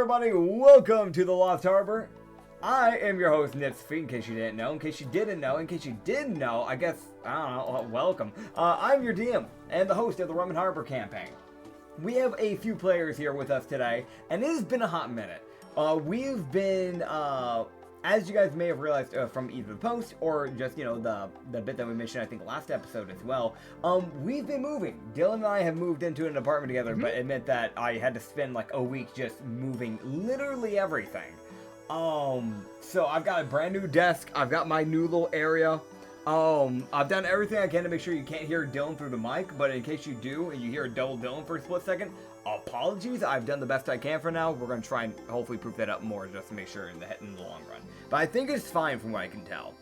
everybody, welcome to the Lost Harbor. I am your host, Nitsify, in case you didn't know. In case you didn't know, in case you did know, I don't know, welcome. I'm your DM and the host of the Rum and Harbor campaign. We have a few players here with us today, and it has been a hot minute. We've been, as you guys may have realized from either the post or just, the bit that we mentioned, I think, last episode as well, we've been moving. Dylan and I have moved into an apartment together, but admit that I had to spend like a week just moving literally everything. So I've got a brand new desk, I've got my new little area. I've done everything I can to make sure you can't hear Dylan through the mic, but in case you do, and you hear a double Dylan for a split second, apologies. I've done the best I can for now. We're going to try and hopefully proof that up more just to make sure in the long run. But I think it's fine from what I can tell.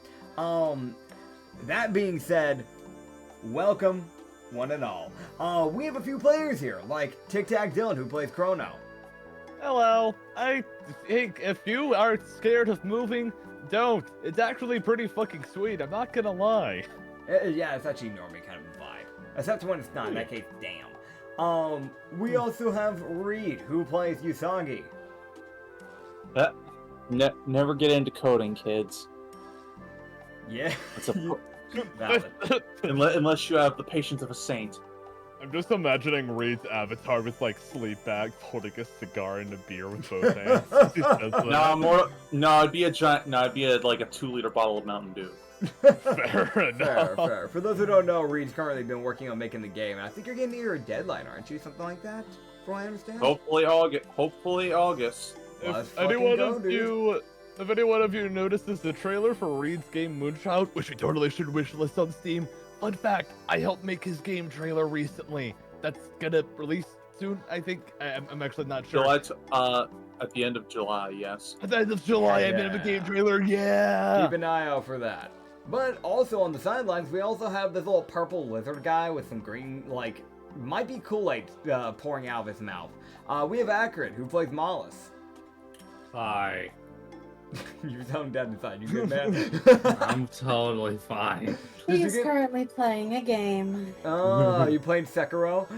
That being said, welcome, one and all. We have a few players here, like Tic Tac Dylan, who plays Chrono. Hello. I think if you are scared of moving, don't. It's actually pretty fucking sweet, I'm not gonna lie. Yeah, it's actually normally kind of a vibe. Except when it's not, in that case, damn. We also have Reed, who plays Usagi. Never get into coding, kids. Yeah. It's a valid. unless you have the patience of a saint. I'm just imagining Reed's avatar with like sleep bags, holding a cigar and a beer with both hands. He says that. It'd be a 2-liter bottle of Mountain Dew. Fair enough. Fair. For those who don't know, Reed's currently been working on making the game, and I think you're getting near a deadline, aren't you? Something like that, from what I understand. Hopefully August. If anyone of you notices the trailer for Reed's game Moonchild, which we totally should wishlist on Steam. Fun fact, I helped make his game trailer recently. That's gonna release soon, I think. I'm actually not sure. At the end of July, yes. At the end of July, I made him a game trailer, yeah! Keep an eye out for that. But also on the sidelines, we also have this little purple lizard guy with some green, might be Kool-Aid pouring out of his mouth. We have Acrid, who plays Mollis. Hi. You sound dead inside. You good, man? I'm totally fine. He's currently playing a game. Oh, you playing Sekiro?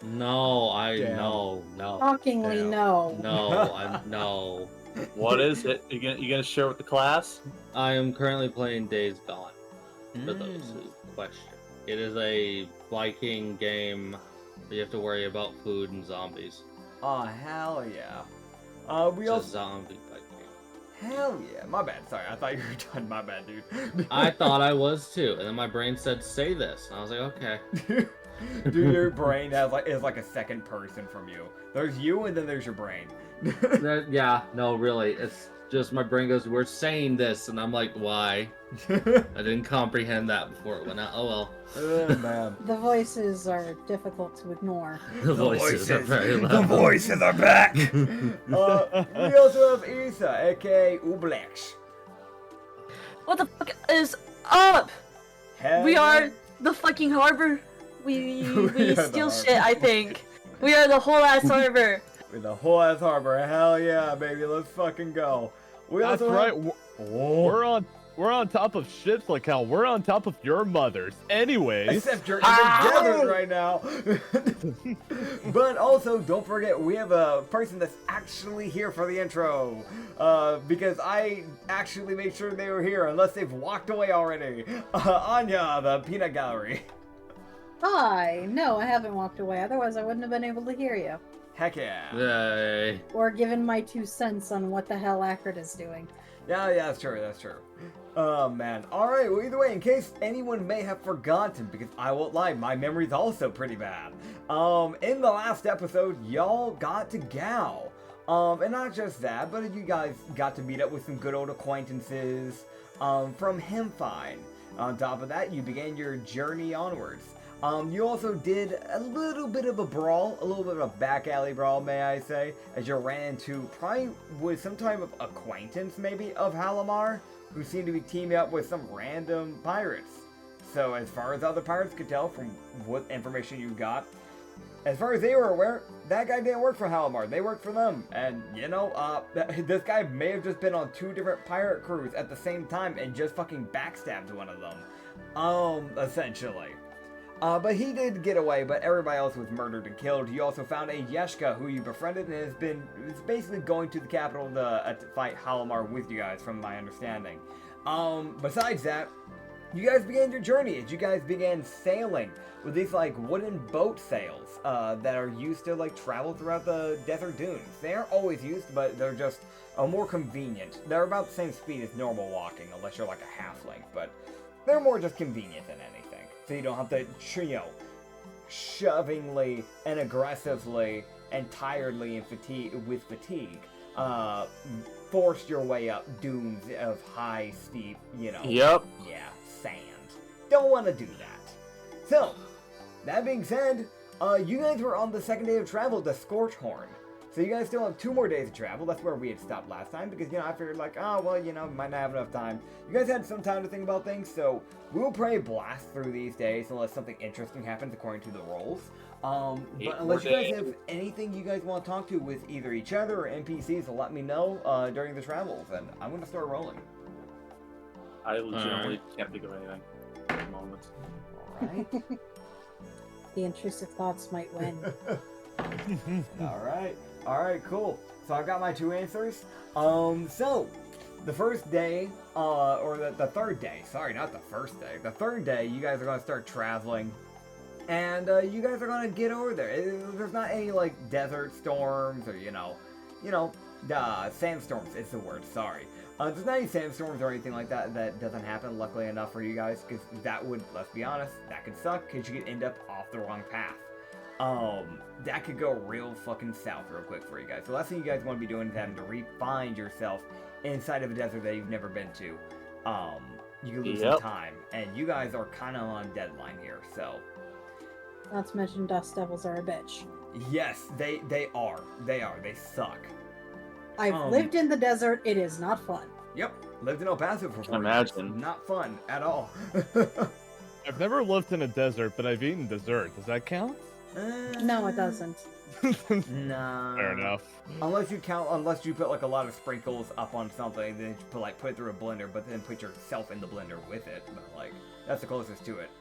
No, Damn. no. Shockingly, no. No. What is it? You gonna share with the class? I am currently playing Days Gone. For those who question, it is a Viking game where you have to worry about food and zombies. Oh, hell yeah. It's a zombie Viking. Hell yeah. My bad. Sorry, I thought you were done. My bad, dude. I thought I was too, and then my brain said, "Say this," and I was like, "Okay." Dude, your brain is like a second person from you. There's you, and then there's your brain. Yeah, no, really, it's just my brain goes, "We're saying this," and I'm like, "Why?" I didn't comprehend that before it went out. Oh well. Oh, man. The voices are difficult to ignore. The voices are very loud. The voices are back! We also have Isa, aka Ublex. What the fuck is up? Hell We yeah. are the fucking harbor. We are the steal harbor. shit, I think. We are the whole ass harbor. With the whole ass harbor. Hell yeah, baby. Let's fucking go. We That's also right. have... We're on top of ships like hell. We're on top of your mothers. Anyways. Except you're together right now. But also, don't forget, we have a person that's actually here for the intro. Because I actually made sure they were here, unless they've walked away already. Anya, the peanut gallery. Hi! No, I haven't walked away, otherwise I wouldn't have been able to hear you. Heck yeah. Yay. Or given my 2 cents on what the hell Acrid is doing. Yeah, that's true, that's true. Oh, man. Alright, well, either way, in case anyone may have forgotten, because I won't lie, my memory's also pretty bad. In the last episode, y'all got to Gal. And not just that, but you guys got to meet up with some good old acquaintances, from Hemfine. On top of that, you began your journey onwards. You also did a little bit of a brawl, a little bit of a back alley brawl, may I say, as you ran into probably with some type of acquaintance, maybe, of Halamar, who seemed to be teaming up with some random pirates. So as far as other pirates could tell from what information you got, as far as they were aware, that guy didn't work for Halamar, they worked for them. And, this guy may have just been on 2 different pirate crews at the same time and just fucking backstabbed one of them. Essentially. But he did get away, but everybody else was murdered and killed. You also found a Yeshka who you befriended and is basically going to the capital to fight Halimar with you guys, from my understanding. Besides that, you guys began your journey as you guys began sailing with these like wooden boat sails that are used to like travel throughout the desert dunes. They aren't always used, but they're just more convenient. They're about the same speed as normal walking, unless you're like a halfling, but they're more just convenient than anything. So you don't have to, shovingly and aggressively and tiredly and with fatigue, force your way up dunes of high, steep, Yep. yeah, sand. Don't want to do that. So, that being said, you guys were on the second day of travel to Scorchhorn. So you guys still have 2 more days of travel. That's where we had stopped last time because, I figured like, oh, well, might not have enough time. You guys had some time to think about things, so we will probably blast through these days unless something interesting happens according to the rolls. But unless you guys have anything you guys want to talk to with either each other or NPCs, so let me know during the travels, and I'm going to start rolling. I legitimately can't think of anything at the moment. Alright. The intrusive thoughts might win. Alright, cool. So I've got my 2 answers. So, the first day, or the third day, sorry, not the first day. The third day, you guys are going to start traveling, and you guys are going to get over there. There's not any, like, desert storms, or, sandstorms is the word, sorry. There's not any sandstorms or anything like that that doesn't happen, luckily enough for you guys, because that would, let's be honest, that could suck, because you could end up off the wrong path. That could go real fucking south real quick for you guys. The last thing you guys want to be doing is having to re-find yourself inside of a desert that you've never been to. You can lose some time, and you guys are kind of on deadline here, so. Not to mention dust devils are a bitch. Yes, they are. They suck. I've lived in the desert. It is not fun. Yep, lived in El Paso for 4 years. Imagine. Not fun at all. I've never lived in a desert, but I've eaten dessert. Does that count? No, it doesn't. Nah. Fair enough. Unless you put like a lot of sprinkles up on something, then you put it through a blender, but then put yourself in the blender with it. But like, that's the closest to it.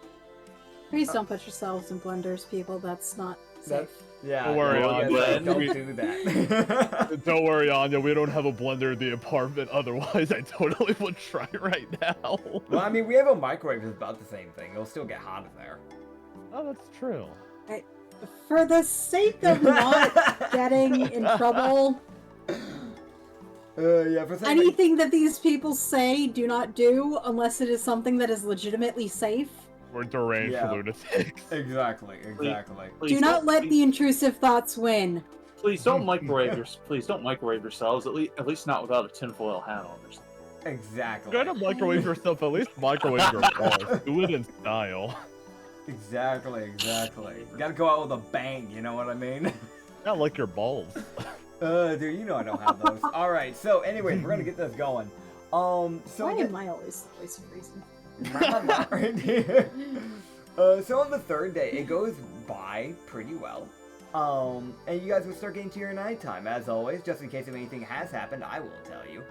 Please don't put yourselves in blenders, people. That's not safe. Yeah. Don't worry, Anya. Don't do that. Don't worry, Anya. We don't have a blender in the apartment. Otherwise, I totally would try right now. Well, I mean, we have a microwave that's about the same thing. It'll still get hot in there. Oh, that's true. For the sake of not getting in trouble, Yeah, for some anything that these people say, do not do unless it is something that is legitimately safe. We're deranged lunatics. Exactly. Please Do not let the intrusive thoughts win. Please don't microwave yourselves. At least not without a tinfoil hat on or something. Exactly. Try to microwave yourself. At least microwave your balls. Do it in style. Exactly. You gotta go out with a bang, you know what I mean? Not like your balls. Dude, you know I don't have those. Alright, so anyways, we're gonna get this going. So Why am I always the voice of reason? So on the third day, it goes by pretty well. And you guys will start getting to your nighttime, as always. Just in case if anything has happened, I will tell you.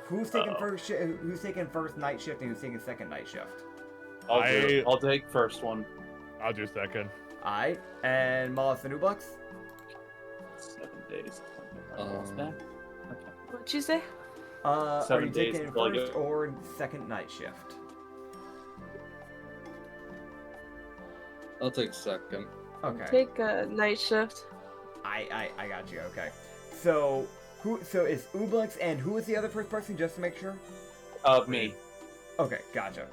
Who's taking first night shift and who's taking second night shift? I'll take first one. I'll do second. Alright, and Mollis the New Bucks? 7 days. Back. Okay. What'd you say? Are 7 you days taking until I first go. or second night shift? I'll take second. Okay. Take a night shift. I got you, okay. So it's Ublex and who is the other first person, just to make sure? Me. Okay, gotcha.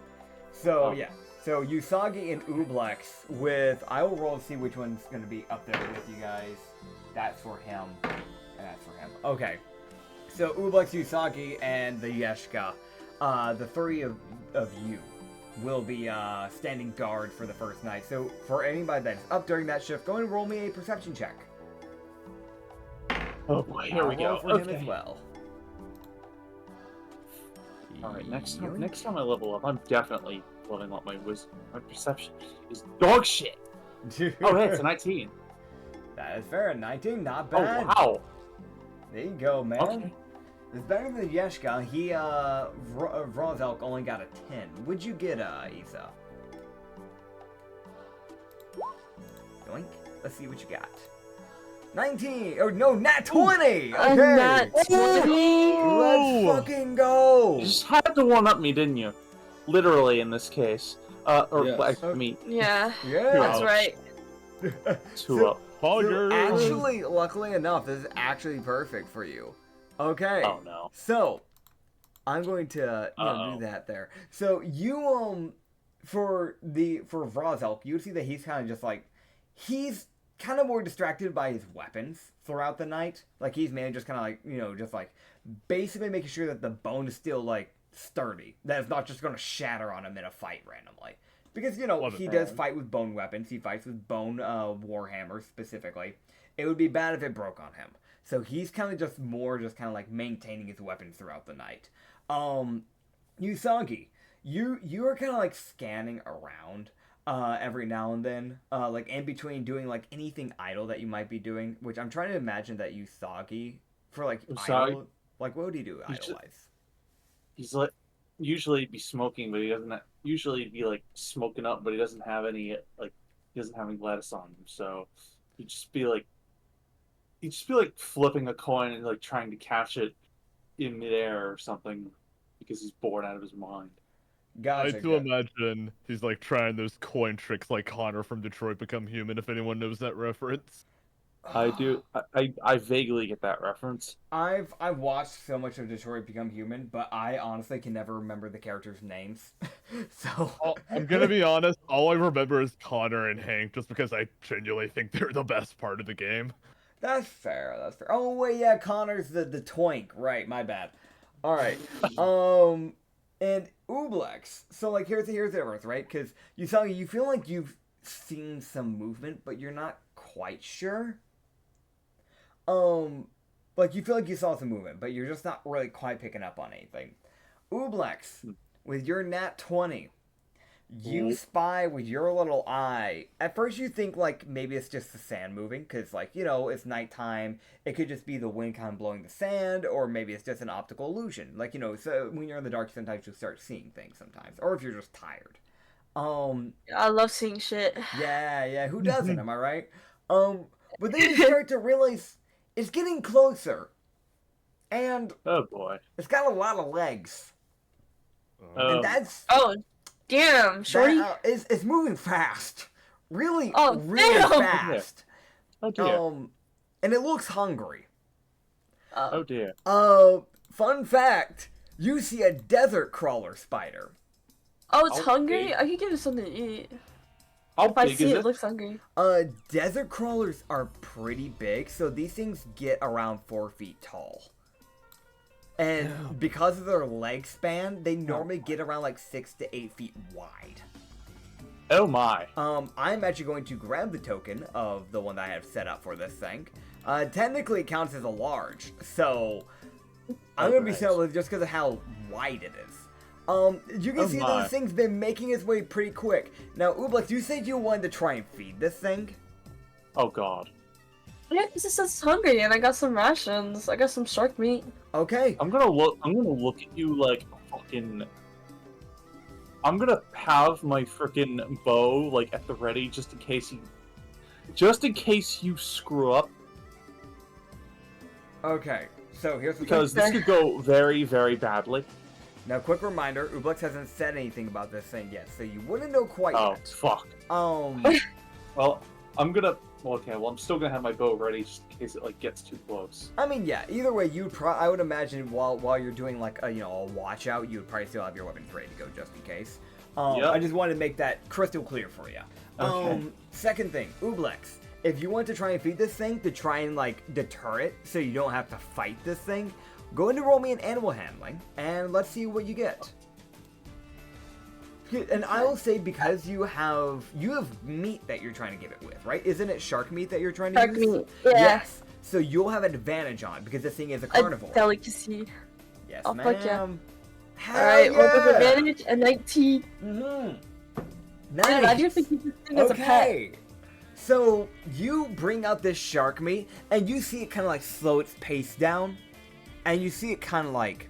So, Oh. yeah. So, Usagi and Ublex with... I will roll to see which one's going to be up there with you guys. That's for him. And that's for him. Okay. So, Ublex, Usagi, and the Yeshka, the 3 of you will be standing guard for the first night. So, for anybody that's up during that shift, go ahead and roll me a perception check. Oh boy, here we I'll go. roll for him as well. Alright, next time I level up, I'm definitely leveling up my wisdom. My perception is dog shit. Oh, hey, it's a 19. That is fair. 19, not bad. Oh, wow. There you go, man. Okay. It's better than Yeshka. He, Vrozelk only got a 10. Would you get, Isa? Yoink. Let's see what you got. 19. Oh no, nat 20. Okay. Nat 20. Let's fucking go. You just had to one up me, didn't you? Literally in this case. Yes. I mean, Yeah, Yeah. that's right. 2 up. Hogger. Actually, luckily enough, this is actually perfect for you. Okay. Oh no. So, I'm going to do that there. So you for Vrozelk, you would see that he's kind of just like he's kind of more distracted by his weapons throughout the night. Like he's mainly just kind of like just like basically making sure that the bone is still like sturdy. That it's not just going to shatter on him in a fight randomly. Because he does fight with bone weapons. He fights with bone warhammers specifically. It would be bad if it broke on him. So he's kind of just kind of like maintaining his weapons throughout the night. Usagi, you are kind of like scanning around every now and then, like in between doing like anything idle that you might be doing. Which I'm trying to imagine that Usagi for like idle, like what would he do idle-wise? He's like usually be smoking, but he doesn't usually be like smoking up, but he doesn't have any lettuce on him, so he'd just be like flipping a coin and like trying to catch it in midair or something because he's bored out of his mind. Gotcha. I do imagine he's like trying those coin tricks like Connor from Detroit Become Human, if anyone knows that reference. I do. I vaguely get that reference. I've watched so much of Detroit Become Human, but I honestly can never remember the characters' names. So I'm gonna be honest, all I remember is Connor and Hank, just because I genuinely think they're the best part of the game. That's fair. Oh wait, yeah, Connor's the twink, right? My bad. All right. And Ublex. So like here's the difference, right? Because you feel like you've seen some movement, but you're not quite sure. Like you feel like you saw some movement, but you're just not really quite picking up on anything. Ublex, with your nat 20, you spy with your little eye. At first you think like maybe it's just the sand moving, because like, it's nighttime. It could just be the wind kind of blowing the sand, or maybe it's just an optical illusion. Like, so when you're in the dark, sometimes you start seeing things sometimes, or if you're just tired. I love seeing shit. Yeah, who doesn't, am I right? But then you start to realize it's getting closer. And oh boy, it's got a lot of legs. And that's damn, shorty. It's moving fast. Really damn. fast. Oh dear. And it looks hungry. Oh dear. Fun fact, you see a desert crawler spider. Oh, it's hungry? I could give it something to eat. How If I big see is it it? looks hungry. Desert crawlers are pretty big, so these things get around 4 feet tall. And because of their leg span, they normally get around like 6 to 8 feet wide. Oh my. I'm actually going to grab the token of the one that I have set up for this thing. Technically it counts as a large, so I'm going to be set with just because of how wide it is. You can see those things been making its way pretty quick. Now, Ublex, you said you wanted to try and feed this thing? Oh god. Yeah, because it says it's hungry, and I got some rations. I got some shark meat. Okay. I'm gonna look at you like fucking. I'm gonna have my freaking bow like at the ready just in case you screw up. Okay. So here's the Because thing. this could go very, very badly. Now, quick reminder, Ublex hasn't said anything about this thing yet, so you wouldn't know quite Oh yet. fuck. Well, I'm still gonna have my bow ready just in case it like gets too close. I mean, yeah. Either way, I would imagine while you're doing like a watch out, you would probably still have your weapons ready to go just in case. Yep. I just wanted to make that crystal clear for you. Okay. Second thing, Ublex, if you want to try and feed this thing to try and like deter it, so you don't have to fight this thing, go into roll me an animal handling, and let's see what you get. And I will say, because you have meat that you're trying to give it with, right? Isn't it shark meat that you're trying to Shark use? meat, yeah. Yes. So you'll have an advantage on because this thing is a carnivore. A delicacy. Yes, Oh, fuck yeah. ma'am. Alright, Hell what's with yeah! advantage? A 19. Mm-hmm. Dude, I Nice. just think this thing is a pet. Okay. So you bring out this shark meat, and you see it kind of like slow its pace down, and you see it kind of like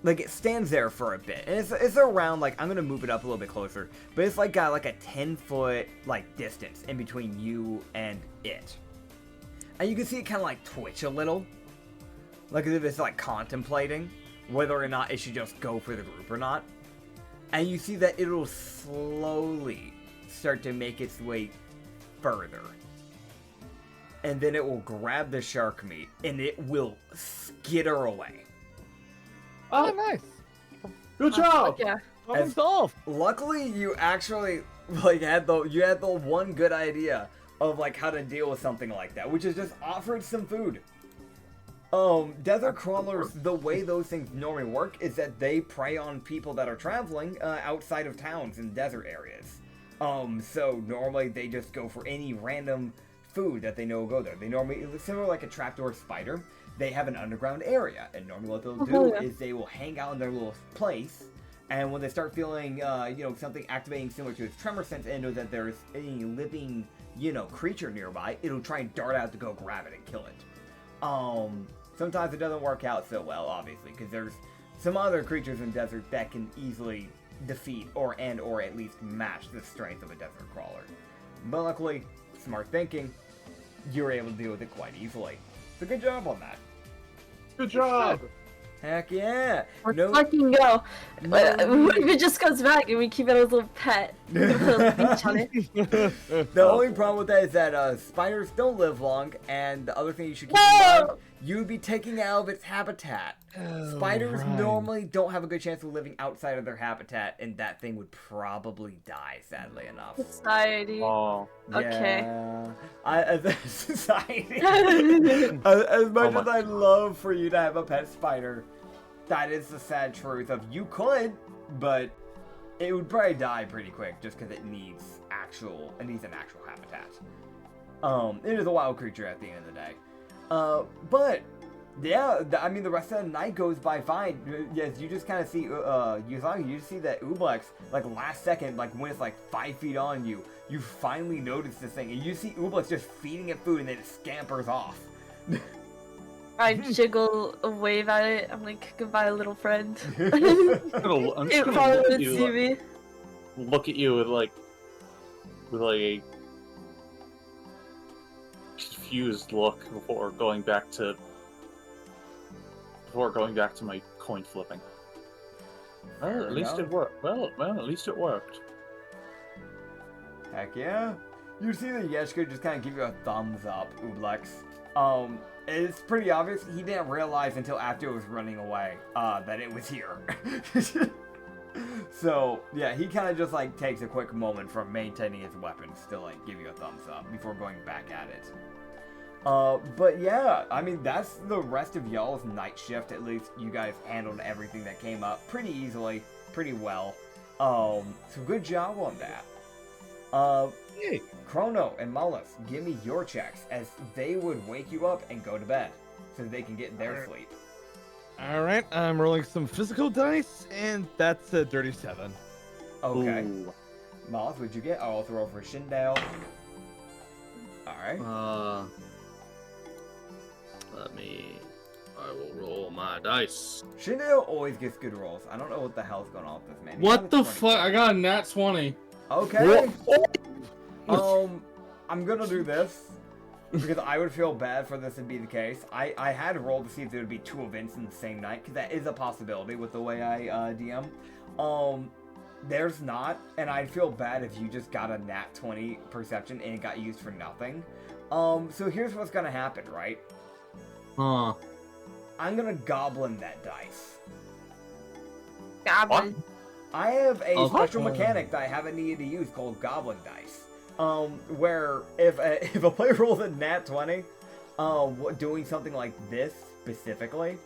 like it stands there for a bit, and it's around, like, I'm gonna move it up a little bit closer, but it's like got like a 10-foot like distance in between you and it, and you can see it kind of like twitch a little, like as if it's like contemplating whether or not it should just go for the group or not, and you see that it'll slowly start to make its way further, and then it will grab the shark meat and it will skitter away. Oh, nice. Good job. Yeah. Problem As- solved. Luckily, you actually like had the one good idea of like how to deal with something like that, which is just offered some food. Desert crawlers, the way those things normally work is that they prey on people that are traveling outside of towns and desert areas. So normally they just go for any random food that they know will go there. They normally, similar like a trapdoor spider, they have an underground area, and normally what they'll do is they will hang out in their little place, and when they start feeling, something activating similar to its tremor sense and know that there's any living, creature nearby, it'll try and dart out to go grab it and kill it. Sometimes it doesn't work out so well, obviously, because there's some other creatures in the desert that can easily defeat or at least match the strength of a desert crawler. But luckily, smart thinking, you're able to deal with it quite easily. So good job on that. Good job. Heck yeah! Let's fucking go. What if it just comes back and we keep it as a little pet? The only problem with that is that spiders don't live long, and the other thing you should keep in mind, you'd be taking out of its habitat. Spiders normally don't have a good chance of living outside of their habitat, and that thing would probably die, sadly enough. Society. Oh. Okay. Yeah. As a society, as much as I'd love for you to have a pet spider, that is the sad truth of you could, but it would probably die pretty quick just because it needs an actual habitat. It is a wild creature at the end of the day. But yeah, the rest of the night goes by fine. Yes, you just kind of see you see that Ublex, like last second, like when it's like 5 feet on you, you finally notice this thing, and you see Ublex just feeding it food, and then it scampers off. I jiggle a wave at it. I'm like, goodbye, little friend. I'm It just probably gonna would see me. look at you with a confused look before going back to my coin flipping. Well, at least it worked. Well, at least it worked. Heck yeah. You see the Yeshka just kind of give you a thumbs up, Ublex. It's pretty obvious he didn't realize until after it was running away, that it was here. So, yeah, he kind of just, like, takes a quick moment from maintaining his weapons to, like, give you a thumbs up before going back at it. But yeah, I mean, that's the rest of y'all's night shift. At least you guys handled everything that came up pretty easily, pretty well. So good job on that. Yay. Chrono and Mullis, give me your checks as they would wake you up and go to bed so they can get their sleep. Alright, I'm rolling some physical dice, and that's a dirty 7. Okay. Ooh. Mullis, what'd you get? I'll also roll for Shindale. Alright. I will roll my dice. Shindale always gets good rolls. I don't know what the hell's going on with this man. He What got a the 20. fuck? I got a nat 20. Okay. I'm gonna do this because I would feel bad for this to be the case. I had rolled to see if there would be 2 events in the same night, because that is a possibility with the way I DM. There's not, and I'd feel bad if you just got a nat 20 perception and it got used for nothing. So here's what's gonna happen, right? Huh. I'm gonna goblin that dice. Goblin. I have a Oh. special mechanic that I haven't needed to use called Goblin Dice. Where if a player rolls a nat 20, doing something like this specifically,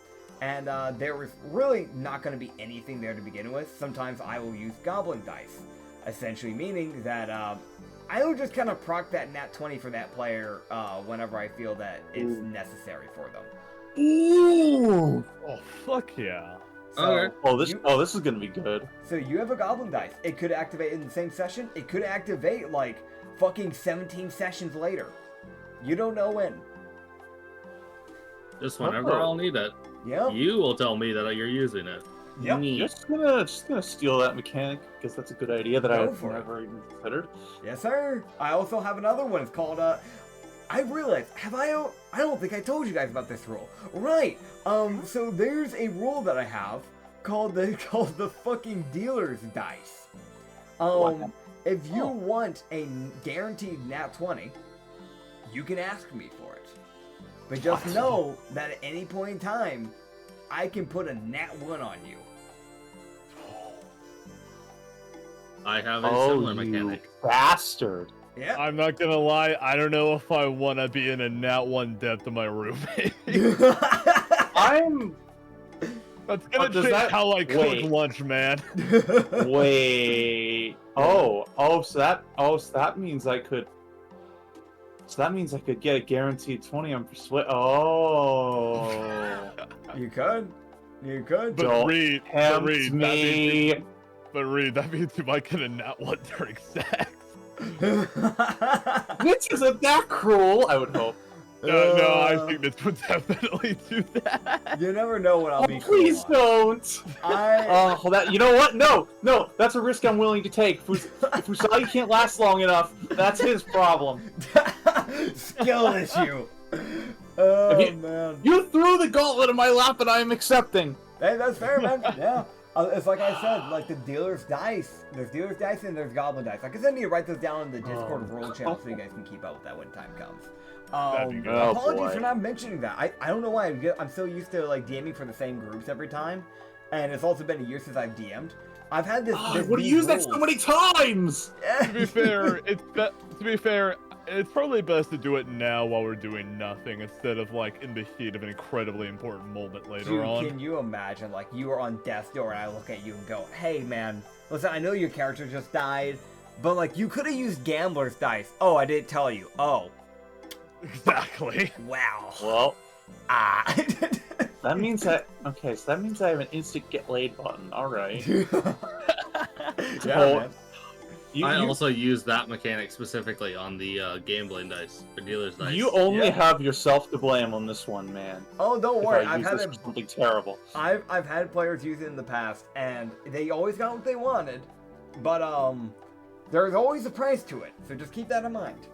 and there was really not going to be anything there to begin with, sometimes I will use Goblin Dice. Essentially meaning that I will just kind of proc that nat 20 for that player whenever I feel that it's necessary for them. Ooh! Oh, fuck yeah. So, Okay. This is gonna be good. So you have a Goblin Dice. It could activate in the same session. It could activate like fucking 17 sessions later. You don't know when. Just whenever I'll need it. Yep. You will tell me that you're using it. Yep. Neat. Just gonna steal that mechanic because that's a good idea that Go I've for it. never even considered. Yes, sir. I also have another one. It's called, I realized, I don't think I told you guys about this rule. Right. So there's a rule that I have called the fucking dealer's dice. What? If you want a guaranteed nat 20, you can ask me for it. But just know that at any point in time, I can put a nat 1 on you. I have a similar mechanic. You bastard! Yeah. I'm not gonna lie, I don't know if I want to be in a nat 1 death to my roommate. I'm That's gonna does change that- how I cook wait. lunch, man. wait. So that means I could. So that means I could get a guaranteed 20 on persuade. Oh, You could. But Don't Reed, tempt me. that means you might get a nat 1 during sex. Mitch isn't that cruel. I would hope. No, I think this would definitely do that. You never know what I'll Oh, be. please cool on. don't. I. Oh, that you know what? No, that's a risk I'm willing to take. If Usagi can't last long enough, that's his problem. Skill issue. Oh you- man. You threw the gauntlet in my lap, and I am accepting. Hey, that's fair, man. Yeah. It's like I said, like the dealer's dice. There's dealer's dice and there's goblin dice. I guess I need to write those down in the Discord rule channel so you guys can keep up with that when time comes. That'd be good. Oh, Apologies boy. for not mentioning that. I don't know why. I'm so used to like DMing for the same groups every time, and it's also been a year since I've DM'd. I've had this. I would have used that so many times. To be fair, it's probably best to do it now while we're doing nothing instead of like in the heat of an incredibly important moment later Dude, on. can you imagine, like, you are on death's door and I look at you and go, hey, man, listen, I know your character just died, but, like, you could have used gambler's dice. Oh, I didn't tell you. Oh. Exactly. Wow. Well, that means that. Okay, so that means I have an instant get laid button. All right. yeah, Oh, man. I also use that mechanic specifically on the gambling dice, the dealer's dice. You only Yeah. have yourself to blame on this one, man. Oh, don't If worry. I use this for something terrible. I've had players use it in the past, and they always got what they wanted, but, there's always a price to it, so just keep that in mind.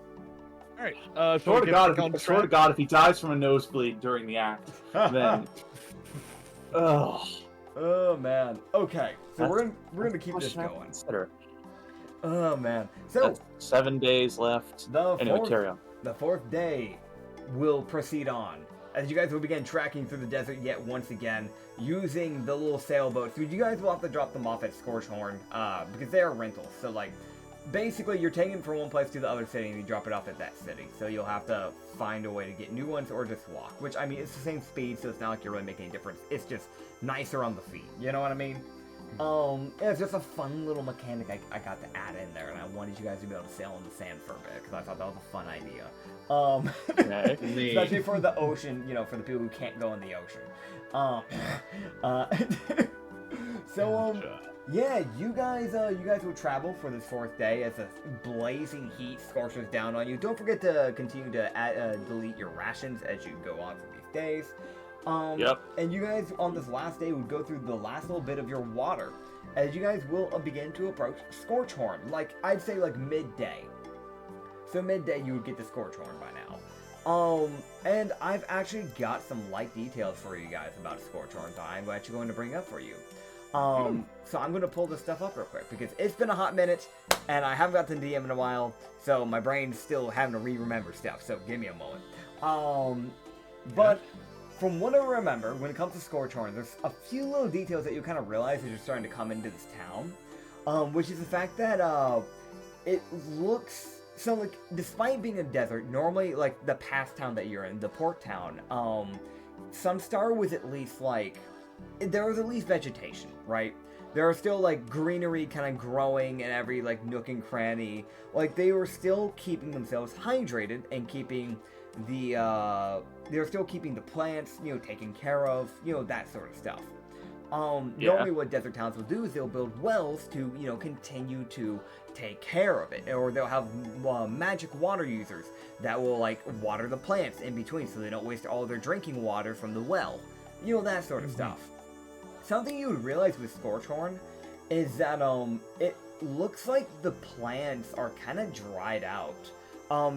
Alright, Swear to God, if he dies from a nosebleed during the act, then. Ugh. Oh, man. Okay, so That's- we're gonna keep What this should I going. consider? Oh, man. So, That's 7 days left. the Anyway, fourth, carry on. the fourth day will proceed on, as you guys will begin tracking through the desert yet once again, using the little sailboats. So you guys will have to drop them off at Scorchhorn, because they are rentals. So, like, basically you're taking it from one place to the other city and you drop it off at that city. So you'll have to find a way to get new ones or just walk, which, I mean, it's the same speed, so it's not like you're really making a difference. It's just nicer on the feet, you know what I mean? It's just a fun little mechanic I got to add in there, and I wanted you guys to be able to sail in the sand for a bit, because I thought that was a fun idea. Okay. Neat. Especially for the ocean, you know, for the people who can't go in the ocean. Yeah, you guys will travel for this fourth day as the blazing heat scorches down on you. Don't forget to continue to delete your rations as you go on for these days. Yep. And you guys on this last day would go through the last little bit of your water, as you guys will begin to approach Scorchhorn. Like, I'd say like midday. So midday you would get to Scorchhorn by now. And I've actually got some light details for you guys about Scorchhorn that I'm actually going to bring up for you. So I'm going to pull this stuff up real quick, because it's been a hot minute, and I haven't got to DM in a while, so my brain's still having to re-remember stuff, so give me a moment. But from what I remember, when it comes to Scorchhorn, there's a few little details that you kind of realize as you're starting to come into this town, which is the fact that, it looks... So, like, despite being a desert, normally, like, the past town that you're in, the port town, Sunstar was at least, like, there was at least vegetation, right? There was still, like, greenery kind of growing in every, like, nook and cranny. Like, they were still keeping themselves hydrated and keeping the, they were still keeping the plants, you know, taken care of, you know, that sort of stuff. Normally what desert towns will do is they'll build wells to, you know, continue to take care of it, or they'll have magic water users that will, like, water the plants in between so they don't waste all their drinking water from the well, you know, that sort of stuff. something you would realize with Scorchhorn is that it looks like the plants are kind of dried out.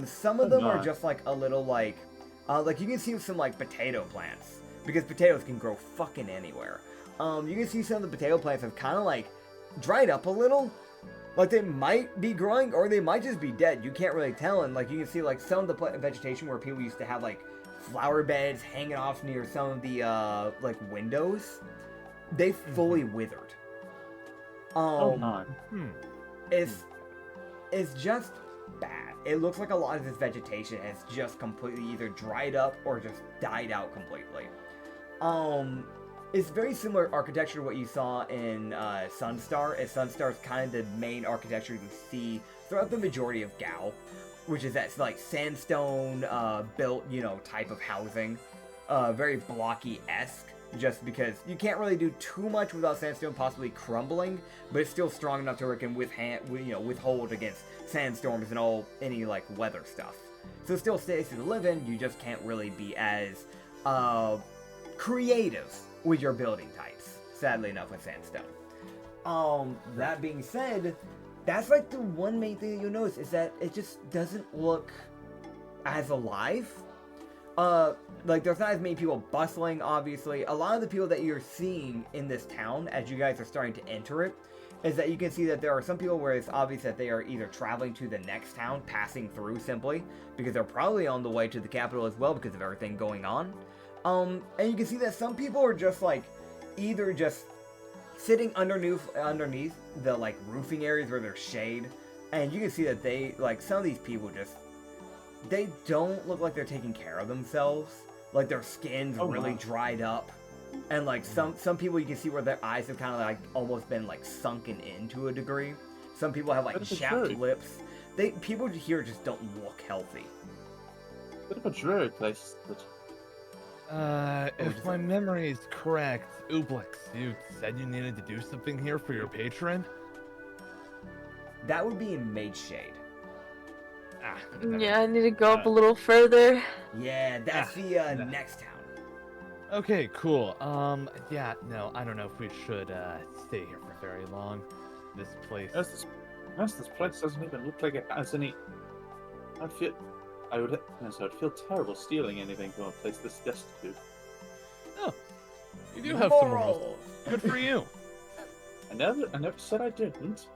Some of them are just like a little like you can see some like potato plants, because potatoes can grow fucking anywhere. You can see some of the potato plants have kind of like dried up a little. Like they might be growing or they might just be dead. You can't really tell. And like you can see like some of the vegetation where people used to have like flower beds hanging off near some of the like windows, they fully withered. It's just bad. It looks like a lot of this vegetation has just completely either dried up or just died out completely. It's very similar architecture to what you saw in Sunstar, as Sunstar is kind of the main architecture you see throughout the majority of Gao, which is that like sandstone built, type of housing, very blocky-esque, just because you can't really do too much without sandstone possibly crumbling, but it's still strong enough to where it can withhold against sandstorms and any like weather stuff. So it still stays to live in, you just can't really be as creative with your building types, sadly enough, with sandstone. That being said, that's like the one main thing that you'll notice is that it just doesn't look as alive. Like there's not as many people bustling, obviously. A lot of the people that you're seeing in this town as you guys are starting to enter it is that you can see that there are some people where it's obvious that they are either traveling to the next town, passing through simply, because they're probably on the way to the capital as well because of everything going on. And you can see that some people are just like either just sitting underneath the like roofing areas where there's shade, and you can see that they like some of these people they don't look like they're taking care of themselves. Like their skin's really dried up, and like some people you can see where their eyes have kind of like almost been like sunken in to a degree. Some people have like chapped lips. People here just don't look healthy. Bit of a dreary place. If my memory is correct, Ublix, you said you needed to do something here for your patron? That would be in Mage Shade. Yeah, I need to go up a little further. Yeah, that's the next town. Okay, cool. Yeah, no, I don't know if we should stay here for very long. This place. This place doesn't even look like it has any. I would feel terrible stealing anything from a place this destitute. Oh, you do have some morals. Good for you. I never said I didn't.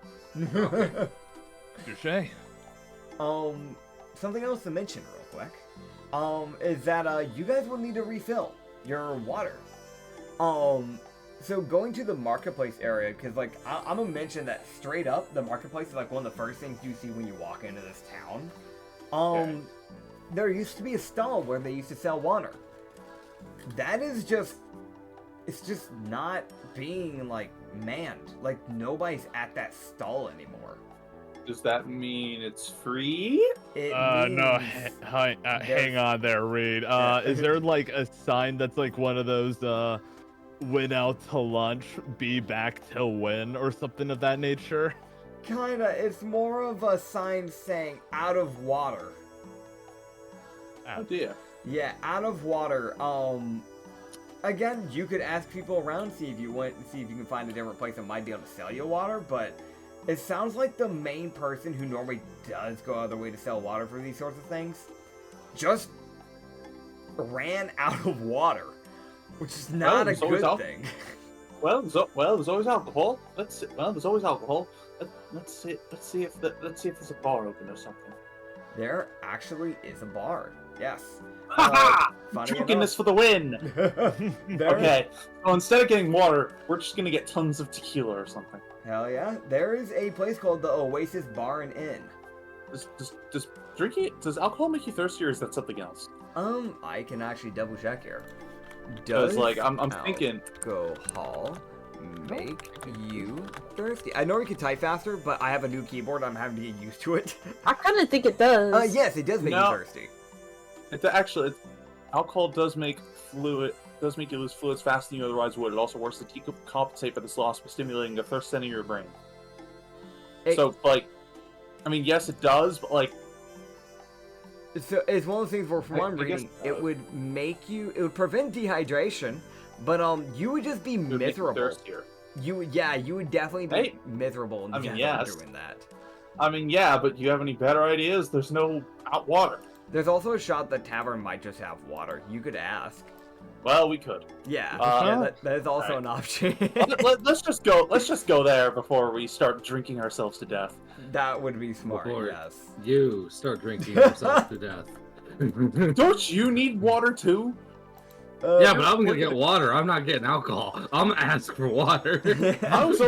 Touché. Something else to mention real quick, is that, you guys will need to refill your water. So going to the marketplace area, because, like, I'm gonna mention that straight up, the marketplace is, like, one of the first things you see when you walk into this town. There used to be a stall where they used to sell water. That is just, it's just not being, like, manned. Like, nobody's at that stall anymore. Does that mean it's free? No, hang on there, Reed. Is there like a sign that's like one of those win out to lunch, be back till win, or something of that nature? Kinda, it's more of a sign saying out of water. Oh dear. Yeah, out of water. Again, you could ask people around, see if you can find a different place that might be able to sell you water, but it sounds like the main person who normally does go out of their way to sell water for these sorts of things just ran out of water, which is not a good thing. Well, there's always alcohol. There's always alcohol. Let's see if there's a bar open or something. There actually is a bar. Yes. Ha ha! Drinking this for the win. Okay. So instead of getting water, we're just gonna get tons of tequila or something. Hell yeah. There is a place called the Oasis Bar and Inn. Does alcohol make you thirsty, or is that something else? I can actually double check here. Because like I'm thinking alcohol make you thirsty? I know you can type faster, but I have a new keyboard. I'm having to get used to it. I kind of think it does. Yes, it does make you thirsty. Alcohol does make you lose fluids faster than you otherwise would. It also works to compensate for this loss by stimulating the thirst center of your brain. So, like, I mean, yes, it does, but like, so it's one of those things where, from what I'm reading, it would prevent dehydration, But you would just be It would make me miserable. thirstier. You would definitely be Hey. miserable in I mean, general yes. doing that. I mean, yeah, but do you have any better ideas? There's no hot water. There's also a shot that Tavern might just have water. You could ask. Well, we could. Yeah, Uh, that is also alright. an option. Let's just go. Let's just go there before we start drinking ourselves to death. That would be smart, Before yes. you start drinking yourself to death. Don't you need water too? Yeah, but I'm gonna get water. I'm not getting alcohol. I'm gonna ask for water. I was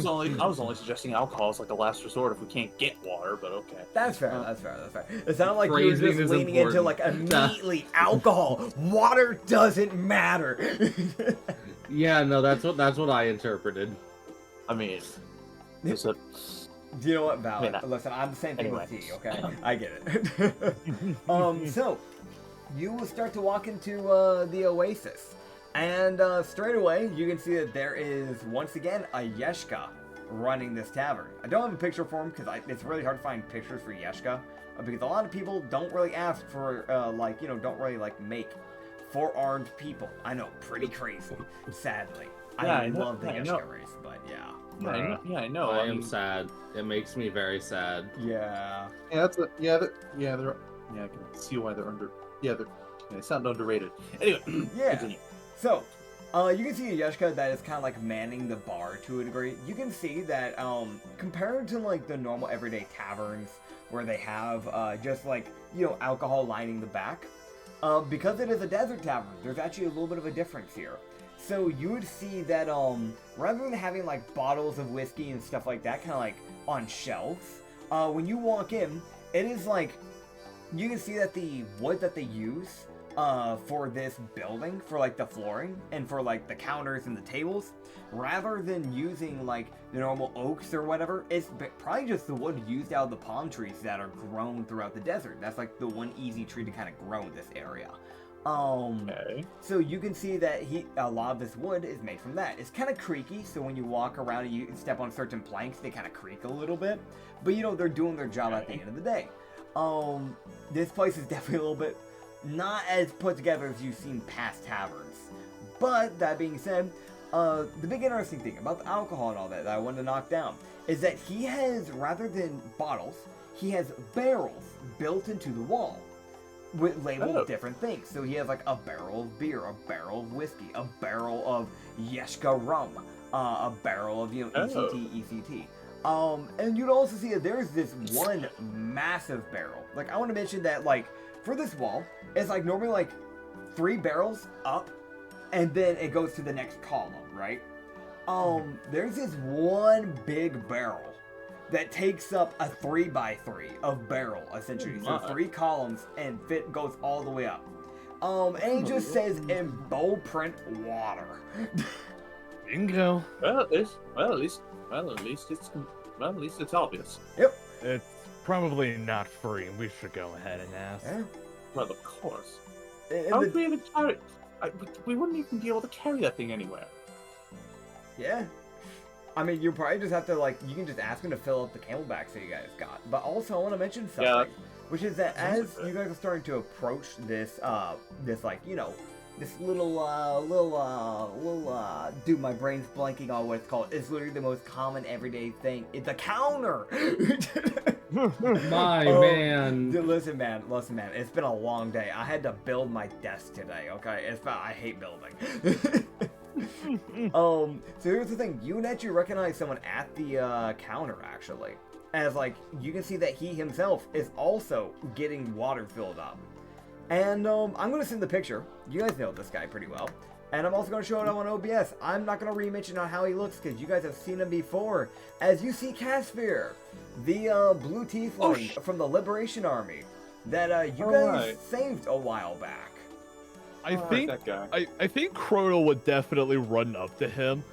only suggesting alcohol as like a last resort if we can't get water, but okay. That's fair, that's fair, that's fair. It sounded like you were Phrasing just is leaning into important. like immediately alcohol. Water doesn't matter. Yeah, no, that's what I interpreted. I mean, is it? Do you know what, Val? I mean, Listen, I'm the same thing anyway. with tea, okay? I get it. So, you will start to walk into the Oasis. And straight away, you can see that there is, once again, a Yeshka running this tavern. I don't have a picture for him because it's really hard to find pictures for Yeshka. Because a lot of people don't really ask for, don't really, make four-armed people. I know, pretty crazy, sadly. Yeah, I I know, love the yeah, I Yeshka know. race, but yeah. Yeah, I know. I mean, am sad. It makes me very sad. Yeah. Yeah, they're. Yeah, I can see why they're under. Yeah, they sound underrated. Anyway, Yeah. continue. So, you can see a Yeshka that is kind of like manning the bar to a degree. You can see that, compared to like the normal everyday taverns where they have just like, alcohol lining the back, because it is a desert tavern, there's actually a little bit of a difference here. So you would see that rather than having like bottles of whiskey and stuff like that kind of like on shelves, when you walk in, it is like, you can see that the wood that they use for this building, for like the flooring and for like the counters and the tables, rather than using like the normal oaks or whatever, it's probably just the wood used out of the palm trees that are grown throughout the desert. That's like the one easy tree to kind of grow in this area. Okay. So you can see that a lot of this wood is made from that. It's kind of creaky, so when you walk around and you step on certain planks, they kind of creak a little bit. But they're doing their job at the end of the day. This place is definitely a little bit not as put together as you've seen past taverns. But that being said, the big interesting thing about the alcohol and all that I wanted to knock down is that he has, rather than bottles, he has barrels built into the wall with labeled different things. So he has like a barrel of beer, a barrel of whiskey, a barrel of Yeshka rum, a barrel of ECT. And you'd also see that there's this one massive barrel. Like, I want to mention that, like, for this wall, it's like normally like 3 barrels up, and then it goes to the next column, right? There's this one big barrel that takes up a 3x3 of barrel, essentially. So 3 columns and goes all the way up. And it just says in bold print, water. Bingo. Well, at least it's obvious. Yep. It's probably not free. We should go ahead and ask. Yeah. Well, of course. And How would we even carry? We wouldn't even be able to carry that thing anywhere. yeah. I mean, you probably just have to, like, you can just ask them to fill up the camelbacks that you guys got. But also, I want to mention something, which is that as you guys are starting to approach this, this dude, my brain's blanking on what it's called. It's literally the most common everyday thing. It's a counter! My man. Dude, listen, man. It's been a long day. I had to build my desk today, okay? I hate building. So here's the thing. You would actually recognize someone at the counter, actually. As, like, you can see that he himself is also getting water filled up. And, I'm going to send the picture. You guys know this guy pretty well. And I'm also going to show it on OBS. I'm not going to re-mention on how he looks because you guys have seen him before. As you see Casphere, the blue tiefling from the Liberation Army that you guys saved a while back. I think that guy. I think Chrono would definitely run up to him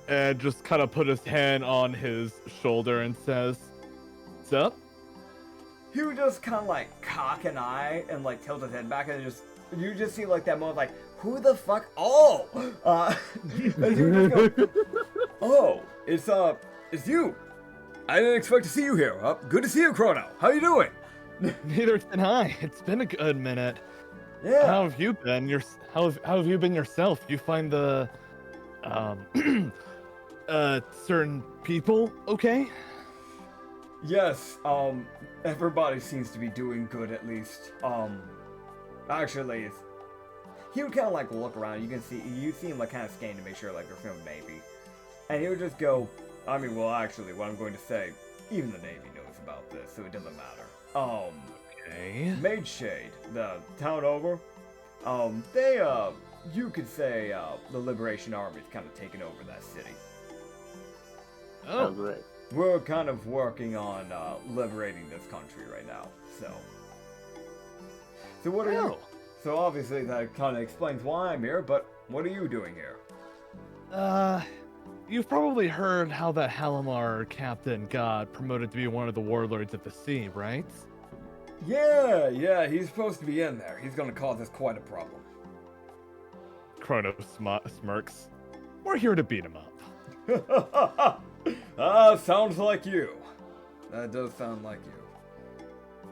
and just kind of put his hand on his shoulder and says, "What's up?" He would just kind of like cock an eye and like tilt his head back and you just see like that moment like, who the fuck? Oh! And you would just go, oh, it's you. I didn't expect to see you here. Good to see you, Chrono. How you doing? Neither can I. It's been a good minute. Yeah. How have you been? How have you been yourself? You find the certain people okay? Yes, everybody seems to be doing good at least. Actually, he would kind of like look around. You see him like kind of scan to make sure like there's no Navy. And he would just go, I mean, well, actually, what I'm going to say, even the Navy knows about this, so it doesn't matter. Okay. Mage Shade, the town over, they, you could say, the Liberation Army's kind of taken over that city. Oh, great. We're kind of working on, liberating this country right now, so. So what are you? Oh. So obviously that kind of explains why I'm here, but what are you doing here? You've probably heard how that Halimar captain got promoted to be one of the warlords of the sea, right? Yeah, he's supposed to be in there. He's gonna cause us quite a problem. Chronos smirks. We're here to beat him up. Sounds like you. That does sound like you.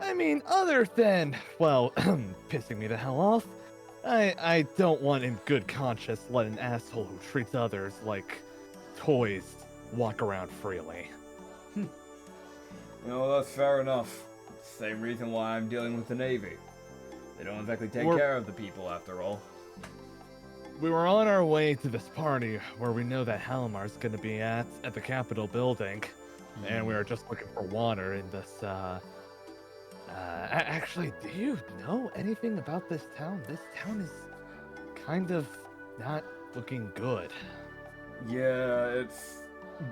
I mean, other than, well, pissing me the hell off, I don't want in good conscience let an asshole who treats others like toys walk around freely. No, that's fair enough. Same reason why I'm dealing with the Navy. They don't exactly take care of the people after all. We were on our way to this party where we know that Halimar's gonna be at the Capitol building, and we were just looking for water in this, actually, do you know anything about this town? This town is kind of not looking good. Yeah, it's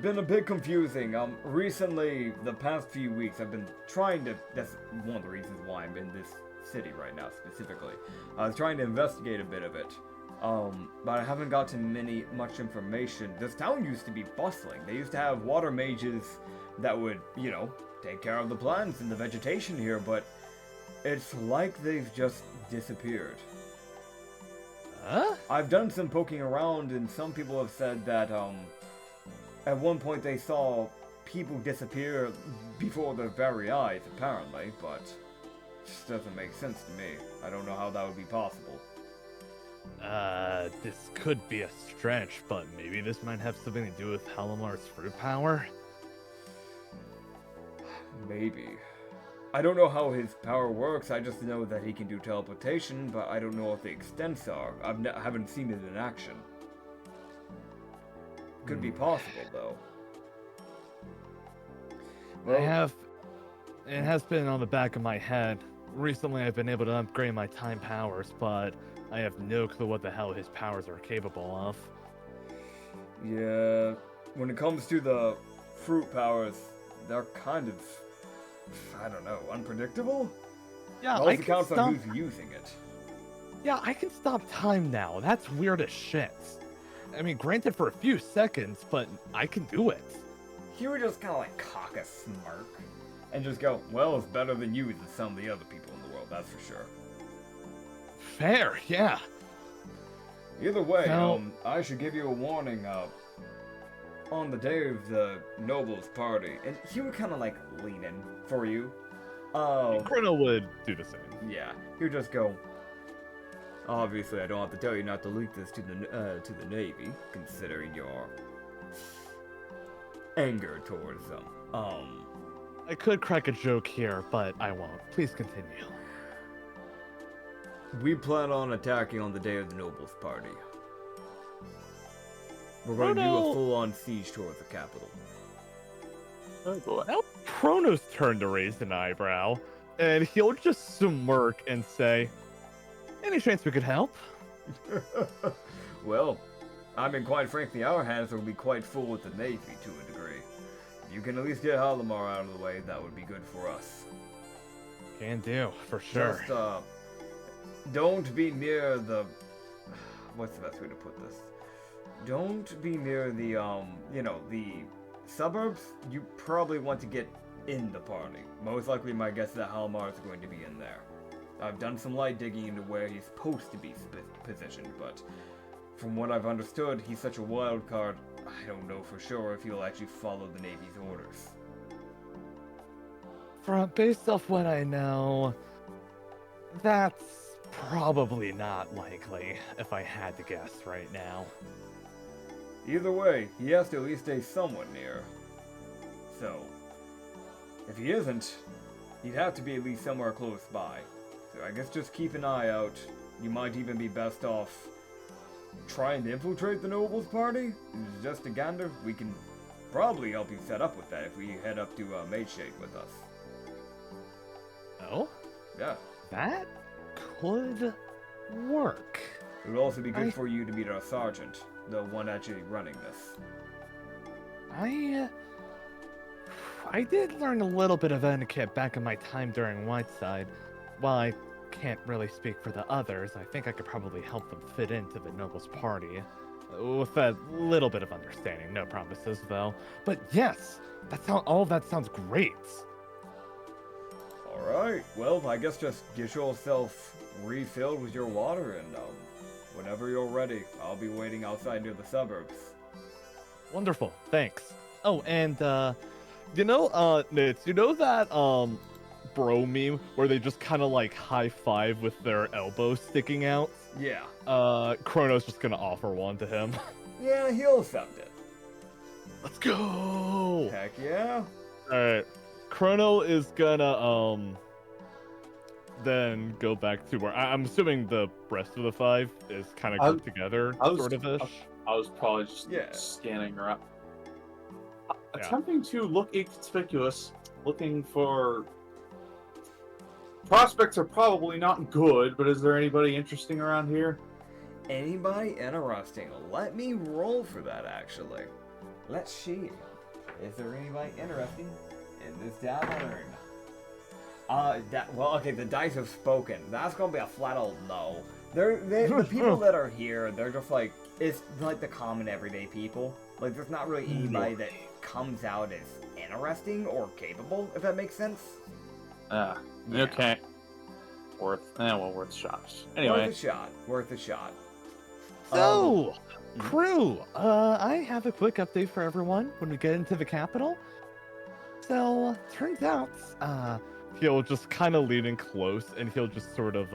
been a bit confusing. Recently, the past few weeks, I've been trying to, that's one of the reasons why I'm in this city right now, specifically. I was trying to investigate a bit of it. But I haven't gotten much information. This town used to be bustling. They used to have water mages that would, you know, take care of the plants and the vegetation here, but it's like they've just disappeared. Huh? I've done some poking around, and some people have said that, at one point they saw people disappear before their very eyes, apparently, but it just doesn't make sense to me. I don't know how that would be possible. This could be a stretch, but maybe this might have something to do with Halimar's fruit power? Maybe. I don't know how his power works, I just know that he can do teleportation, but I don't know what the extents are. I haven't seen it in action. Could be possible, though. It has been on the back of my head. Recently I've been able to upgrade my time powers, but I have no clue what the hell his powers are capable of. Yeah, when it comes to the fruit powers, they're kind of, I don't know, unpredictable? Yeah, It I also can counts stop. on who's using it. Yeah, I can stop time now. That's weird as shit. I mean, granted for a few seconds, but I can do it. He would just kind of like cock a smirk and just go, well, it's better than you than some of the other people in the world, that's for sure. Fair, yeah. Either way, Now- I should give you a warning, on the day of the Nobles party, and he would kind of like lean in for you. Chrono would do the same. Yeah, he would just go, obviously I don't have to tell you not to leak this to the Navy, considering your anger towards them. I could crack a joke here, but I won't. Please continue. We plan on attacking on the day of the Nobles party. We're going to do a full-on siege towards the capital. Oh boy. Now Chrono's turn to raise an eyebrow, and he'll just smirk and say, "Any chance we could help?" Well, I mean, quite frankly, our hands will be quite full with the Navy to a degree. If you can at least get Halimar out of the way, that would be good for us. Can do, for sure. Just, don't be near the... What's the best way to put this? Don't be near the, you know, the suburbs. You probably want to get in the party. Most likely, my guess is that Halimar is going to be in there. I've done some light digging into where he's supposed to be positioned, but from what I've understood, he's such a wild card, I don't know for sure if he'll actually follow the Navy's orders. Based off what I know, that's probably not likely, if I had to guess right now. Either way, he has to at least stay somewhat near. So, if he isn't, he'd have to be at least somewhere close by. So I guess just keep an eye out. You might even be best off trying to infiltrate the nobles party. Just a gander, we can probably help you set up with that if we head up to Mage Shade with us. Oh? Yeah. That could work. It would also be good for you to meet our sergeant, the one actually running this. I did learn a little bit of etiquette back in my time during Whiteside. While I can't really speak for the others, I think I could probably help them fit into the Nobles Party. With a little bit of understanding, no promises though. But yes, all of that sounds great. Alright, well, I guess just get yourself refilled with your water and whenever you're ready, I'll be waiting outside near the suburbs. Wonderful, thanks. Oh, and Nitz, you know that bro meme where they just kind of like high five with their elbows sticking out? Yeah. Chrono's just gonna offer one to him. Yeah, he'll accept it. Let's go! Heck yeah. Alright. Chrono is gonna then go back to where I'm assuming the rest of the 5 is kind of grouped together, sort of ish. I was probably just scanning around. Attempting to look inconspicuous, looking for... Prospects are probably not good, but is there anybody interesting around here? Anybody interesting? Let me roll for that, actually. Let's see. Is there anybody interesting in this tavern? Well, okay, the dice have spoken. That's gonna be a flat old no. The people that are here, they're just like, it's like the common everyday people. Like, there's not really anybody that comes out as interesting or capable, if that makes sense. Yeah. Okay. Worth a shot. Anyway. Worth a shot. So, crew, I have a quick update for everyone when we get into the capital. So, turns out, he'll just kind of lean in close and he'll just sort of,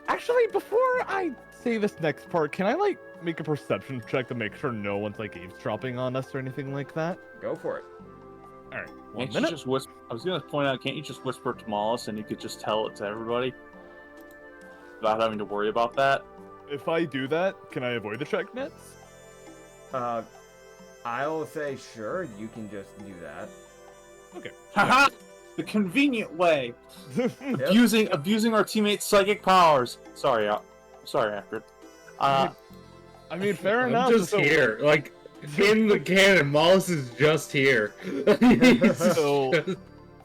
Actually, before I say this next part, can I, like, make a perception check to make sure no one's, like, eavesdropping on us or anything like that? Go for it. Alright, Can't you just whisper? I was gonna point out, can't you just whisper to Mollis and you could just tell it to everybody? Without having to worry about that? If I do that, can I avoid the check nets? I'll say sure, you can just do that. Okay. Haha! The convenient way! Abusing our teammates' psychic powers! Sorry, Acrid. I mean, fair enough. I'm just here. Like, in the canon, Mollis is just here. So,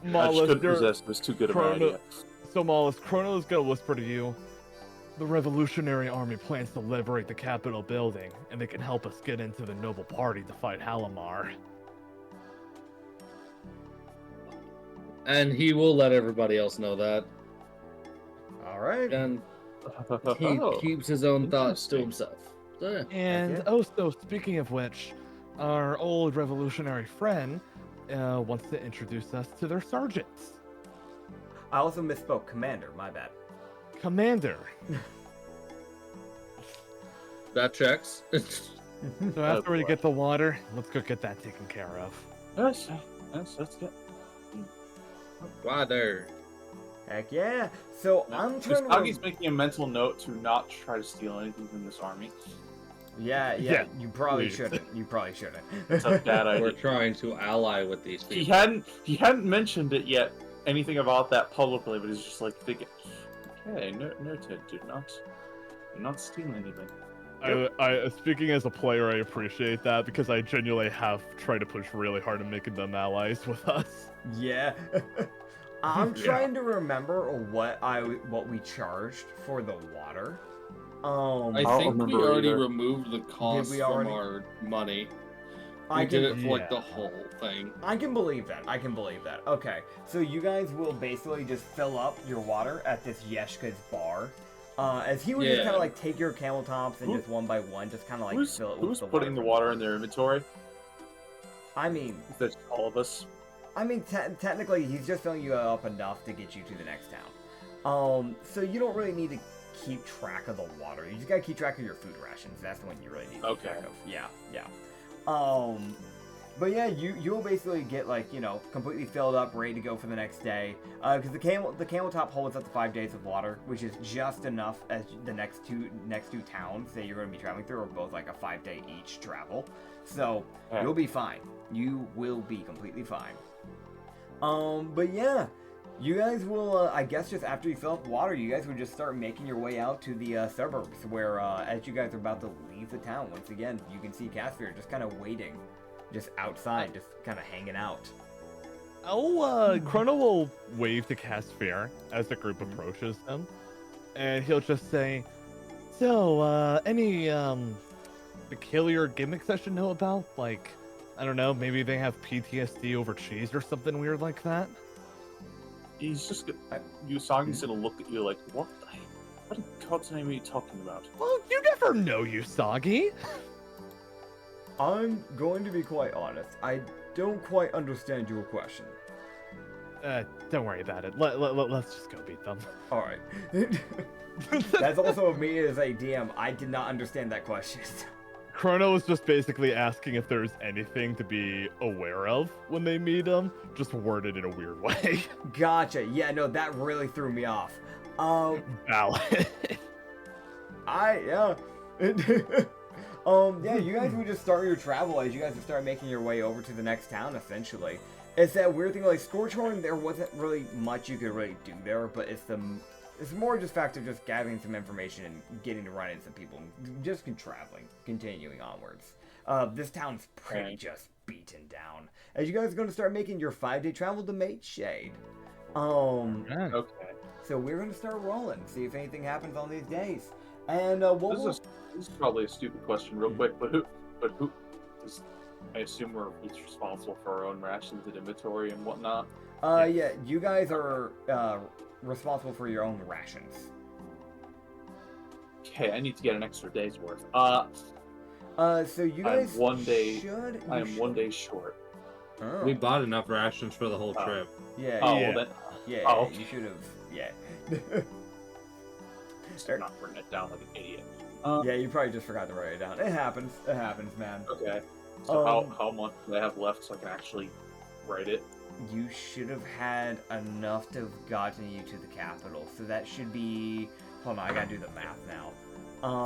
Mollis, I couldn't resist. It was too good of an idea. So, Mollis, Chrono's gonna whisper to you, the Revolutionary Army plans to liberate the Capitol building, and they can help us get into the Noble Party to fight Halamar. And he will let everybody else know that. Alright. And he keeps his own thoughts to himself. So, yeah. And, so speaking of which, our old revolutionary friend wants to introduce us to their sergeants. I also misspoke. Commander, my bad. Commander. That checks. So after we get the water, let's go get that taken care of. Yes, that's good. Water. Heck yeah. So I'm trying to... Agi's making a mental note to not try to steal anything from this army. Yeah, you probably shouldn't. You probably shouldn't. It's a bad idea. We're trying to ally with these people. He hadn't mentioned it yet, anything about that publicly, but he's just like thinking, okay, noted, do not steal anything. I speaking as a player, I appreciate that because I genuinely have tried to push really hard in making them allies with us. Yeah. I'm trying to remember what we charged for the water. I think we already removed the cost from our money. We did it for like the whole thing. I can believe that. Okay, so you guys will basically just fill up your water at this Yeshka's bar. As he would just kind of like take your camel tops and just one by one, just kind of like fill it with Who's the putting the water in their inventory? I mean, that's all of us. I mean, technically, he's just filling you up enough to get you to the next town. So you don't really need to keep track of the water. You just gotta keep track of your food rations. That's the one you really need to keep track of. Yeah. But yeah, you'll basically get like, you know, completely filled up, ready to go for the next day. Because the camel top holds up to 5 days of water, which is just enough as the next two towns that you're going to be traveling through are both like a 5-day each travel. So you'll be fine. You will be completely fine. But yeah, you guys will, I guess just after you fill up water, you guys would just start making your way out to the suburbs where as you guys are about to leave the town, once again, you can see Casphere just kind of waiting. Just outside, just kind of hanging out. Chrono will wave to Casphere as the group approaches them, and he'll just say, "So, any peculiar gimmicks I should know about? Like, I don't know, maybe they have PTSD over cheese or something weird like that?" He's just Usagi's gonna look at you like, what in God's name are you talking about? Well, you never know, Usagi. I'm going to be quite honest. I don't quite understand your question. Don't worry about it. Let's just go beat them. All right. That's also me as a DM. I did not understand that question. Chrono was just basically asking if there's anything to be aware of when they meet him, just worded in a weird way. Gotcha. Yeah, no, that really threw me off. Valid. Yeah, you guys would just start your travel as you guys would start making your way over to the next town, essentially. It's that weird thing, like, Scorchhorn, there wasn't really much you could really do there, but it's more just fact of just gathering some information and getting to run into some people, and just continuing onwards. This town's pretty just beaten down. As you guys are going to start making your 5-day travel to Mate Shade. Okay. So we're going to start rolling, see if anything happens on these days. And This is probably a stupid question, real quick, but who does? I assume it's responsible for our own rations and inventory and whatnot. Yeah, you guys are responsible for your own rations. Okay, I need to get an extra day's worth. So you guys I'm 1 day. should. I am 1 day short. Oh. We bought enough rations for the whole trip. Yeah. Oh, yeah. well then. Yeah, Oh. you should have. Yeah. I'm not writing it down like an idiot. Yeah, you probably just forgot to write it down. It happens. It happens, man. Okay. So how much do I have left so I can actually write it? You should have had enough to have gotten you to the capital. So that should be. Hold on, I gotta do the math now.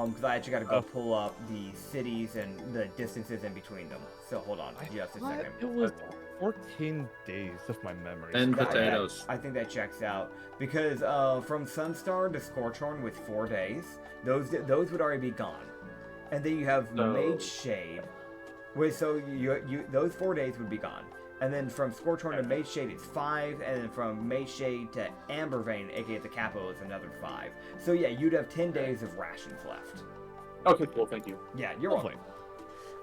Because I actually gotta go pull up the cities and the distances in between them. So hold on, just a second. It was 14 days if my memory. And Yeah, potatoes. I think that checks out because from Sunstar to Scorchhorn with 4 days, those would already be gone, and then you have Mage Shade. Wait, so you those 4 days would be gone, and then from Scorchhorn to Mage Shade it's 5, and then from Mage Shade to Ambervein, aka the capital, is another 5. So yeah, you'd have 10 days of rations left. Okay, cool. Thank you. Yeah, you're welcome.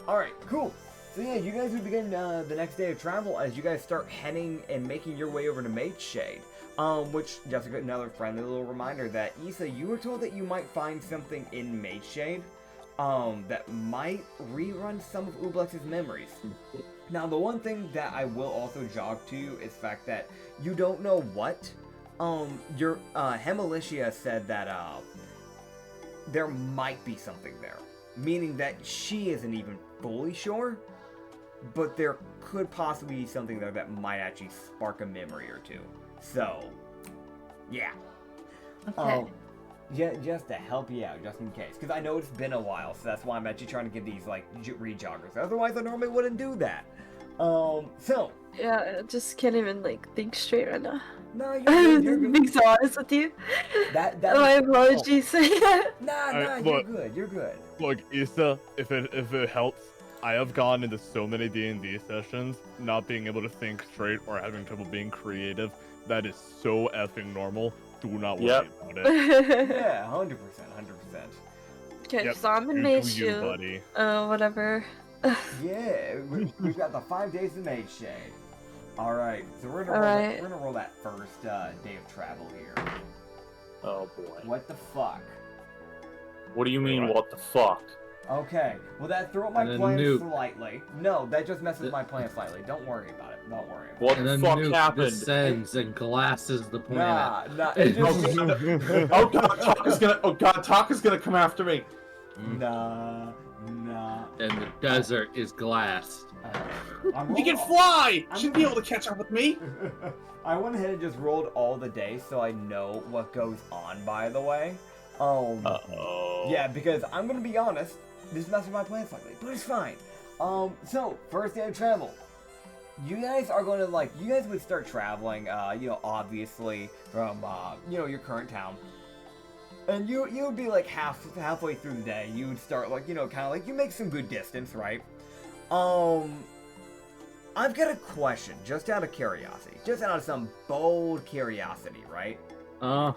All right, cool. So yeah, you guys would begin the next day of travel as you guys start heading and making your way over to Mage Shade. Which, just another friendly little reminder that, Issa, you were told that you might find something in Mage Shade that might rerun some of Ublex's memories. Now, the one thing that I will also jog to you is the fact that you don't know what. Your Hemalicia said that there might be something there, meaning that she isn't even fully sure. But there could possibly be something there that might actually spark a memory or two. So, yeah. Okay. Yeah, just to help you out, just in case. Because I know it's been a while, so that's why I'm actually trying to give these, like, re-joggers. Otherwise, I normally wouldn't do that. So. Yeah, I just can't even, like, think straight right now. No, you're good, you're good. Being so honest with you. My apologies. Nah, you're good. Look, Issa, if it helps, I have gone into so many D&D sessions not being able to think straight or having trouble being creative. That is so effing normal. Do not worry about it. Yeah, 100%. Okay, so I'm in Mage Shade. Buddy. Whatever. Yeah, we've got the 5 days of Mage Shade. All right, so we're gonna roll that first day of travel here. Oh boy. What the fuck? What do you mean? What the fuck? Okay, well that threw up my And then plan nuke. slightly. No, that just messes my plan slightly. Don't worry about it. Don't worry about it. What And the then fuck nuke happened? descends and glasses the planet. Nah, it just... Oh god, Taka's gonna come after me. Nah. And the desert is glassed. He can fly! Should be able to catch up with me. I went ahead and just rolled all the days so I know what goes on, by the way. Uh-oh. Yeah, because I'm gonna be honest, this messes my plan slightly, but it's fine. So, first day of travel. You guys are going to, you guys would start traveling, obviously, from, your current town. And you would be, halfway through the day, you would start, you make some good distance, right? I've got a question, just out of curiosity. Just out of some bold curiosity, right? I'm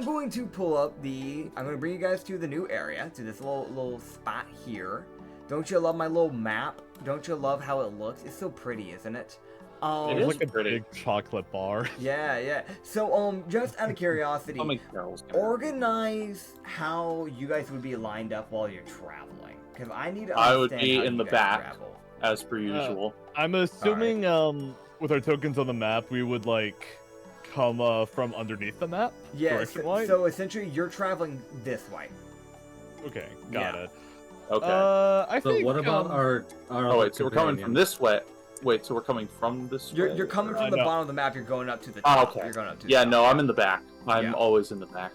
going to pull up I'm going to bring you guys to the new area, to this little spot here. Don't you love my little map? Don't you love how it looks? It's so pretty, isn't it? It It's is like a pretty. big chocolate bar. Yeah. So, just out of curiosity, How many carols can organize how you guys would be lined up while you're traveling. Because I need to I would understand be how in you the guys back. travel. as per usual? I'm assuming with our tokens on the map, we would come from underneath the map. Yeah, direction-wise? so essentially you're traveling this way. Okay, got Yeah. it. Okay. I So think. what about our Oh wait, so we're coming from companion? this way. Wait, so we're coming from this way? You're coming from the no. bottom of the map, you're going up to the Oh, top. okay. You're going up to Yeah, the no, top. I'm in the back. I'm Yeah. always in the back.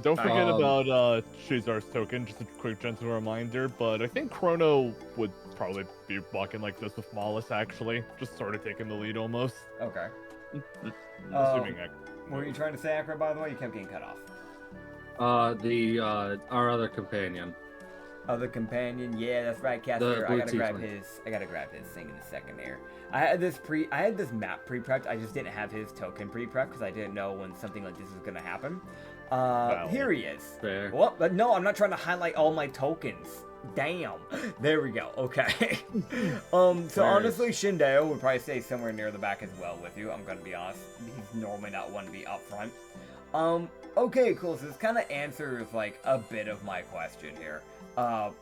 Don't forget Um, about Shazar's token, just a quick gentle reminder, but I think Chrono would probably be walking like this with Mollis, actually. Just sort of taking the lead almost. Okay. Assuming What were you trying to say, Acrid, by the way? You kept getting cut off. Our other companion. Other companion, yeah, that's right, The Casper. I blue gotta grab tiefling. his thing in a second here. I had this map pre-prepped. I just didn't have his token pre-prepped because I didn't know when something like this was gonna happen. Here he is. There. Well, but no, I'm not trying to highlight all my tokens. Damn. There we go. Okay. So honestly, Shindeo would probably stay somewhere near the back as well with you. I'm gonna be honest. He's normally not one to be up front. Okay, cool. So this kind of answers like a bit of my question here. No,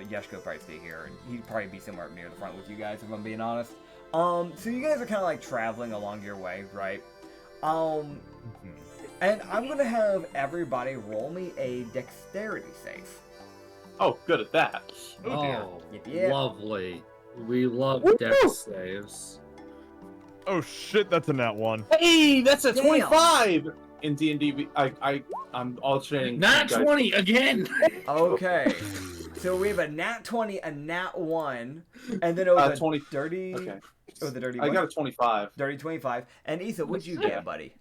Yeshko would probably stay here, and he'd probably be somewhere up near the front with you guys, if I'm being honest. So you guys are kind of like traveling along your way, right? And I'm gonna have everybody roll me a dexterity save. Oh, good at that. Oh, dear. Yep. Lovely. We love Woo! death saves. Oh shit, that's a nat one. Hey, that's a Damn. 25 in D&D. I'm alternating. Nat 20 again! Okay. So we have a nat 20, a nat 1, and then it was a 20. dirty. Okay. It was a dirty I one. got a 25. Dirty 25. And Issa, what'd you get, buddy?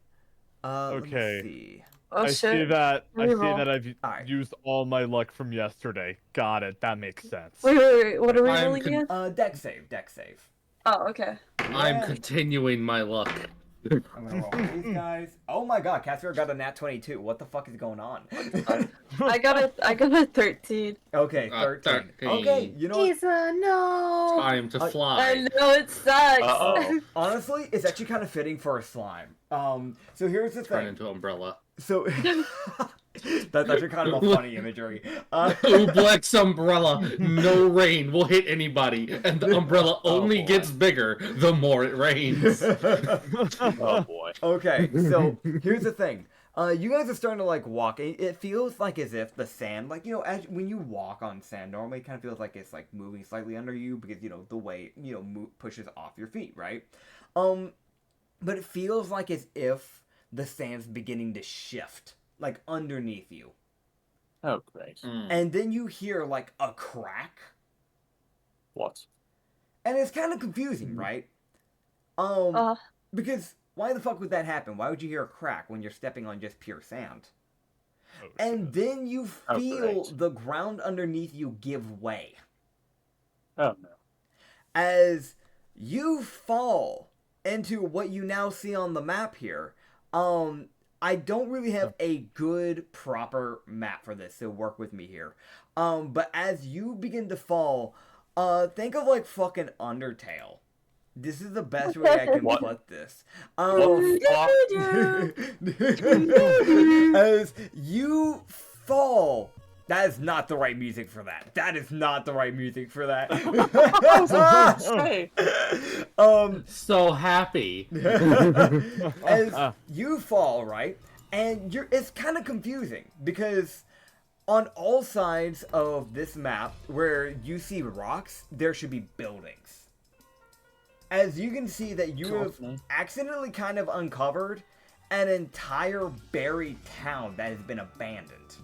Okay. Let me see. Oh I shit. see that. Reroll. I've Alright. used all my luck from yesterday. Got it. That makes sense. Wait, what are we I'm rolling again? Dex save. Oh, okay. I'm Yeah. continuing my luck. I'm gonna roll for these guys. Oh my god, Casper got a nat 22. What the fuck is going on? I got a 13. Okay, 13. 13. Okay, you know what? Isa, no. Time to I fly. know it sucks. Uh-oh. Honestly, it's actually kind of fitting for a slime. So here's the Turn thing. into umbrella. So that's actually kind of a funny imagery. Ublex umbrella. No rain will hit anybody, and the umbrella only boy. gets bigger the more it rains. Oh boy. Okay, so here's the thing. You guys are starting to like walk. It feels like as if the sand, when you walk on sand, normally it kind of feels like it's like moving slightly under you because the weight pushes off your feet, right? But it feels like as if the sand's beginning to shift, like underneath you, Oh great. and then you hear like a crack, What? and it's kind of confusing, right? Because why the fuck would that happen? Why would you hear a crack when you're stepping on just pure sand? Oh, And then you Oh, feel great. the ground underneath you give way Oh no. as you fall into what you now see on the map here. I don't really have a good proper map for this, so work with me here. But as you begin to fall, think of like fucking Undertale. This is the best way I can What? put this. What the fuck? As you fall That is not the right music for that. That is not the right music for that. Hey. So happy. As you fall, right? And it's kind of confusing because on all sides of this map where you see rocks, there should be buildings. As you can see that you have accidentally kind of uncovered an entire buried town that has been abandoned.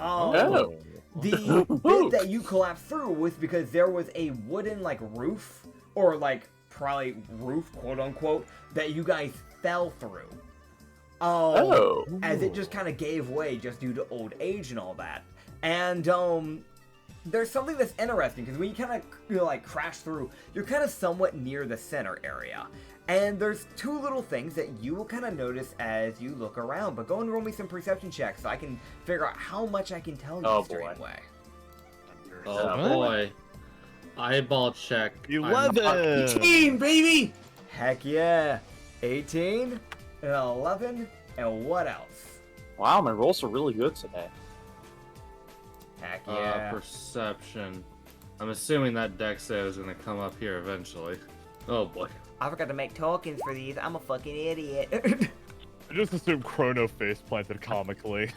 Oh. The bit that you collapsed through was because there was a wooden like roof, or like probably roof, quote unquote, that you guys fell through. As it just kind of gave way just due to old age and all that. And there's something that's interesting because when you kind of like crash through, you're kind of somewhat near the center area. And there's two little things that you will kind of notice as you look around. But go and roll me some perception checks so I can figure out how much I can tell you straight away. Oh boy. Eyeball check. 11! 18, baby! Heck yeah. 18 and 11 and what else? Wow, my rolls are really good today. Heck yeah. Perception. I'm assuming that deck save is gonna come up here eventually. Oh boy. I forgot to make tokens for these. I'm a fucking idiot. I just assumed Chrono face planted comically.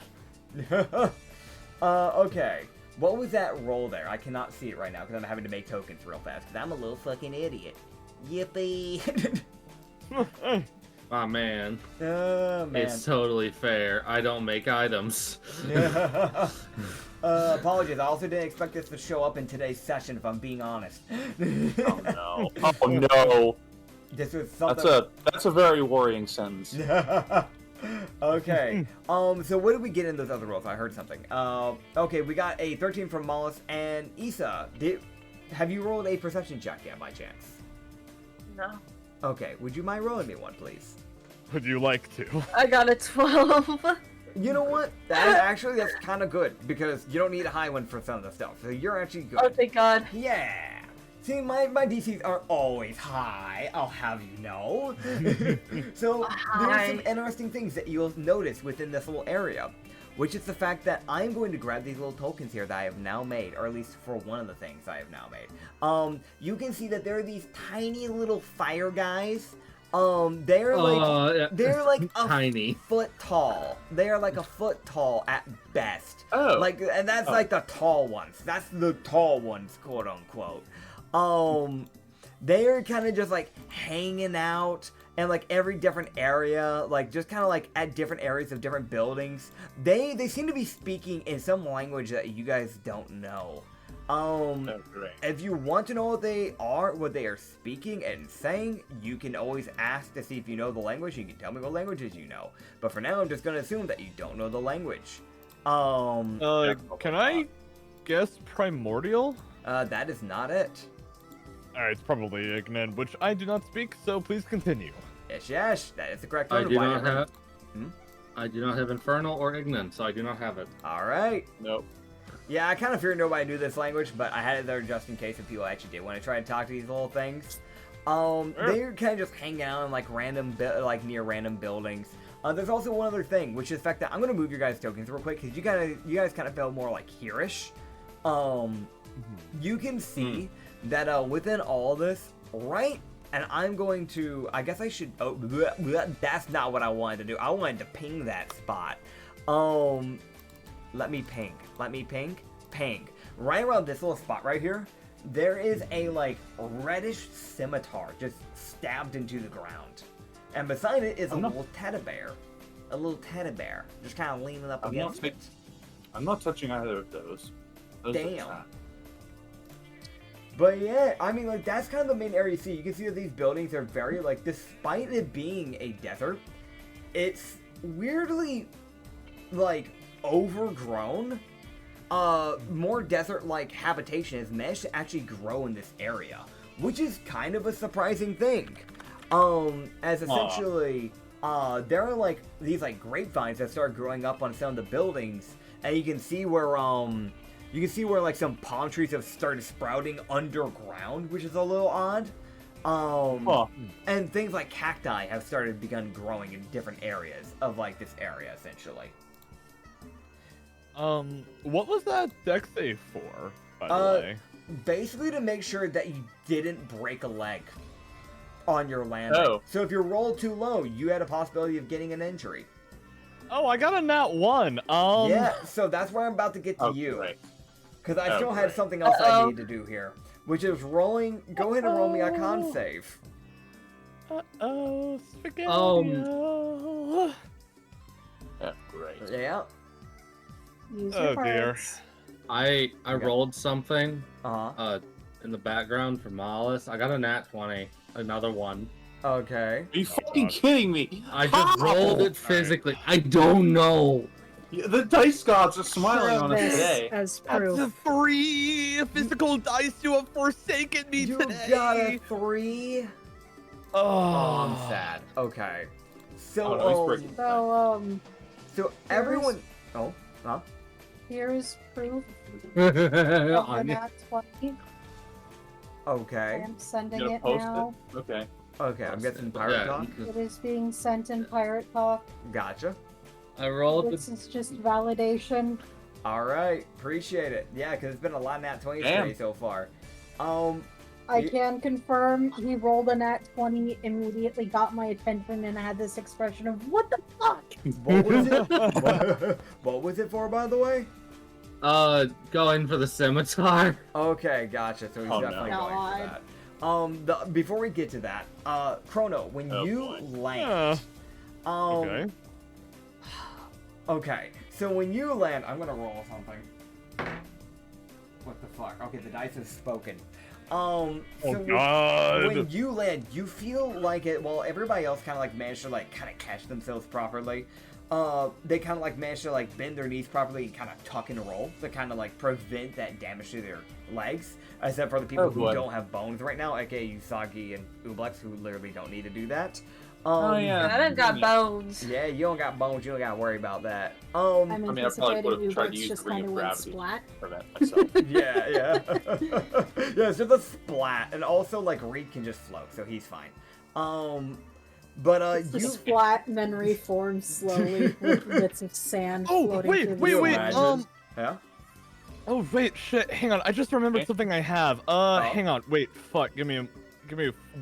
Okay. What was that roll there? I cannot see it right now because I'm having to make tokens real fast because I'm a little fucking idiot. Yippee. Ah man. Oh, man. It's totally fair. I don't make items. Apologies. I also didn't expect this to show up in today's session, if I'm being honest. Oh no. Oh no. This was something... That's a very worrying sentence. Okay. So what did we get in those other rolls? I heard something. Okay, we got a 13 from Mollis and Issa. Have you rolled a perception check yet, by chance? No. Okay, would you mind rolling me one, please? Would you like to? I got a 12. You know what? That's kind of good, because you don't need a high one for some of the stuff, so you're actually good. Oh, thank God. Yeah! See, my DCs aren't always high, I'll have you know. So, there are some interesting things that you'll notice within this little area, which is the fact that I'm going to grab these little tokens here that I have now made, or at least for one of the things I have now made. You can see that there are these tiny little fire guys. They're like a tiny foot tall. They are like a foot tall at best. Oh. And that's like the tall ones. That's the tall ones, quote unquote. They're kind of just like hanging out in like every different area, like just kind of like at different areas of different buildings. They seem to be speaking in some language that you guys don't know. If you want to know what they are speaking and saying, you can always ask to see if you know the language. You can tell me what languages you know. But for now, I'm just gonna assume that you don't know the language. Can I guess primordial? That is not it. Alright, it's probably Ignan, which I do not speak, so please continue. Yes, that is the correct I one. do not have Infernal or Ignan, so I do not have it. Alright. Nope. Yeah, I kind of figured nobody knew this language, but I had it there just in case if people actually did want to try to talk to these little things. They're kind of just hanging out in like near random buildings. There's also one other thing, which is the fact that I'm gonna move your guys' tokens real quick because you guys kind of feel more like here-ish. You can see that within all this, right? And I'm going to, I guess I should. Oh, that's not what I wanted to do. I wanted to ping that spot. Let me ping. Ping. Right around this little spot right here, there is a like reddish scimitar just stabbed into the ground, and beside it is a little teddy bear. A little teddy bear just kind of leaning up against it. I'm not touching either of those. Damn. But yeah, I mean, like, that's kind of the main area you see. You can see that these buildings are very, like, despite it being a desert, it's weirdly, like, overgrown. More desert-like habitation has managed to actually grow in this area, which is kind of a surprising thing. As essentially, there are, like, these, like, grapevines that start growing up on some of the buildings, and you can see where, like, some palm trees have started sprouting underground, which is a little odd. And things like cacti have begun growing in different areas of, like, this area, essentially. What was that deck save for, by the way? Basically to make sure that you didn't break a leg on your landing. Oh. So if you rolled too low, you had a possibility of getting an injury. Oh, I got a nat 1. Yeah, so that's where I'm about to get to you. Great. Because I Oh, still had great. something else I Uh-oh. need to do here. Which is rolling... Go ahead and roll me a con save. Uh-oh, spaghetti. Yeah, great. Yeah. Use Oh, your dear. parts. I Okay. rolled something Uh-huh. in the background for Malice. I got a nat 20, another one. Okay. Are you fucking God. kidding me? I just How? rolled it physically. I don't know. Yeah, the dice gods are smiling Show on us this today. as That's proof. a 3 physical dice you have forsaken me You today. got a 3? Oh, Oh, I'm sad. Okay. So, Oh, no, he's breaking. so everyone... Oh, huh? Here's proof of I that 20. Okay. I'm sending You gonna it post now. it? Okay. Okay, I'm getting pirate Yeah. talk. It is being sent in pirate talk. Gotcha. I rolled This the is just validation. All right, appreciate it. Yeah, because it's been a lot of nat 20s Damn. today so far. I You- can confirm he rolled a nat 20, immediately got my attention, and I had this expression of, what the fuck? what was it? What was it for, by the way? going for the scimitar. Okay, gotcha. So he's Oh, definitely no. going for that. Before we get to that, Chrono, when Oh, you boy. land, okay. Okay, so when you land, I'm gonna roll something. What the fuck? Okay, the dice has spoken. So Oh, God. when you land, you feel like it. Well, everybody else kind of like managed to like kind of catch themselves properly. They kind of like managed to like bend their knees properly and kind of tuck and roll to kind of like prevent that damage to their legs. Except for the people Oh, who boy. don't have bones right now, aka Usagi and Ublex, who literally don't need to do that. Oh, yeah. I done got bones. Yeah, you don't got bones. You don't got to worry about that. I'm I probably anticipating would've you, tried but to it's use just the ring kind of of went gravity. splat. Prevent myself. Yeah, yeah. Yeah, it's just a splat. And also, like, Reed can just float, so he's fine. But, It's you... just flat and then reforms slowly with bits of sand Oh, floating wait, through the wait, wait. sand. Yeah? Oh wait, shit. Hang on. I just remembered Okay. something I have. Hang on. Wait. Fuck. Give me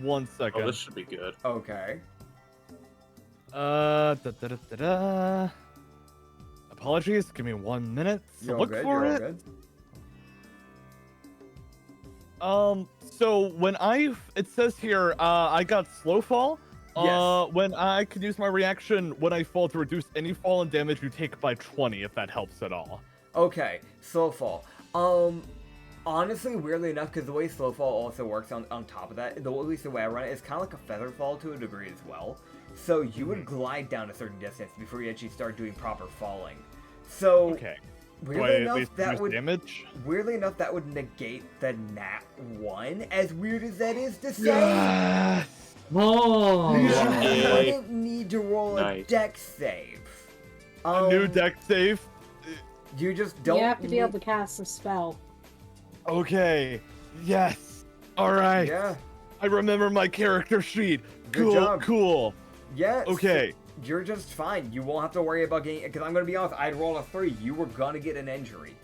1 second. Oh, this should be good. Okay. Apologies. Give me 1 minute to You're all look good, for you're all it. good. So when it says here, I got slow fall. Yes. When I could use my reaction when I fall to reduce any fallen damage you take by 20, if that helps at all. Okay, slow fall. Honestly, weirdly enough, because the way slow fall also works on top of that, at least the way I run it, is kind of like a feather fall to a degree as well. So you would glide down a certain distance before you actually start doing proper falling. So Okay. Do I weirdly at enough, least that reduce would damage? weirdly enough that would negate the nat 1. As weird as that is to say, Yes! Oh. you Yeah. wouldn't need to roll a Nice. dex save. A new deck save. You just don't. You have to be able need- to cast a spell. Okay. Yes. All right. Yeah. I remember my character sheet. Good Cool. job. Cool. Yeah. Okay. You're just fine. You won't have to worry about getting. Because I'm gonna be honest, I'd roll a 3. You were gonna get an injury.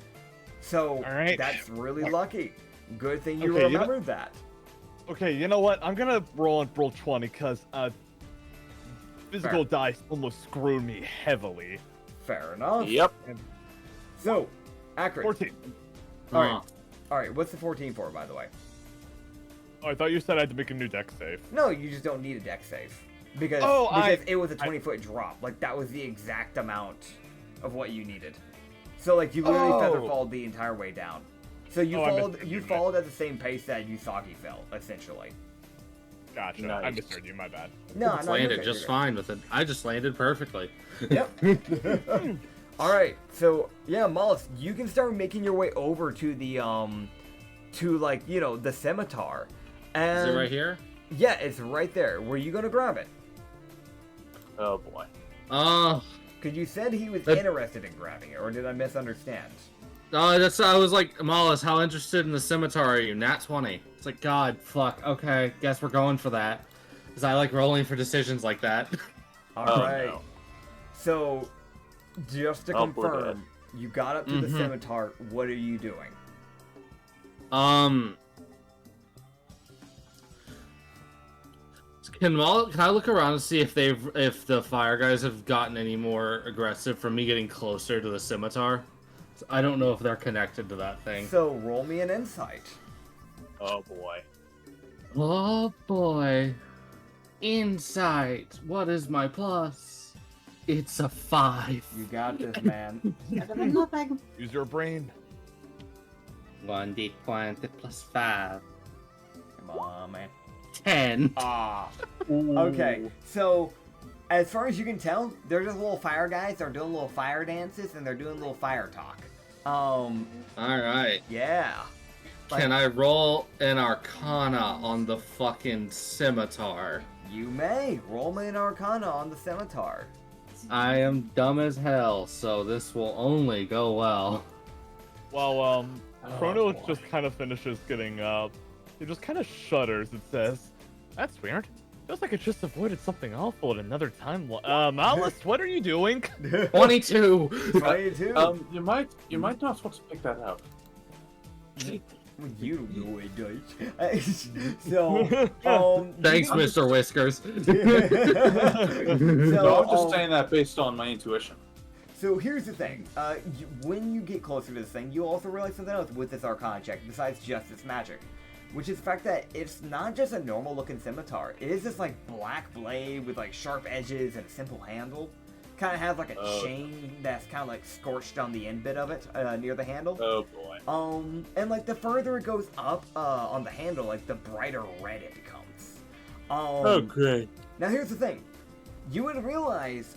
So All right. that's really lucky. Good thing you Okay, you know- remembered that. Okay. You know what? I'm gonna roll 20 because physical Fair. dice almost screwed me heavily. Fair enough. Yep. So, Acrid. 14. All right. All right. What's the 14 for, by the way? Oh, I thought you said I had to make a new deck save. No, you just don't need a dex save because it was a 20-foot drop. Like that was the exact amount of what you needed. So like you literally feather Oh. followed the entire way down. So you I followed misheard you you. followed at the same pace that Usagi fell, essentially. Gotcha. I Nice. misheard you. My bad. No, It's no, you're landed good, just you're fine with it. I just landed perfectly. good. Yep. All right. So yeah, Mollis, you can start making your way over to the to like the scimitar. And Is it right here? Yeah, it's right there. Were you gonna grab it? Oh boy. Because you said he was That- interested in grabbing it, or did I misunderstand? That's. I was like, Mollis, how interested in the scimitar are you? Nat 20. It's like, God, fuck. Okay, guess we're going for that. Because I like rolling for decisions like that. All Oh, right. no. So, just to Oh, we're confirm, You got up to the scimitar. What are you doing? Can I look around and see if the fire guys have gotten any more aggressive from me getting closer to the scimitar? I don't know if they're connected to that thing. So roll me an insight. Oh boy. Oh boy. Insight. What is my plus? It's a 5. You got this, man. Better than nothing. Use your brain. 1d20 plus 5. Come on, man. 10. Ah. Okay, so as far as you can tell, they're just little fire guys. They're doing little fire dances and they're doing little fire talk. Alright. Yeah. Can I roll an arcana on the fucking scimitar? You may roll me an arcana on the scimitar. I am dumb as hell, so this will only go well. Well, Chrono boy. just kind of finishes getting up. He just kind of shudders and says, "That's weird. Feels like it just avoided something awful at another time. Malice, what are you doing?" 22. 22. You might not supposed to pick that up. You know it, Dutch. So, Thanks, Mr. Whiskers. No, I'm just saying that based on my intuition. So here's the thing. When you get closer to this thing, you also realize something else with this Arcana check, besides just its magic. Which is the fact that it's not just a normal looking scimitar. It is this like black blade with like sharp edges and a simple handle. Kind of has like a chain that's kind of like scorched on the end bit of it, near the handle. Oh boy. And like the further it goes up on the handle, like the brighter red it becomes. Okay. Now here's the thing. You would realize,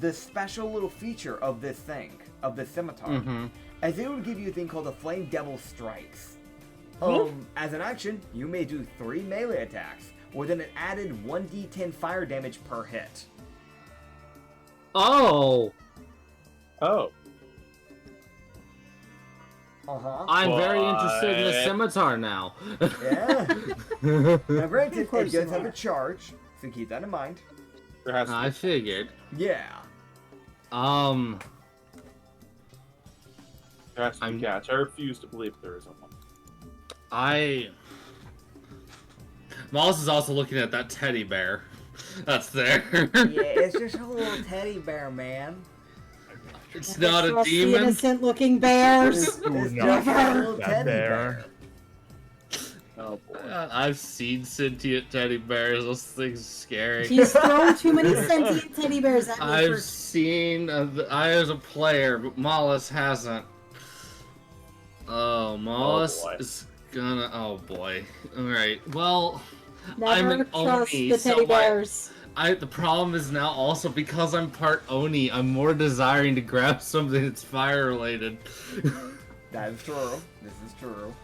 the special little feature of this thing, of this scimitar, as it would give you a thing called the Flame Devil Strikes. As an action, you may do 3 melee attacks with an added 1d10 fire damage per hit. Oh! Oh. I'm very interested in the scimitar now. Yeah. Now granted, it course does you have are. a charge, so keep that in mind. There has to be. I figured. Yeah. There has to be I'm- a catch. I refuse to believe there isn't one. Moss is also looking at that teddy bear. That's there. Yeah, it's just a little teddy bear, man. It's not a Trust the demon. innocent-looking bears. It's just not a little that teddy bear. bear. Oh boy. I've seen sentient teddy bears. Those things are scary. He's thrown too many sentient teddy bears at me. I've seen I as a player, but Mollis hasn't. Oh, Mollis boy. is gonna. Oh boy. All right. Well, Never I'm an trust Oni, the so teddy bears. the problem is now also because I'm part Oni, I'm more desiring to grab something that's fire related. That is true. This is true.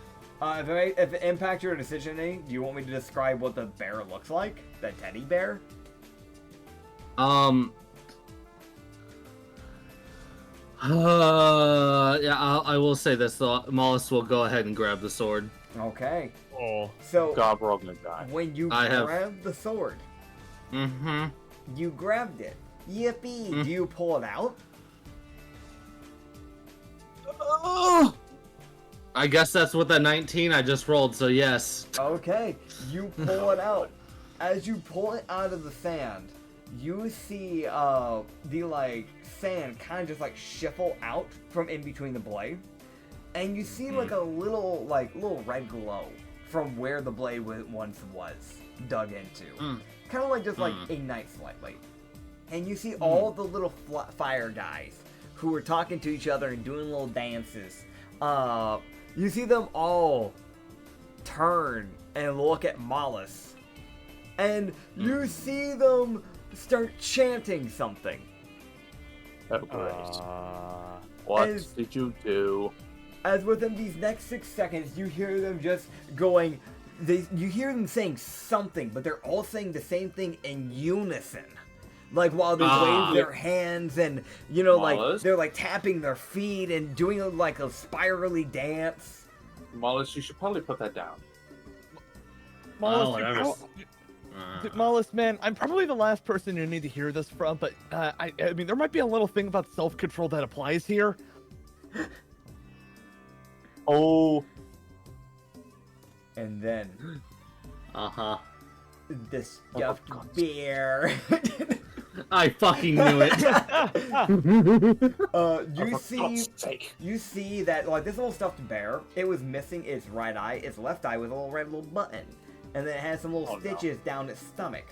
If it impacts your decision, do you want me to describe what the bear looks like? The teddy bear? Yeah, I will say this though. Mollis will go ahead and grab the sword. Okay. Oh. So, God, we're all gonna die. when you I have- grab the sword, Mm-hmm. you grabbed it. Yippee! Do you pull it out? I guess that's what that 19 I just rolled, so yes. Okay, you pull it out. As you pull it out of the sand, you see the like sand kind of just like shuffle out from in between the blade, and you see like a little red glow from where the blade once was dug into, kind of like just like ignite slightly, and you see all the little fire guys who are talking to each other and doing little dances. You see them all turn and look at Mollis. And you see them start chanting something. Oh great. Uh, What as- did you do? As within these next 6 seconds, you hear them just going... You hear them saying something, but they're all saying the same thing in unison. Like, while they wave their hands and, you know, like, Mollis? they're, like, tapping their feet and doing, like, a spirally dance. Mollis, you should probably put that down. Mollis, whatever. Mollis, man, I'm probably the last person you need to hear this from, but I mean, there might be a little thing about self-control that applies here. Oh, And then Uh-huh. the stuffed bear. I fucking knew it. You see that like this little stuffed bear, it was missing its right eye. Its left eye was a little red little button, and then it had some little stitches down its stomach.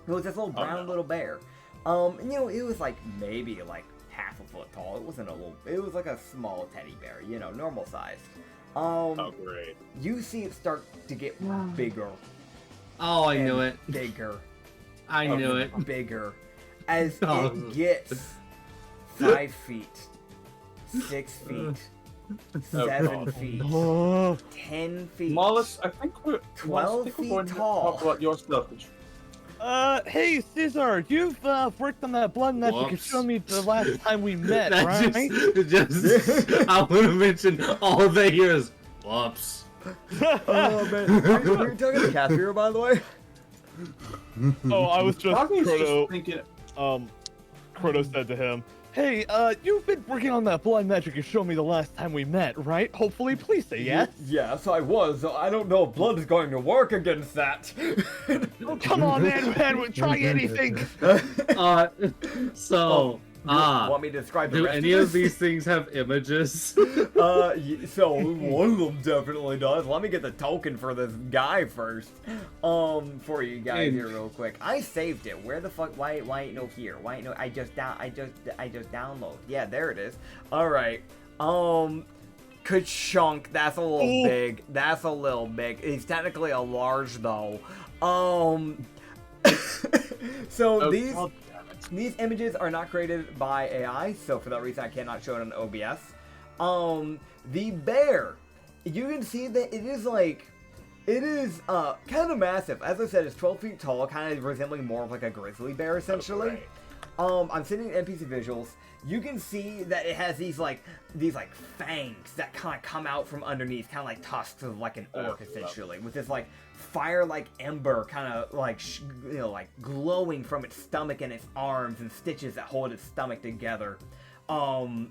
It was this little brown little bear. You know, it was like maybe like half a foot tall. It wasn't a little. It was like a small teddy bear. You know, normal size. oh great. You see it start to get bigger. Oh, I knew and it. Bigger. I knew it. Bigger. As Oh. it gets 5 feet, 6 feet, 7 feet, 10 feet, Mollis, I think we're 12 feet tall. Talk about your stuff. Hey, Caesar, you've worked on that blood magic you Whoops. showed me the last time we met, That right? just I want to mention all they hear is whoops. Oh man, are you talking to Caspier, by the way? Oh, I was just Doggy's Proto. just thinking. Proto said to him, "Hey, you've been working on that blood magic you showed me the last time we met, right? Hopefully, please say yes." Yes, I was. I don't know if blood is going to work against that. Oh, come on, man, try anything. So Want me to describe the do rest any of of these things have images? So one of them definitely does. Let me get the token for this guy first. For you guys here real quick. I saved it. Where the fuck? Why ain't no here? Why ain't no? I just download. Yeah, there it is. All right. Kachunk. That's a little big. That's a little big. He's technically a large though. So these. God damn it. These images are not created by AI, so for that reason I cannot show it on OBS. The bear, you can see that it is kind of massive. As I said, it's 12 feet tall, kind of resembling more of like a grizzly bear essentially. I'm sending NPC visuals. You can see that it has these fangs that kind of come out from underneath, kind of like tusks of like an orc essentially, with this like fire-like ember kind of like like glowing from its stomach and its arms and stitches that hold its stomach together. And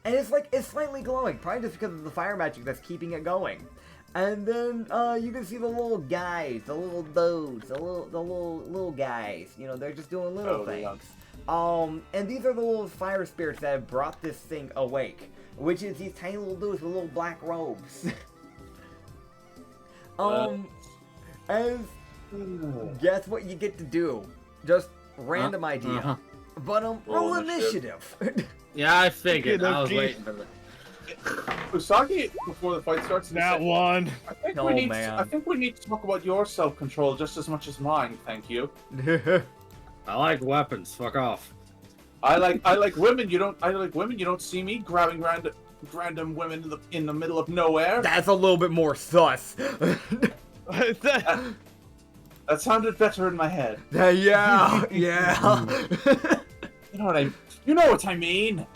it's slightly glowing, probably just because of the fire magic that's keeping it going. And then you can see the little guys, the little dudes, the little guys. You know, they're just doing little things. And these are the little fire spirits that have brought this thing awake, which is these tiny little dudes with little black robes. Guess what you get to do? Just random idea. But roll initiative. Yeah, I figured. Okay, I was okay. waiting for that. Usagi, before the fight starts, That one. I think, Oh, we need man. I think we need to talk about your self-control just as much as mine. Thank you. I like weapons. Fuck off. I like women. You don't see me grabbing random women in the middle of nowhere. That's a little bit more sus. That sounded better in my head. Yeah. You know what I mean.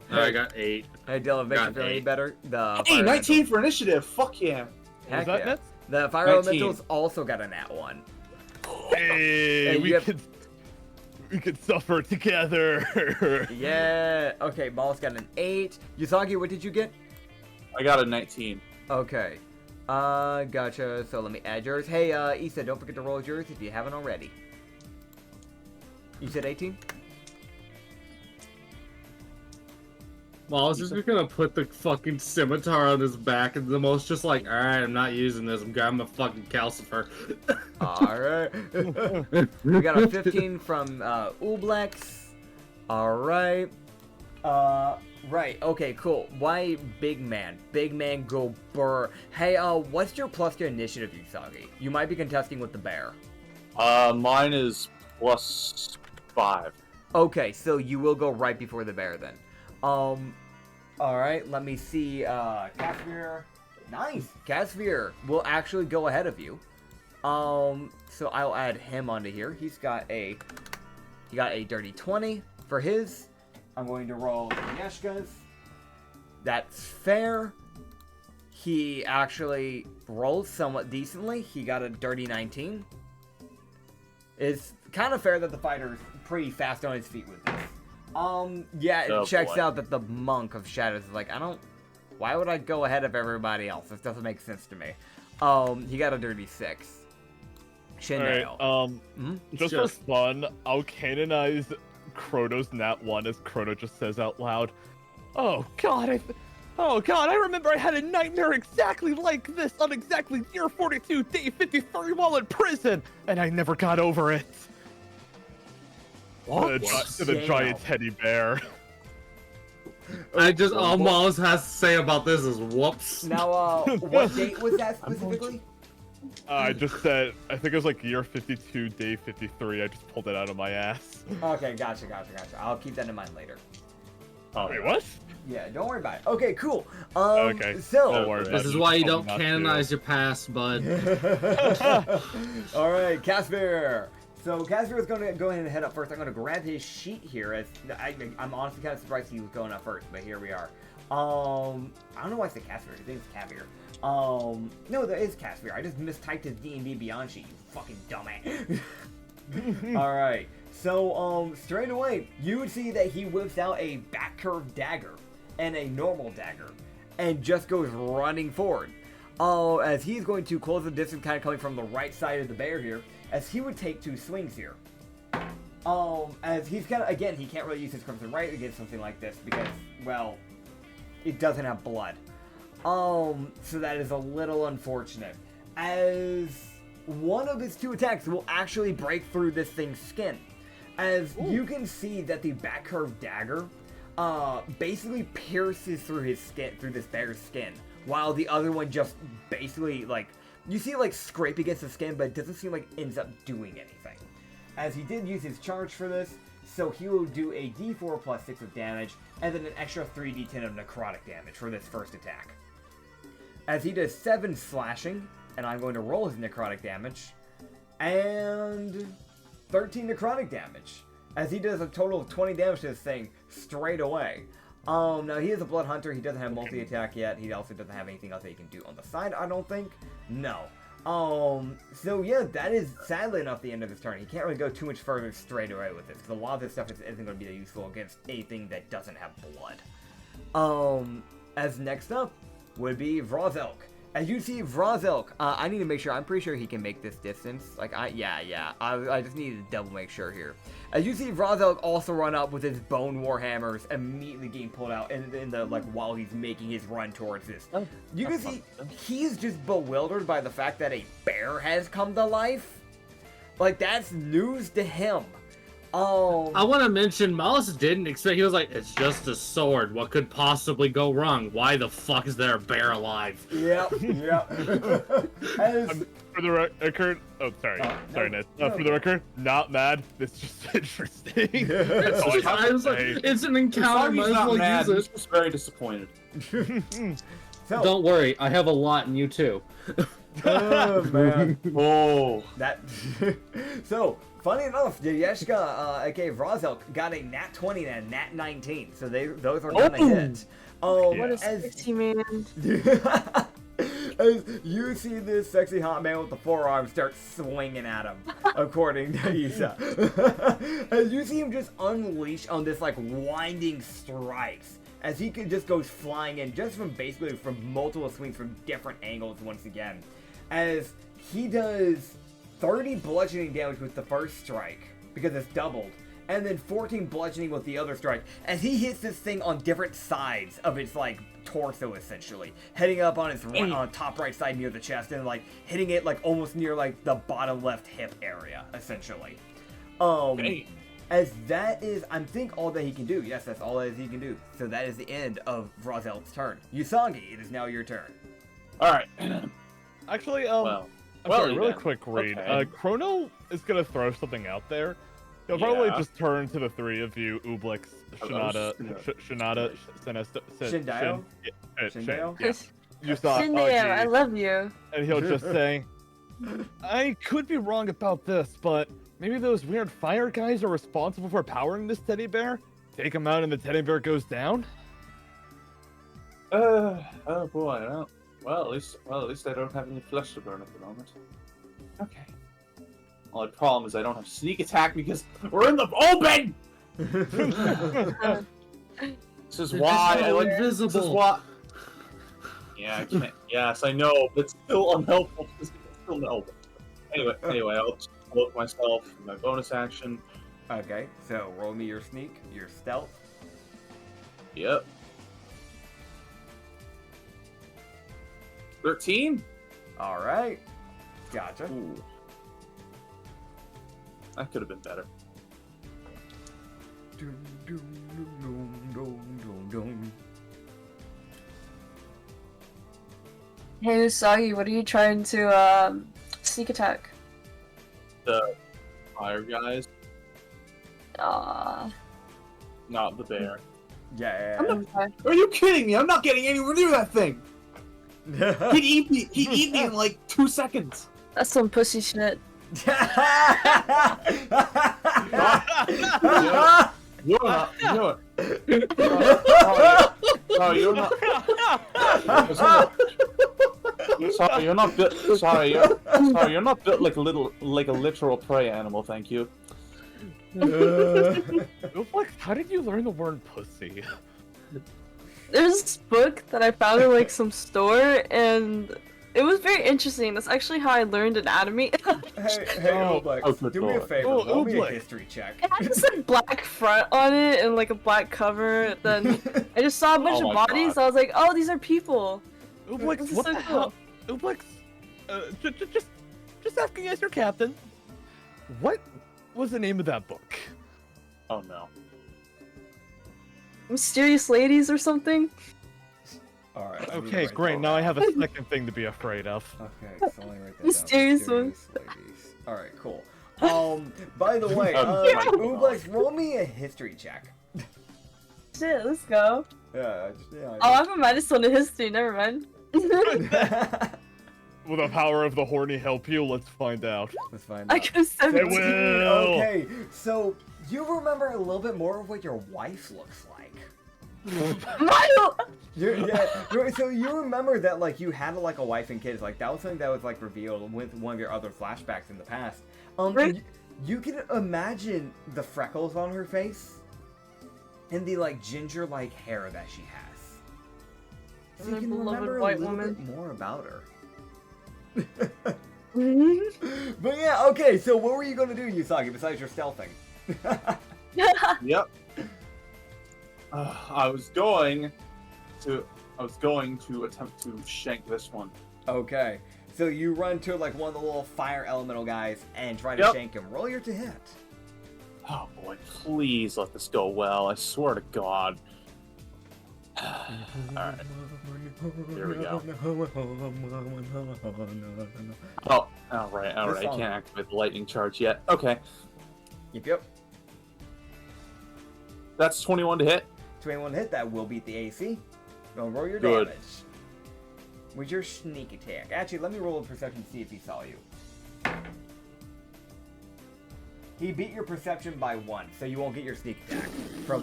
I got 8. Hey Dylan, makes you Got feel any 8. better? The Hey, fire 19 for initiative. Fuck yeah. Heck Was that yeah. nuts? The fire 19. elementals also got a nat 1. Hey, you have- we could suffer together. Yeah. Okay, Maul's got an 8. Usagi, what did you get? I got a 19. Okay. Gotcha. So let me add yours. Hey, Issa, don't forget to roll yours if you haven't already. You said 18? Well, I was just gonna put the fucking scimitar on his back, and the most just like, alright, I'm not using this, I'm grabbing a fucking calcifer. Alright. We got a 15 from Ublex. Alright. Right, okay, cool. Why big man? Big man go burr. Hey, what's your plus to initiative, Usagi? You might be contesting with the bear. Mine is +5. Okay, so you will go right before the bear then. Alright, let me see, Casimir. Nice! Casimir will actually go ahead of you. So I'll add him onto here. He got a dirty 20 for his. I'm going to roll Agnieszka's. That's fair. He actually rolled somewhat decently. He got a dirty 19. It's kind of fair that the fighter's pretty fast on his feet with this. Yeah, it Oh, checks boy. out that the Monk of Shadows is like, why would I go ahead of everybody else? This doesn't make sense to me. He got a dirty 6. Shindail. Alright, just for fun, I'll canonize Chrono's Nat 1 as Chrono just says out loud, Oh god, I remember I had a nightmare exactly like this on exactly year 42, day 53 while in prison, and I never got over it. What? To the giant teddy bear. All Miles has to say about this is whoops. Now, what date was that specifically? I just said, I think it was like year 52, day 53. I just pulled it out of my ass. Okay, gotcha. I'll keep that in mind later. Oh, Wait, what? Yeah, don't worry about it. Okay, cool. Okay. So, Don't worry about This it. is why you don't Told me not to. canonize your past, bud. all right, Casper. So Casper is going to go ahead and head up first. I'm going to grab his sheet here. As I'm honestly kind of surprised he was going up first, but here we are. I don't know why I said Casper. I think it's Caviar. No, there is Casper. I just mistyped his D&D Beyond sheet. You fucking dumbass. All right. So straight away, you would see that he whips out a back curved dagger and a normal dagger, and just goes running forward. As he's going to close the distance, kind of coming from the right side of the bear here, as he would take 2 swings here. As he's kind of, again, he can't really use his Crimson Right against something like this because, well, it doesn't have blood. So that is a little unfortunate. As one of his 2 attacks will actually break through this thing's skin. As you can see that the back curved dagger basically pierces through his skin, through this bear's skin, while the other one just basically, like, you see it, like, scrape against the skin, but it doesn't seem like it ends up doing anything. As he did use his charge for this, so he will do a d4 plus 6 of damage, and then an extra 3d10 of necrotic damage for this first attack. As he does 7 slashing, and I'm going to roll his necrotic damage, and 13 necrotic damage. As he does a total of 20 damage to this thing straight away. Now he is a blood hunter. He doesn't have multi-attack yet. He also doesn't have anything else that he can do on the side, I don't think. No. So yeah, that is sadly enough the end of his turn. He can't really go too much further straight away with this, because a lot of this stuff isn't going to be useful against anything that doesn't have blood. As next up would be Vrozelk. As you see Vrozelk, I need to make sure, I'm pretty sure he can make this distance. Like, I just need to double make sure here. As you see Vrozelk also run up with his bone warhammers, immediately getting pulled out in the, like, while he's making his run towards this. You can see, he's just bewildered by the fact that a bear has come to life. Like, that's news to him. I want to mention, Miles didn't expect, he was like, it's just a sword. What could possibly go wrong? Why the fuck is there a bear alive? Yep. For the record, sorry, Ned. For the record, not mad. It's just interesting. I was like, it's an encounter, might as not well mad, use he's it. just very disappointed. So, Don't worry, I have a lot in you too. oh, man. Oh. That. So, funny enough, Yeshka, aka Vrozelk, got a nat 20 and a nat 19, so those are gonna hit. What a as, sexy man. as you see this sexy hot man with the forearm start swinging at him, according to Isa. As you see him just unleash on this, like, winding strikes, as he just goes flying in, just basically from multiple swings from different angles once again. As he does 30 bludgeoning damage with the first strike, because it's doubled, and then 14 bludgeoning with the other strike, as he hits this thing on different sides of its, like, torso, essentially. Heading up on its on top right side near the chest, and, like, hitting it, like, almost near, like, the bottom left hip area, essentially. As that is, I think, all that he can do. Yes, that's all that he can do. So that is the end of Vrozelk's turn. Yusangi, it is now your turn. Alright. Actually, Well, sorry, really then. quick read. Okay. Chrono is gonna throw something out there. He'll probably just turn to the 3 of you, Ublix, Shinada, Shindayo? Shindayo? Yeah. You saw Shindayo, I love you. And he'll just say, I could be wrong about this, but maybe those weird fire guys are responsible for powering this teddy bear? Take him out and the teddy bear goes down? Oh boy, well, at least I don't have any flesh to burn at the moment. Okay. Only problem is I don't have sneak attack because we're in the open! This is They're why just I so like invisible. This is why. Yeah, I can't. Yes, I know, but it's still unhelpful. It's still unhelpful. Anyway, I'll just look myself my bonus action. Okay, so roll me your sneak, your stealth. Yep. 13. All right, gotcha. Ooh. That could have been better. Dum, dum, dum, dum, dum, dum. Hey Usagi, what are you trying to sneak attack? The fire guys, Aw. not the bear. Yeah. Okay. Are you kidding me? I'm not getting anywhere near that thing. He'd eat me. He'd eat me in like 2 seconds. That's some pussy shit. You're not. You're. No, you're not. Sorry, you're not built. Sorry, you're not built like a literal prey animal. Thank you. Like, how did you learn the word pussy? There's this book that I found in like some store, and it was very interesting. That's actually how I learned anatomy. Hey, Oh, Oblex, do me a God. favor. Oh, Roll me a Oblex. history check. It had this like black front on it and like a black cover. Then I just saw a bunch Oh of my bodies. God. So I was like, oh, these are people. Ublex, This is what so the cool. hell? Ublex, just asking as your captain. What was the name of that book? Oh no. Mysterious ladies or something. All right. Okay, great. Now I have a second thing to be afraid of. Okay, so let me write that Mysterious down. ones. Ladies. All right, cool. By the way, Yeah. Ublex, roll me a history check. Shit, let's go. Yeah. Oh, I have a -1 to history. Never mind. Will the power of the horny help you? Let's find out. Let's find I out. got 17. will. Okay, so you remember a little bit more of what your wife looks like. So you remember that like you had like a wife and kids, like that was something that was like revealed with one of your other flashbacks in the past. Right. You can imagine the freckles on her face and the like ginger like hair that she has. So you My can beloved remember white a little woman. bit more about her. Mhm. But yeah, okay, so what were you gonna do, Usagi, besides your stealthing? Yep. I was going to attempt to shank this one. Okay, so you run to like one of the little fire elemental guys and try to Yep. shank him. Roll your to hit. Oh boy, please let this go well. I swear to God. Alright. Here we go. Oh, alright. I song. can't activate the lightning charge yet. Okay. Yep. That's 21 to hit. 21 hit, that will beat the AC. Go roll your Good. damage. With your sneak attack. Actually, let me roll a perception to see if he saw you. He beat your perception by 1, so you won't get your sneak attack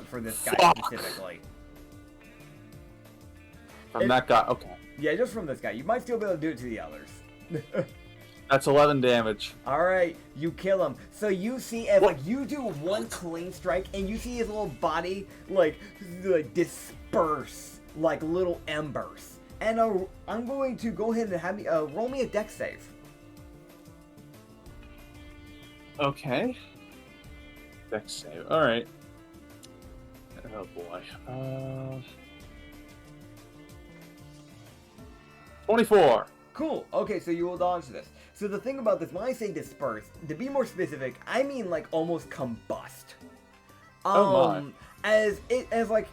for this guy Fuck. specifically. From that guy. Okay. Yeah, just from this guy. You might still be able to do it to the others. That's 11 damage. Alright, you kill him. So you see as like you do one clean strike and you see his little body like disperse like little embers. And I'm going to go ahead and have me roll me a dex save. Okay. Dex save. Alright. Oh boy. 24. Cool. Okay, so you will dodge this. So the thing about this, when I say disperse, to be more specific, I mean like almost combust. Oh my. As like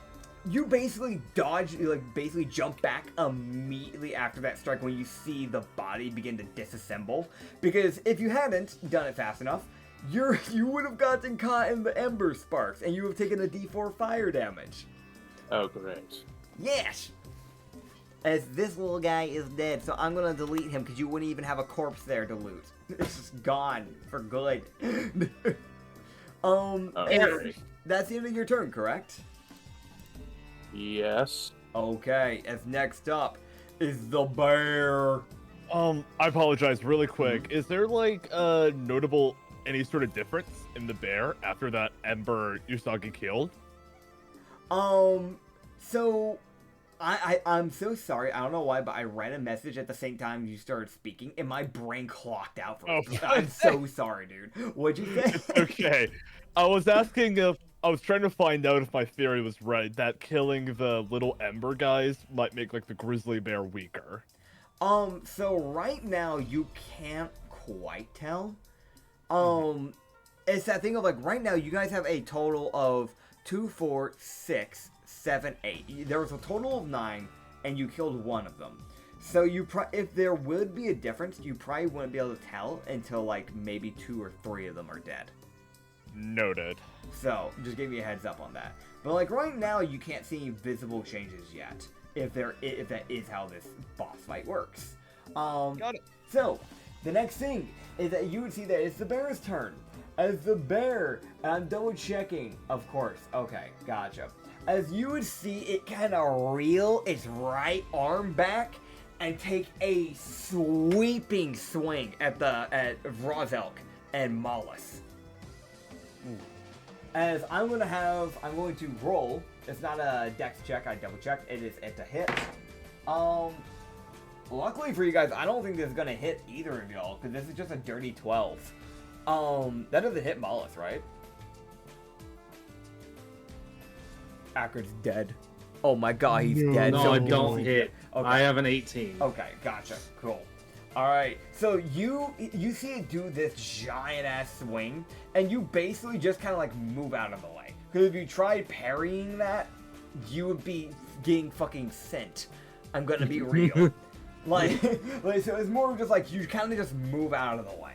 you basically dodge, you like basically jump back immediately after that strike when you see the body begin to disassemble. Because if you hadn't done it fast enough, you would have gotten caught in the ember sparks and you have taken a D4 fire damage. Oh great. Yes! As this little guy is dead, so I'm gonna delete him because you wouldn't even have a corpse there to loot. It's just gone for good. Okay. That's the end of your turn, correct? Yes. Okay, as next up is the bear. I apologize really quick. Is there like notable any sort of difference in the bear after that Ember Usagi killed? So I'm so sorry. I don't know why, but I read a message at the same time you started speaking, and my brain clocked out for a second. I'm so sorry, dude. What'd you say? Okay. I was asking if I was trying to find out if my theory was right, that killing the little Ember guys might make like the grizzly bear weaker. So right now you can't quite tell. It's that thing of like right now you guys have a total of 2, 4, 6, 7, 8. There was a total of 9, and you killed one of them. So if there would be a difference, you probably wouldn't be able to tell until like maybe 2 or 3 of them are dead. Noted. So just give you a heads up on that. But like right now, you can't see any visible changes yet. If that is how this boss fight works. Got it. So the next thing is that you would see that it's the bear's turn. As the bear, and I'm double checking, of course. Okay, gotcha. As you would see, it kind of reel its right arm back and take a sweeping swing at Vrozelk and Mollis. As I'm going to roll. It's not a dex check, I double checked. It's a hit. Luckily for you guys, I don't think this is going to hit either of y'all, because this is just a dirty 12. That doesn't hit Mollis, right? Acrid's dead. Oh my god, he's dead. No, So I don't hit. Okay. I have an 18. Okay, gotcha. Cool. Alright, so you see it do this giant-ass swing, and you basically just kind of like move out of the way. Because if you tried parrying that, you would be getting fucking sent. I'm gonna be real. like, so it's more of just like, you kind of just move out of the way.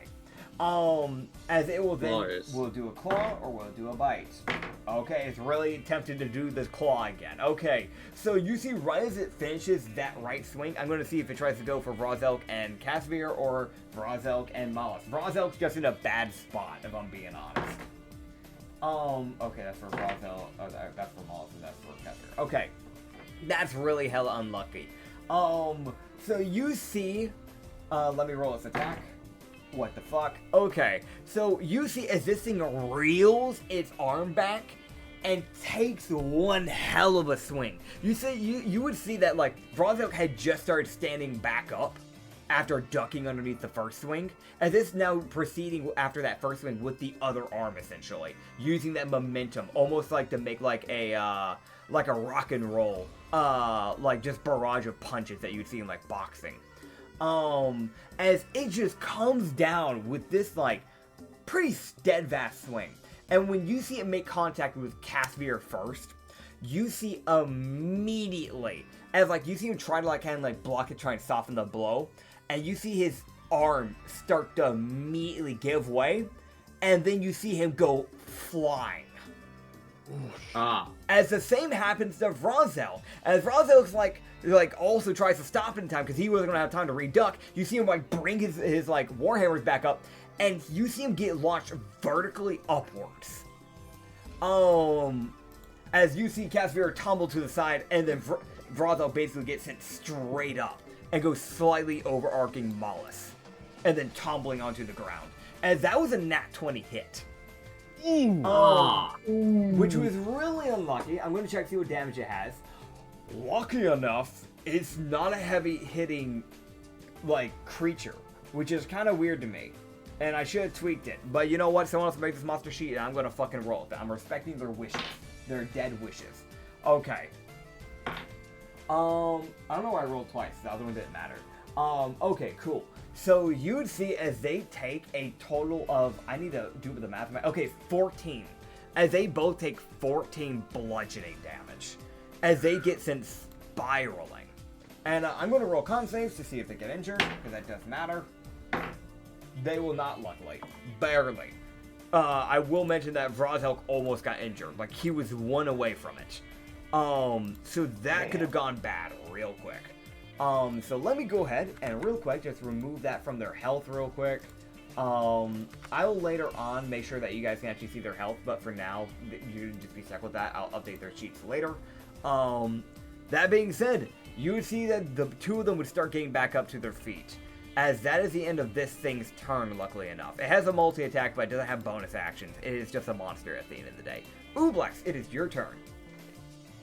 As it will then, will do a claw or will do a bite. Okay, it's really tempted to do this claw again. Okay, so you see right as it finishes that right swing, I'm going to see if it tries to go for Vrozelk and Casimir or Vrozelk and Mollis. Vrozelk's just in a bad spot, if I'm being honest. Okay, that's for Vrozelk, that's for Mollis, and that's for Casimir. Okay, that's really hella unlucky. So you see, let me roll this attack. What the fuck? Okay, so you see as this thing reels its arm back and takes one hell of a swing. You would see that like Vrozelk had just started standing back up after ducking underneath the first swing, and this now proceeding after that first swing with the other arm essentially, using that momentum almost like to make like a rock and roll, like just barrage of punches that you'd see in like boxing. As it just comes down with this, like, pretty steadfast swing. And when you see it make contact with Casimir first, you see immediately, as, like, you see him try to, like, kind of, like, block it, try and soften the blow, and you see his arm start to immediately give way, and then you see him go flying. As the same happens to Vrozelk. As Vrozelk's like also tries to stop in time because he wasn't gonna have time to reduck. You see him like bring his like warhammers back up, and you see him get launched vertically upwards. As you see Casimir tumble to the side, and then Vrozelk basically gets sent straight up and goes slightly overarching Mollis, and then tumbling onto the ground. As that was a nat 20 hit. Which was really unlucky. I'm going to check to see what damage it has. Lucky enough, it's not a heavy hitting like creature, which is kind of weird to me. And I should have tweaked it. But you know what? Someone else make this monster sheet and I'm going to fucking roll it. I'm respecting their wishes. Their dead wishes. Okay. I don't know why I rolled twice. The other one didn't matter. Okay, cool. So you would see as they take a total of, I need to do the math. Okay, 14. As they both take 14 bludgeoning damage. As they get sent spiraling. And I'm going to roll con saves to see if they get injured, because that does matter. They will not, luckily. Barely. I will mention that Vrozelk almost got injured. Like, he was one away from it. So that could have gone bad real quick. So let me go ahead and real quick just remove that from their health real quick. I will later on make sure that you guys can actually see their health, but for now, you can just be stuck with that. I'll update their sheets later. That being said, you would see that the two of them would start getting back up to their feet. as that is the end of this thing's turn, luckily enough. It has a multi-attack, but it doesn't have bonus actions. It is just a monster at the end of the day. Ooblex, it is your turn.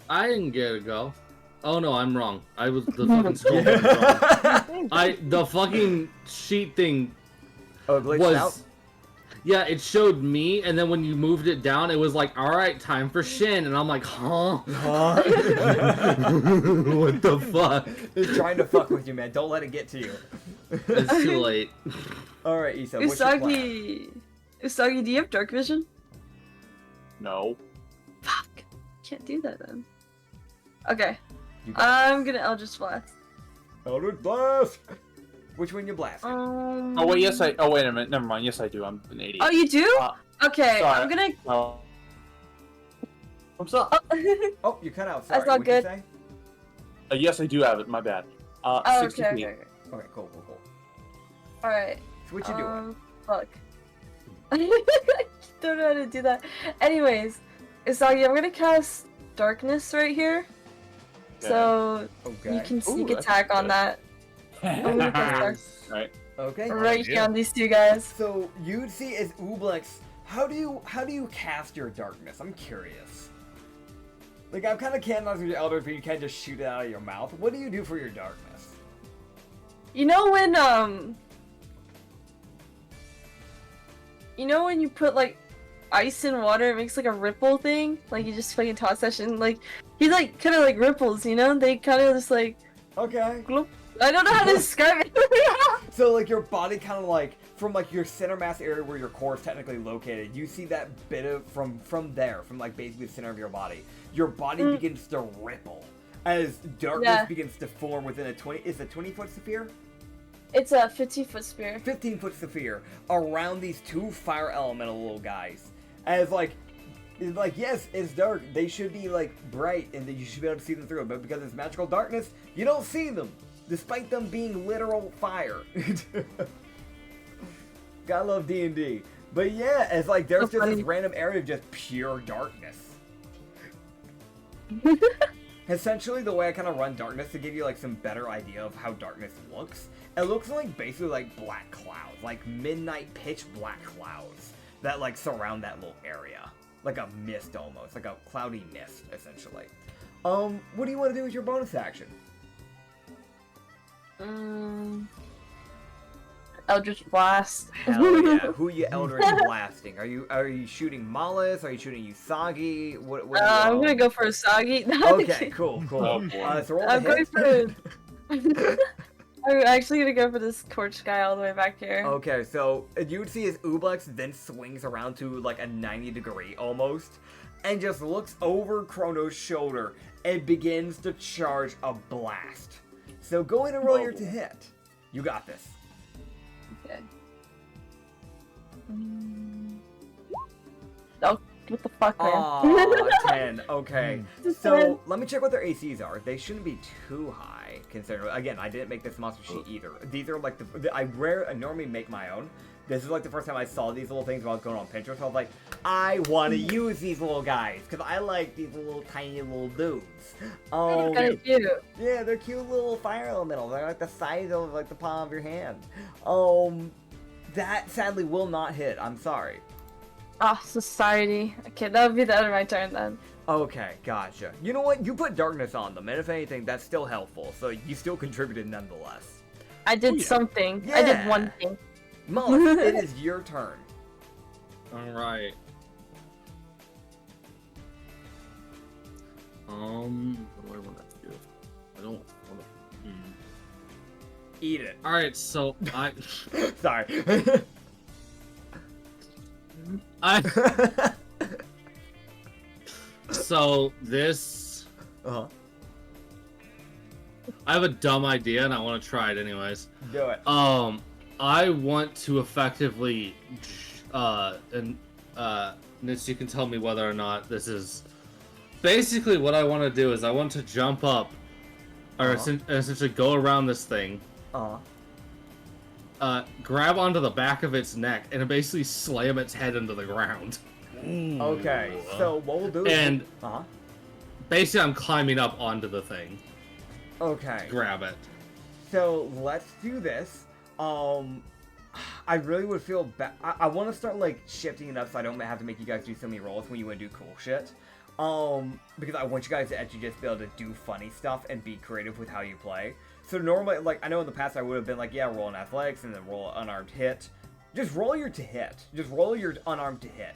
I didn't get a go. Oh no, I'm wrong. I was the fucking skull was wrong. The fucking sheet thing Oh, it glitched was out? yeah, it showed me, and then when you moved it down, it was like, all right, time for Shin, and I'm like, huh? What the fuck? It's trying to fuck with you, man. Don't let it get to you. It's too late. All right, Issa, what's your plan? Usagi, do you have dark vision? No. Fuck. Can't do that then. Okay. You got I'm gonna Eldritch Blast. Eldritch Blast! Which one you blast? Oh wait, yes I. Oh wait a minute. Never mind. Yes I do. I'm an idiot. Oh, you do? Uh, Okay, sorry. I'm gonna. Oh. I'm sorry. Oh, you cut out. Sorry. That's not What'd good. you say? Yes, I do have it. My bad. Oh, 60 okay, feet. okay. Okay, cool. Alright. So what you doing? Fuck. I don't know how to do that. Anyways, Usagi, I'm gonna cast Darkness right here. Okay. So Okay. you can sneak Ooh, that's attack on good. that. I'm gonna cast Darkness Right. Okay. right here on these two guys. So you'd see as Ooblex, how do you cast your darkness? I'm curious. Like I'm kind of canonized with your Eldritch, but you can't just shoot it out of your mouth. What do you do for your darkness? You know when you put like ice in water, it makes like a ripple thing? Like you just fucking toss that shit and like he like kinda like ripples, you know? They kinda just like Okay. gloop. I don't know how to describe it. So like your body kind of like from like your center mass area where your core is technically located, you see that bit of from there, from like basically the center of your body. Your body begins to ripple as darkness begins to form within a 20-foot sphere? It's a 15-foot spear. 15-foot sphere around these two fire elemental little guys. As like yes, it's dark. They should be like bright and you should be able to see them through it, but because it's magical darkness, you don't see them. Despite them being literal fire. Gotta love D&D. But yeah, it's like there's just this random area of just pure darkness. Essentially, the way I kind of run darkness to give you like some better idea of how darkness looks, it looks like basically like black clouds, like midnight pitch black clouds that like surround that little area. Like a mist almost, like a cloudy mist, essentially. What do you want to do with your bonus action? Eldritch Blast. Hell yeah! Who are you Eldritch blasting? Are you shooting Malice? Are you shooting Usagi? What I'm gonna go for Usagi. Okay, cool. Oh, boy. So roll I'm the going hit. for. I'm actually gonna go for this Scorch guy all the way back here. Okay, so you would see his Ooblex then swings around to like a 90-degree almost, and just looks over Chrono's shoulder and begins to charge a blast. So go in and roll your to hit. You got this. Okay. Oh, what the fuck, man? Aw, 10. Okay. So let me check what their ACs are. They shouldn't be too high, considering. Again, I didn't make this monster sheet either. These are like I normally make my own. This is like the first time I saw these little things while I was going on Pinterest. So I was like, I want to use these little guys because I like these little tiny little dudes. Kinda cute. Yeah, they're cute little fire elementals. They're like the size of like the palm of your hand. That sadly will not hit. I'm sorry. Ah, Society. Okay, that would be the end of my turn then. Okay, gotcha. You know what? You put darkness on them, and if anything, that's still helpful. So you still contributed nonetheless. I did something. I did one thing. Molly, it is your turn. Alright. What do I want to do? I don't want to. Eat it. Alright, so Sorry. So this. Uh-huh. I have a dumb idea and I want to try it anyways. Do it. I want to effectively, Nitz, you can tell me whether or not this is. Basically, what I want to do is I want to jump up, or essentially go around this thing. Grab onto the back of its neck and basically slam its head into the ground. Okay, so what we'll do is... And basically I'm climbing up onto the thing. Okay. Grab it. So let's do this. I really would feel bad. I want to start like shifting it up so I don't have to make you guys do so many rolls when you want to do cool shit. Because I want you guys to actually just be able to do funny stuff and be creative with how you play. So normally, like, I know in the past I would have been like, yeah, roll an athletics and then roll an unarmed hit. Just roll your to hit. Just roll your unarmed to hit.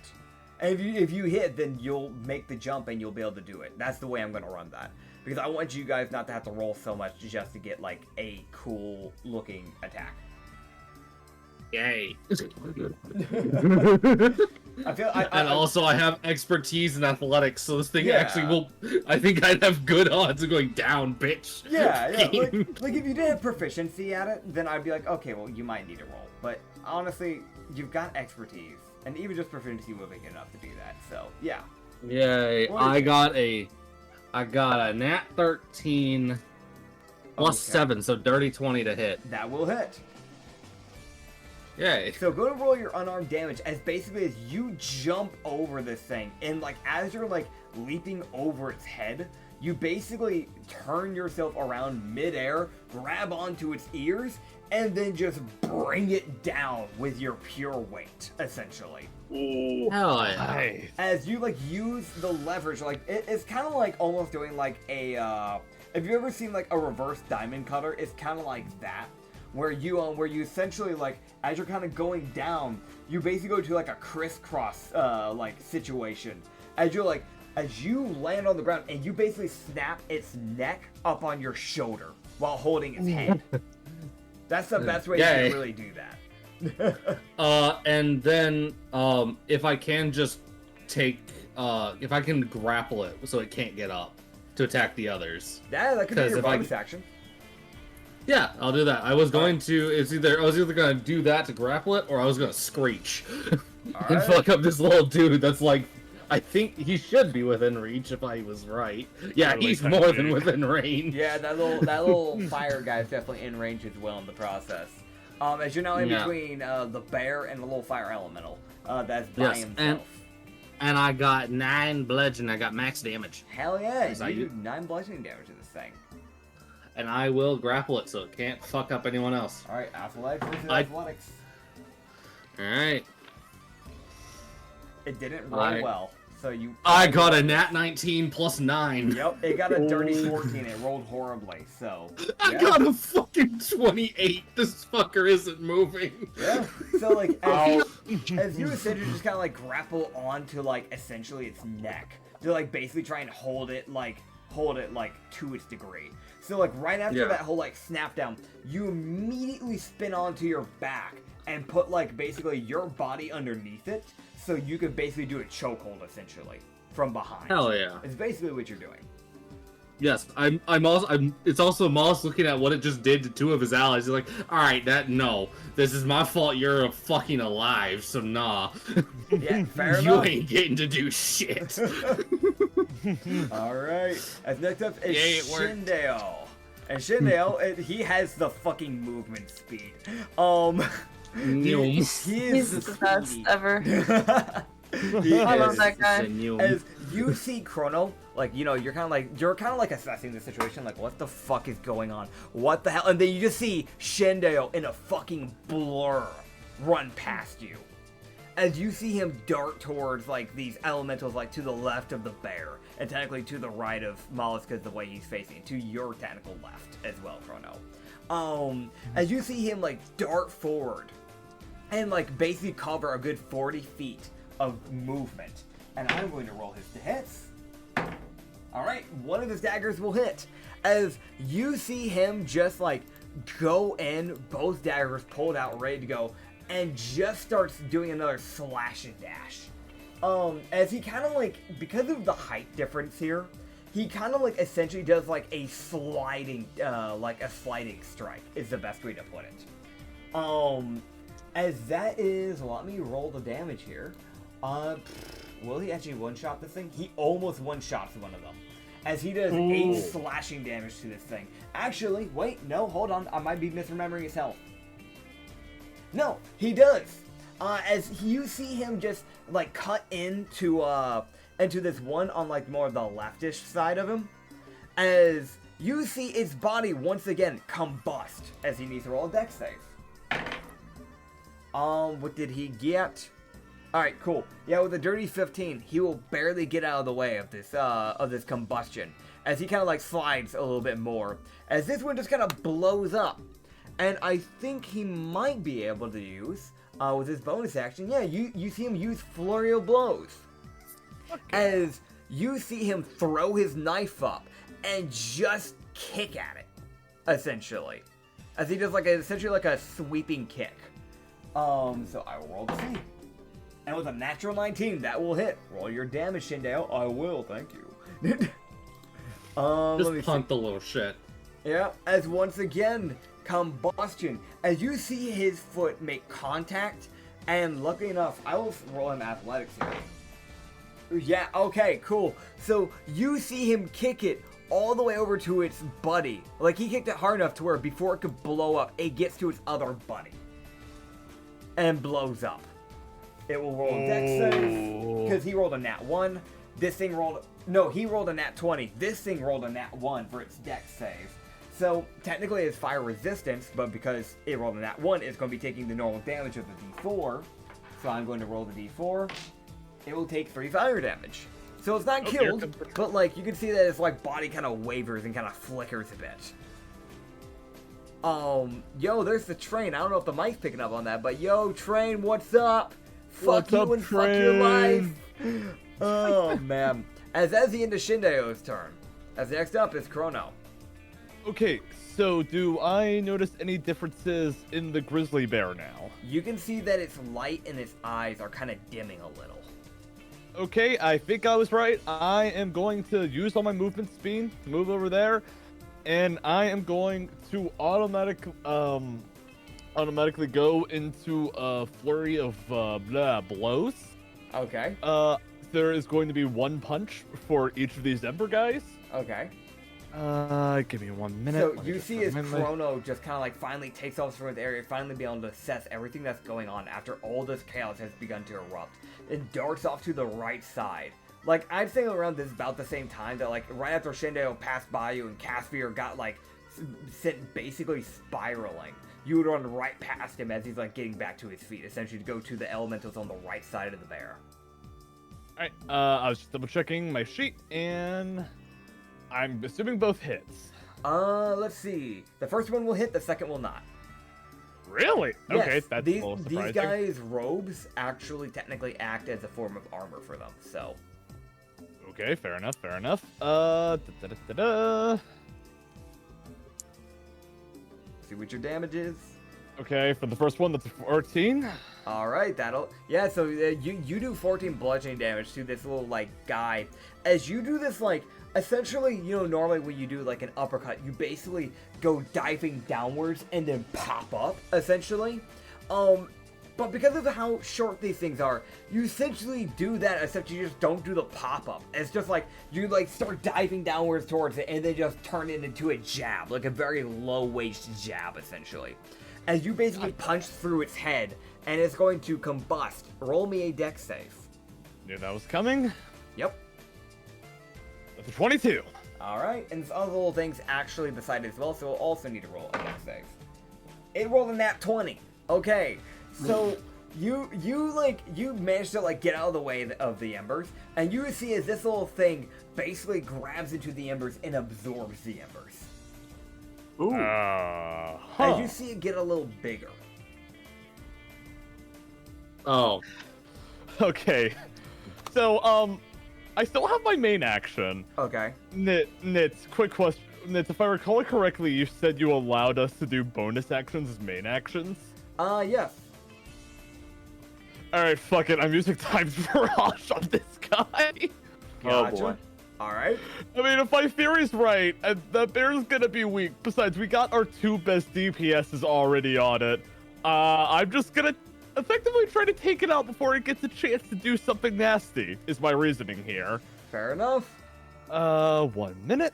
And if you hit, then you'll make the jump and you'll be able to do it. That's the way I'm going to run that. Because I want you guys not to have to roll so much just to get, like, a cool looking attack. Yay. Also, I have expertise in athletics, so this thing Yeah. actually will. I think I'd have good odds of going down, bitch. Yeah. Like if you did have proficiency at it, then I'd be like, okay, well, you might need a roll. But honestly, you've got expertise, and even just proficiency will be good enough to do that. So yeah. Yay! I got a nat 13 plus 7, so dirty 20 to hit. That will hit. Yay! So go to roll your unarmed damage as basically as you jump over this thing, and like as you're like leaping over its head, you basically turn yourself around midair, grab onto its ears, and then just bring it down with your pure weight, essentially. Ooh. Hell yeah! Nice. As you like use the leverage, like it's kind of like almost doing like a have you ever seen like a reverse diamond cutter? It's kind of like that, where you essentially like as you're kind of going down, you basically go to like a crisscross like situation as you land on the ground, and you basically snap its neck up on your shoulder while holding its head. That's the best way you can really do that. And then if I can just take if I can grapple it so it can't get up to attack the others. That could be your bonus action. Yeah, I'll do that. I was going to. I was either gonna do that to grapple it, or I was gonna screech and fuck up this little dude. That's like, I think he should be within reach if I was right. Yeah, he's more than within range. Yeah, that little fire guy is definitely in range as well in the process. As you're now in between the bear and the little fire elemental, that's by himself. And I got 9 bludgeon. I got max damage. Hell yeah! You do 9 bludgeoning damage to this thing. And I will grapple it so it can't fuck up anyone else. Alright, athletics versus athletics. Alright. It didn't roll well, so you... I got a nat 19 plus 9. Yep, it got a dirty 14. It rolled horribly, so... I got a fucking 28. This fucker isn't moving. Yeah, so like, as you essentially just kind of like grapple onto like essentially its neck to like basically try and hold it like to its degree. So like right after that whole like snap down, you immediately spin onto your back and put like basically your body underneath it, so you can basically do a chokehold essentially from behind. Hell yeah! It's basically what you're doing. Yes, it's also Moss looking at what it just did to 2 of his allies. He's like, all right, this is my fault. You're fucking alive, so nah. Yeah, fair you enough. ain't getting to do shit. All right. As next up is it worked. Shindale. And Shindale, he has the fucking movement speed. He's the best speedy. ever. He I love is. that guy. As you see Chrono, like, you know, you're kind of like assessing the situation, like, what the fuck is going on? What the hell? And then you just see Shindale in a fucking blur run past you. As you see him dart towards, like, these elementals, like, to the left of the bear, and technically to the right of Mollusk, the way he's facing, to your technical left as well, Chrono. As you see him, like, dart forward, and, like, basically cover a good 40 feet of movement. And I'm going to roll his to hits. Alright, one of his daggers will hit. As you see him just, like, go in, both daggers pulled out, ready to go, and just starts doing another slash and dash. As he kind of like, because of the height difference here, he kind of like essentially does like a sliding strike is the best way to put it. As that is, let me roll the damage here. Will he actually one-shot this thing? He almost one-shots one of them. As he does 8 slashing damage to this thing. Actually, wait, no, hold on, I might be misremembering his health. No, he does. As you see him just like cut into this one on like more of the leftish side of him, as you see its body once again combust as he needs to roll a dex save. What did he get? Alright, cool. Yeah, with a dirty 15, he will barely get out of the way of this combustion, as he kind of like slides a little bit more, as this one just kind of blows up. And I think he might be able to use, with his bonus action, yeah, you see him use Flurry of Blows. Okay. As you see him throw his knife up and just kick at it, essentially. As he does like essentially like a sweeping kick. So I will roll to see. And with a natural 19, that will hit. Roll your damage, Shindale. I will, thank you. Just punt the little shit. Yeah, as once again, combustion. As you see his foot make contact, and luckily enough, I will roll him athletics here. Yeah, okay, cool. So you see him kick it all the way over to its buddy. Like, he kicked it hard enough to where before it could blow up, it gets to its other buddy. And blows up. It will roll a dex save, because he rolled a nat 1. This thing rolled... No, he rolled a nat 20. This thing rolled a nat 1 for its dex save. So, technically it's fire resistance, but because it rolled a nat 1, it's going to be taking the normal damage of the d4. So I'm going to roll the d4. It will take 3 fire damage. So it's not killed, but like, you can see that its like body kind of wavers and kind of flickers a bit. Yo, there's the train. I don't know if the mic's picking up on that, but yo, train, what's up? Fuck you and fuck your life. Oh, man. As that's the end of Shindeo's turn. As next up is Chrono. Okay, so do I notice any differences in the grizzly bear now? You can see that its light in its eyes are kind of dimming a little. Okay, I think I was right. I am going to use all my movement speed to move over there, and I am going to automatically go into a flurry of blows. Okay. There is going to be 1 punch for each of these Ember guys. Okay. Give me 1 minute. So you see as Chrono just kind of like finally takes off from his area, finally be able to assess everything that's going on after all this chaos has begun to erupt. It darts off to the right side. Like, I'd say around this about the same time that like right after Shindeo passed by you and Caspier got like sent basically spiraling. You would run right past him as he's like getting back to his feet, essentially to go to the elementals on the right side of the bear. Alright, I was just double checking my sheet, and I'm assuming both hits. Let's see. The first one will hit, the second will not. Really? Yes, okay, that's a little surprising. These guys' robes actually technically act as a form of armor for them, so. Okay, fair enough, fair enough. See what your damage is. Okay, for the first one, that's 14. Alright, that'll... Yeah, so you do 14 bludgeoning damage to this little, like, guy. As you do this, like, essentially, you know, normally when you do, like, an uppercut, you basically go diving downwards and then pop up, essentially. But because of how short these things are, you essentially do that, except you just don't do the pop-up. It's just like, you like start diving downwards towards it, and then just turn it into a jab, like a very low-waist jab, essentially. As you basically punch through its head, and it's going to combust. Roll me a dex save. Knew that was coming. Yep. That's a 22. Alright, and this other little thing's actually beside it as well, so we'll also need to roll a dex save. It rolled a nat 20. Okay. So, you managed to, like, get out of the way of the embers, and you see as this little thing basically grabs into the embers and absorbs the embers. Ooh. As you see it get a little bigger. Oh. Okay. So, I still have my main action. Okay. Nits, quick question. Nits, if I recall it correctly, you said you allowed us to do bonus actions as main actions? Yes. Alright, fuck it. I'm using Time's Mirage on this guy. Gotcha. Oh boy. Alright. I mean, if my theory's right, the bear's gonna be weak. Besides, we got our 2 best DPSs already on it. I'm just gonna effectively try to take it out before it gets a chance to do something nasty, is my reasoning here. Fair enough. 1 minute.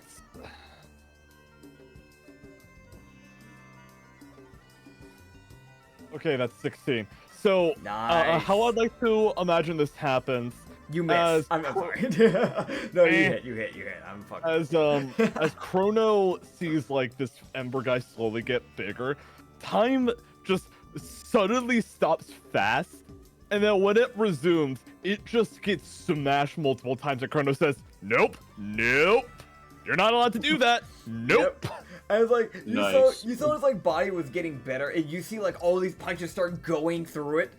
Okay, that's 16. So, Nice. how I'd like to imagine this happens. You miss. I'm sorry. No, you hit. I'm fucking. As Chrono sees like this Ember guy slowly get bigger, Time just suddenly stops fast, and then when it resumes, it just gets smashed multiple times. And Chrono says, "Nope, nope, you're not allowed to do that. Nope." Yep. And it's like you Nice. saw his like body was getting better, and you see like all these punches start going through it,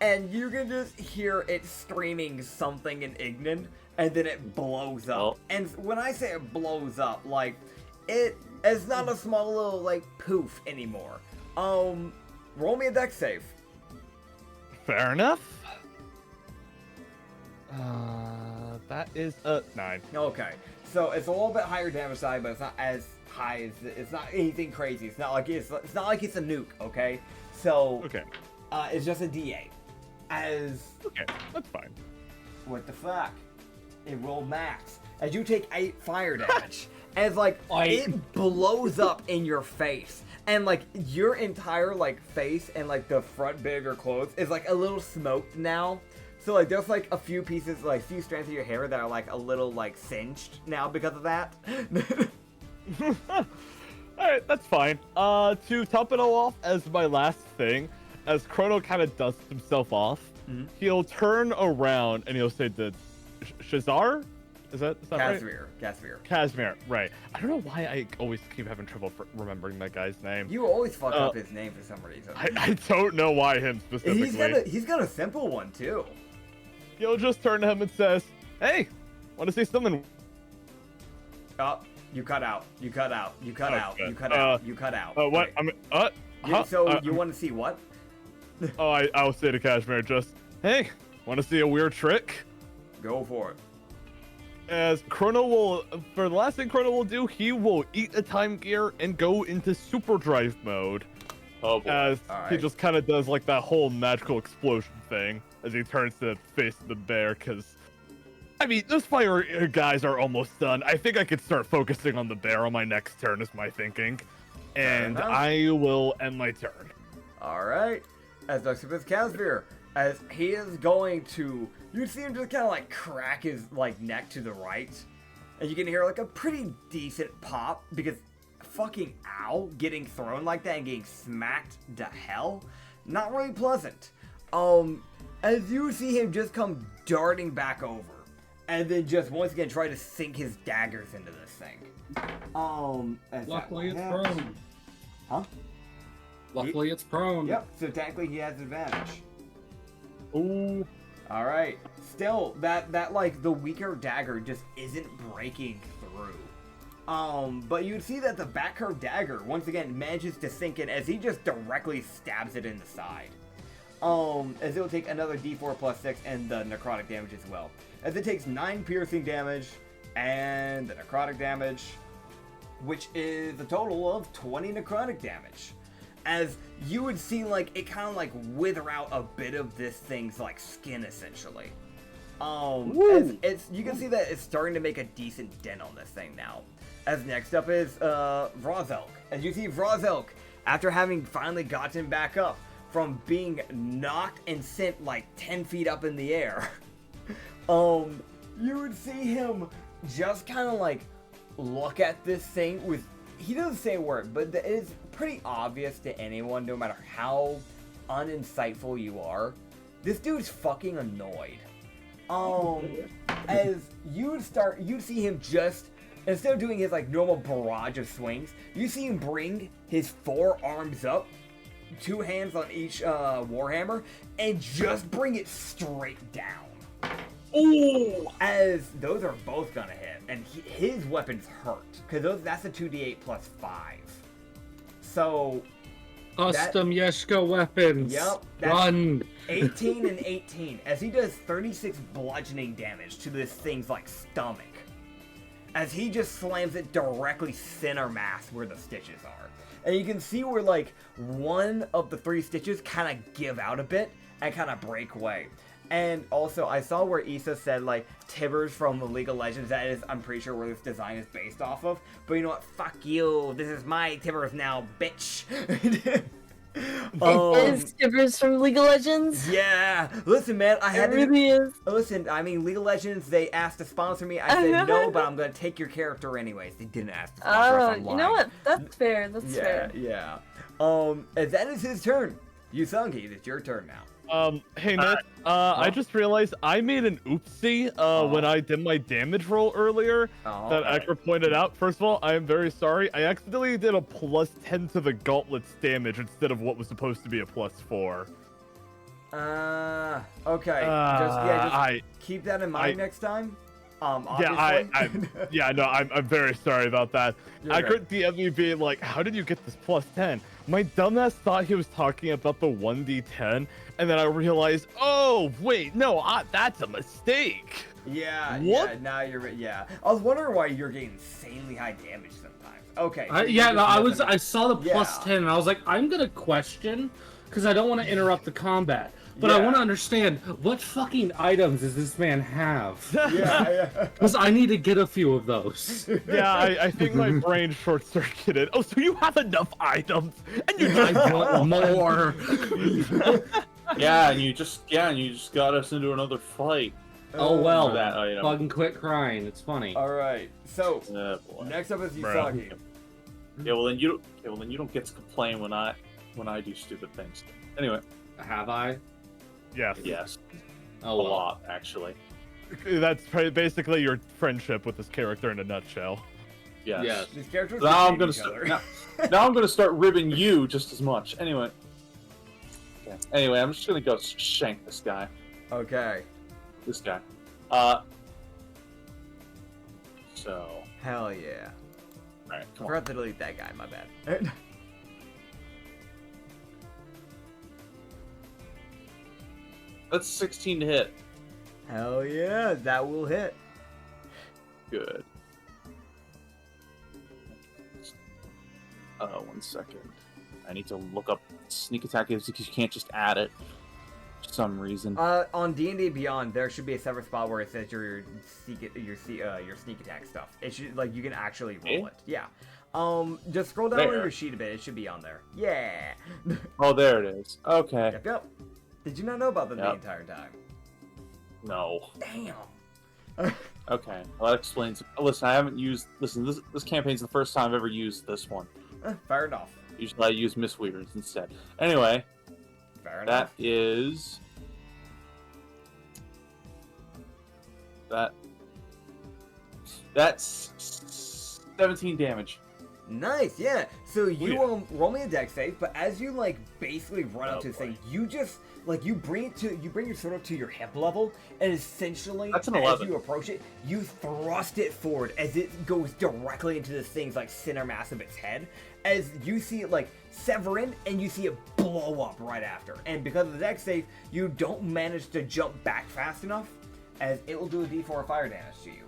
and you can just hear it screaming something in Ignan, and then it blows up. Oh. And when I say it blows up, like it's not a small little like poof anymore. Roll me a dex save. Fair enough. That is a 9. Okay, so it's a little bit higher damage side, but it's not as high as it's not anything crazy. It's not like it's not like it's a nuke. Okay, so Okay, it's just a D8. As okay, that's fine. what the fuck? It rolled max. As you take 8 fire damage, as like it blows up in your face, and like your entire like face and like the front bit of your clothes is like a little smoked now. So like there's like a few pieces, like few strands of your hair that are like a little like singed now because of that. Alright, that's fine. To top it all off as my last thing, as Chrono kind of dusts himself off, he'll turn around and he'll say the Shazar? Is that right? Casimir, right. I don't know why I always keep having trouble remembering that guy's name. You always fuck up his name for some reason. I don't know why him specifically. He's got a simple one too. He'll just turn to him and says, "Hey, want to say something?" Oh, you cut out. You cut out. You cut out. Okay. You cut out. You cut out. What? Wait. I mean, So you want to see what? Oh, I'll say to Casimir just, "Hey, want to see a weird trick?" Go for it. As Chrono will, for the last thing Chrono will do, he will eat a time gear and go into super drive mode. Oh boy. As he Alright. just kind of does like that whole magical explosion thing as he turns to face the bear. Because, I mean, those fire guys are almost done. I think I could start focusing on the bear on my next turn, is my thinking. And enough. I will end my turn. All right. As next up is Casimir, as he is going to, you see him just kind of like crack his like neck to the right, and you can hear like a pretty decent pop because fucking ow, getting thrown like that and getting smacked to hell, not really pleasant. As you see him just come darting back over, and then just once again try to sink his daggers into this thing. As Luckily, it's that- prone. Huh? Luckily, it's prone. Yep. So technically, he has advantage. Ooh. All right. Still, that like the weaker dagger just isn't breaking through. But you'd see that the back curved dagger once again manages to sink in as he just directly stabs it in the side. As it'll take another D4 plus 6 and the necrotic damage as well. As it takes 9 piercing damage and the necrotic damage, which is a total of 20 necrotic damage. As you would see, like, it kind of like wither out a bit of this thing's like skin essentially. As it's you can see that it's starting to make a decent dent on this thing now. As next up is Vrozelk. As you see Vrozelk, after having finally gotten back up from being knocked and sent like 10 feet up in the air, you would see him just kind of like look at this thing with, he doesn't say a word, but it is pretty obvious to anyone, no matter how uninsightful you are, this dude's fucking annoyed. As you'd see him just, instead of doing his like normal barrage of swings, you see him bring his 4 arms up, 2 hands on each warhammer, and just bring it straight down. Ooh! As those are both gonna hit, and his weapons hurt, because that's a 2d8 plus 5. So, Custom Yeshka weapons. Yep, that's- Run. 18 and 18, as he does 36 bludgeoning damage to this thing's like stomach. As he just slams it directly center mass where the stitches are. And you can see where like one of the 3 stitches kind of give out a bit and kind of break away. And also, I saw where Issa said, like, Tibbers from the League of Legends, that is, I'm pretty sure where this design is based off of. But you know what? Fuck you. This is my Tibbers now, bitch. It is Tibbers from League of Legends. Yeah. Listen, man, I had It really is. Listen, I mean, League of Legends, they asked to sponsor me. I said no, but I'm going to take your character anyways. They didn't ask to sponsor us. I'm You know lying. what? That's fair. That's Yeah, fair. yeah. As that is his turn. Yusangi, it's your turn now. Hey Nick, I just realized I made an oopsie when I did my damage roll earlier that Acrid pointed out. First of all, I am very sorry. I accidentally did a +10 to the gauntlet's damage instead of what was supposed to be a +4. Okay. Just keep that in mind next time. Obviously. I'm very sorry about that. Acrid DM'd me being like, how did you get this +10? My dumbass thought he was talking about the 1d10, and then I realized, oh, wait, no, that's a mistake. Yeah, what? Yeah, now you're, yeah. I was wondering why you're getting insanely high damage sometimes. Okay. I saw the +10, and I was like, I'm gonna question, because I don't want to interrupt the combat. But I want to understand, what fucking items does this man have? Yeah. Because I need to get a few of those. Yeah, I think my brain short-circuited. Oh, so you have enough items, and you just I want more. and you just got us into another fight. Oh well, that item. fucking quit crying. It's funny. All right. So boy. next up is Usagi. Yeah, well then you don't get to complain when I do stupid things. Anyway. Have I? Yes. Oh, a well. lot actually. That's basically your friendship with this character in a nutshell. Yes. These characters Now I'm gonna start ribbing you just as much. Anyway. Okay. Anyway, I'm just gonna go shank this guy. Okay. This guy. So. Hell yeah. Alright, I come on. forgot to delete that guy, my bad. That's 16 to hit. Hell yeah, that will hit. Good. 1 second. I need to look up sneak attack is because you can't just add it for some reason. On D&D Beyond, there should be a separate spot where it says your sneak attack stuff. It should, like, you can actually roll it. Yeah. Just scroll down on your sheet a bit. It should be on there. Yeah. Oh, there it is. Okay. Yep. Did you not know about them the entire time? No. Damn. Okay. Well, that explains. Listen, I haven't used. Listen, this campaign's the first time I've ever used this one. Fair enough. Usually I use Mistweavers instead. Anyway. Fair enough. That is. That's 17 damage. Nice, yeah. So you roll me a dex save, but as you like basically run up to this thing, you just like you bring your sword up to your hip level, and essentially That's an as 11. you approach it, you thrust it forward as it goes directly into this thing's like center mass of its head. As you see it like sever in, and you see it blow up right after. And because of the dex save, you don't manage to jump back fast enough, as it will do a d4 fire damage to you.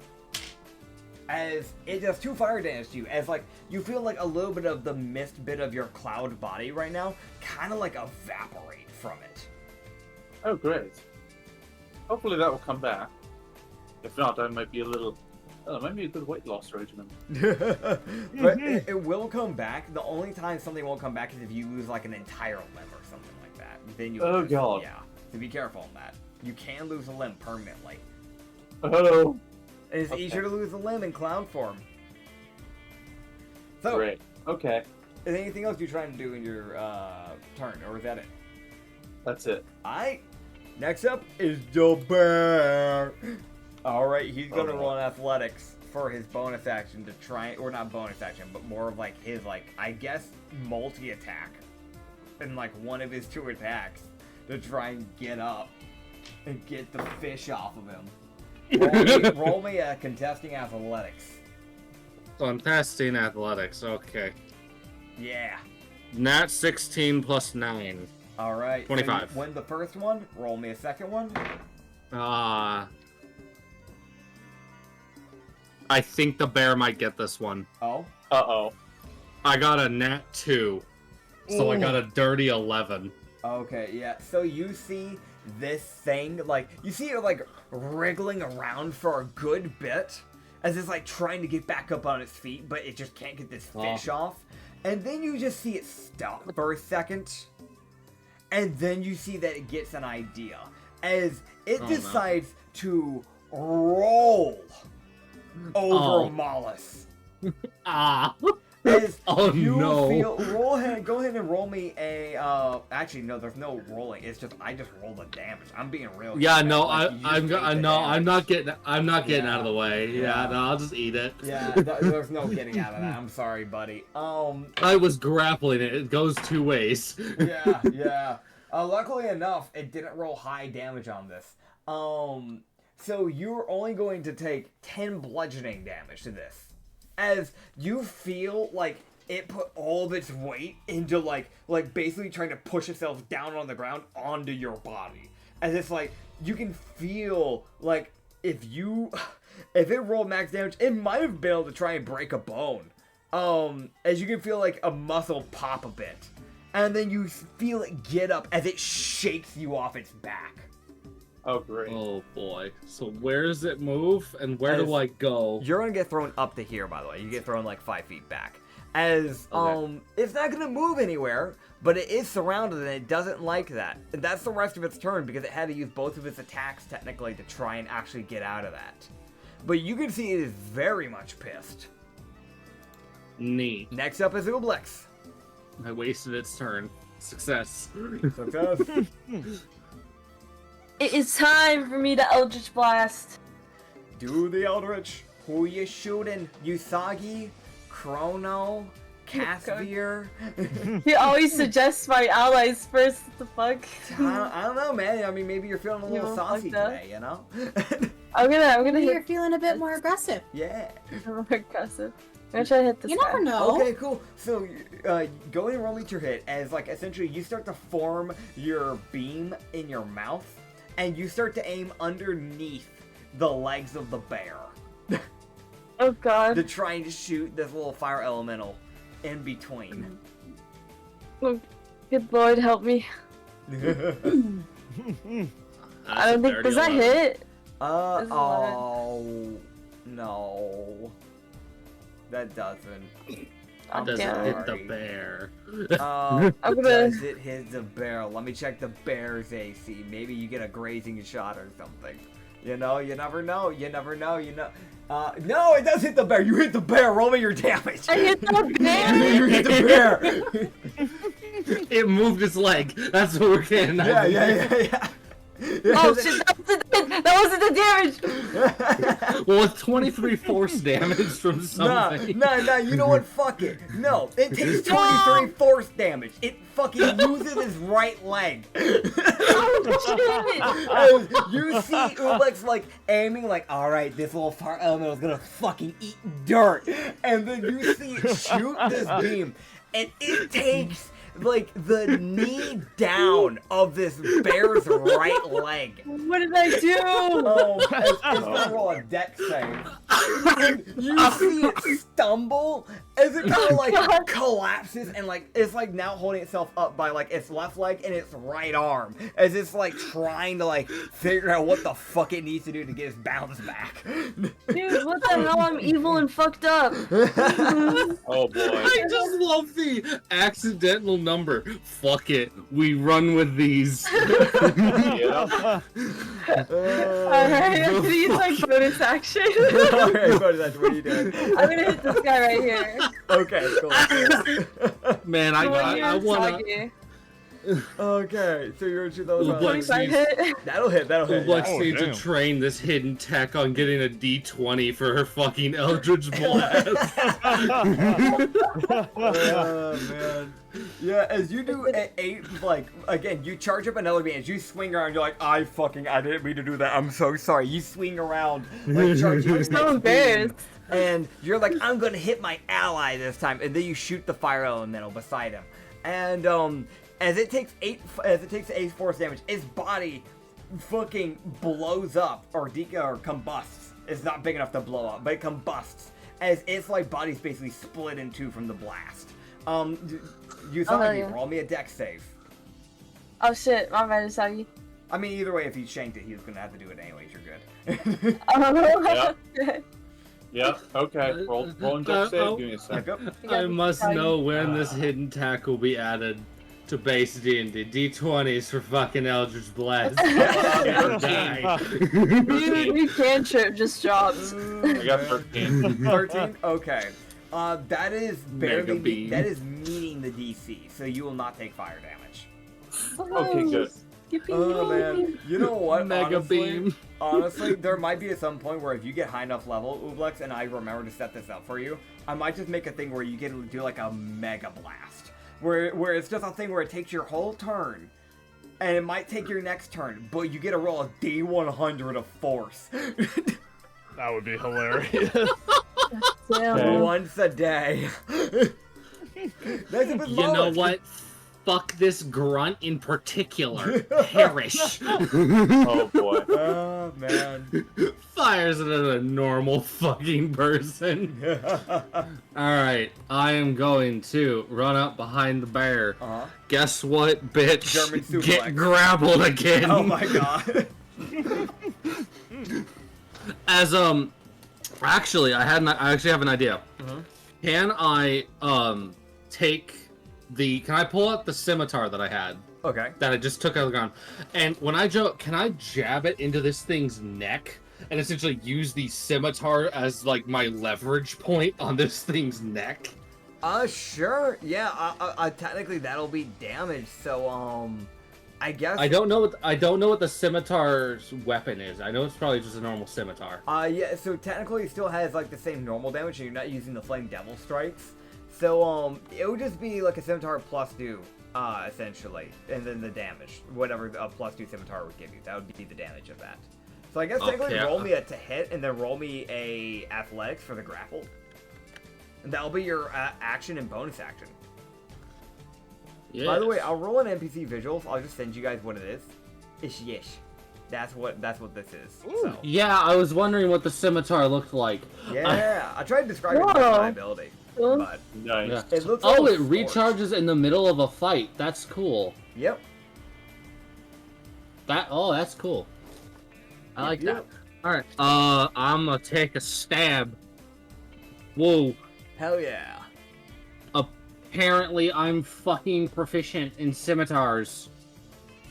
As it does 2 fire damage to you, as like you feel like a little bit of the mist bit of your cloud body right now kind of like evaporate from it. Oh, great. Hopefully that will come back. If not, that might be a little. Oh, it might be a good weight loss regimen. But it will come back. The only time something won't come back is if you lose like an entire limb or something like that. Then you. Oh god. Yeah. So be careful on that. You can lose a limb permanently. Oh. It's easier to lose a limb in cloud form. So, great. Okay. Is there anything else you're trying to do in your turn, or is that it? That's it. Alright. Next up is the bear. Alright, he's gonna roll an athletics for his bonus action to try, or not bonus action, but more of like his, like, I guess, multi-attack. And like one of his 2 attacks to try and get up and get the fish off of him. Roll me a contesting athletics. So I'm testing athletics. Okay. Yeah. Nat 16 plus 9. All right. 25. So you win the first one. Roll me a second one. I think the bear might get this one. Oh. Uh-oh. I got a nat 2. So I got a dirty 11. Okay, yeah. So you see this thing, like, you see it, like, wriggling around for a good bit as it's, like, trying to get back up on its feet, but it just can't get this fish off. And then you just see it stop for a second. And then you see that it gets an idea as it decides to roll over Mollis. As Oh, you no. feel, go ahead and roll me a. Actually, no, there's no rolling. It's just I just rolled the damage. I'm being real. Yeah, here, no, like, you just ate the I'm damage. not getting out of the way. Yeah. Yeah, no, I'll just eat it. Yeah, there's no getting out of that. I'm sorry, buddy. I was grappling it. It goes two ways. Yeah. Luckily enough, it didn't roll high damage on this. So you're only going to take 10 bludgeoning damage to this. As you feel like it put all of its weight into like basically trying to push itself down on the ground onto your body. As it's like, you can feel like if it rolled max damage, it might have been able to try and break a bone. As you can feel like a muscle pop a bit. And then you feel it get up as it shakes you off its back. Oh, great. Oh boy. So where does it move, and where do I go? You're gonna get thrown up to here, by the way. You get thrown like 5 feet back. As it's not gonna move anywhere, but it is surrounded and it doesn't like that. And that's the rest of its turn because it had to use both of its attacks technically to try and actually get out of that. But you can see it is very much pissed. Neat. Next up is Ublex. I wasted its turn. Success. Success. It is time for me to Eldritch Blast. Do the Eldritch. Who you shooting? Usagi? Chrono? Casimir? He always suggests my allies first. What the fuck? I don't know, man. I mean, maybe you're feeling a little You saucy fucked up. today, you know? I'm gonna Maybe you're hit feeling a bit more aggressive. Yeah. more aggressive. I'm gonna try to hit this You guy. never know. Okay, cool. So, go ahead and roll me your hit as, like, essentially you start to form your beam in your mouth, and you start to aim underneath the legs of the bear Oh god. to try and shoot this little fire elemental in between. Oh, good lord, help me. I don't think. Does that hit? This is 11. Oh, no. That doesn't. I'm Does it damn hit the sorry. bear? I'm gonna- Does it hit the bear? Let me check the bear's AC. Maybe you get a grazing shot or something. You know, you never know. You never know. No, it does hit the bear. You hit the bear. Roll me your damage. I hit the bear. You hit the bear. It moved its leg. That's what we're getting at. Yeah. Oh shit! That wasn't the damage. Well, it's 23 force damage from something. Nah, you know what? Fuck it. No, it takes 23 force damage. It fucking loses his right leg. Oh shit! You see Ublex like aiming like, alright, this little fire elemental is gonna fucking eat dirt. And then you see it shoot this beam. And it takes like the knee down of this bear's right leg. What did I do? It's gonna roll a dex save. And you see it stumble as it kind of like collapses and like it's like now holding itself up by like its left leg and its right arm as it's like trying to like figure out what the fuck it needs to do to get its balance back. Dude, what the hell? I'm evil and fucked up. Oh boy. I just love the accidental number. Fuck it. We run with these. Yeah. Alright, I'm gonna use like bonus action. Alright, what are you doing? I'm gonna hit this guy right here. Okay, cool. Man, The one I here, wanna. Sagi. Okay, so you're gonna shoot those Ublex ones. 25 hit. That'll hit. Ublex Yeah. needs to train this hidden tech on getting a D20 for her fucking Eldritch Blast. Oh man. Yeah, as you do at 8, like, again, you charge up another beam, as you swing around, you're like, I didn't mean to do that, I'm so sorry. You swing around, like, charging I'm so embarrassed. and you're like, I'm gonna hit my ally this time, and then you shoot the fire elemental beside him. And, as it takes 8 force damage, its body fucking blows up, or combusts. It's not big enough to blow up, but it combusts, as its, like, body's basically split in two from the blast. Usagi, roll me a dex save. Oh shit, my bad, Sagi. I mean, either way, if he shanked it, he was gonna have to do it anyways. You're good. Yeah. Okay. Rolling dex save. Give me a sec. Yep. I must know when this hidden tech will be added to base D&D. D20s for fucking Eldritch Blast. Dude, you cantrip just dropped. I got 13. 13? Okay. That is Mega barely beam. that is meeting the DC, so you will not take fire damage. Okay, good. Yippee. Oh man, you know what? Mega honestly, beam. honestly, there might be some point where if you get high enough level, Ublex, and I remember to set this up for you, I might just make a thing where you get to do like a Mega Blast, where it's just a thing where it takes your whole turn, and it might take your next turn, but you get to roll a D100 of force. That would be hilarious. Damn. Once a day. That's a bit You know what? Fuck this grunt in particular. Perish. Oh boy. Oh man. Fires it at a normal fucking person. Alright, I am going to run up behind the bear. Uh-huh. Guess what, bitch? German suplex. Get grappled again. Oh my god. As actually, I actually have an idea. Mhm. Can I take the? Can I pull out the scimitar that I had Okay. that I just took out of the ground? And when I can I jab it into this thing's neck and essentially use the scimitar as like my leverage point on this thing's neck? Sure. Yeah. Technically that'll be damage. So I guess. I don't know what the scimitar's weapon is. I know it's probably just a normal scimitar. Yeah. So technically it still has like the same normal damage, and you're not using the flame devil strikes. So it would just be like a scimitar plus 2, essentially, and then the damage, whatever a plus 2 scimitar would give you, that would be the damage of that. So I guess technically Okay. roll me a to hit, and then roll me a athletics for the grapple. And that'll be your action and bonus action. Yeah. By the way, I'll roll an NPC visuals. I'll just send you guys what it is. Ish yish. That's what this is. So, Yeah, I was wondering what the scimitar looked like. yeah, I tried to describe it Whoa. with my ability, but Nice. Yeah. it looks. Oh, like it recharges in the middle of a fight. That's cool. Yep. That's cool. I like Yep. that. All right. I'm gonna take a stab. Whoa. Hell yeah. Apparently, I'm fucking proficient in scimitars.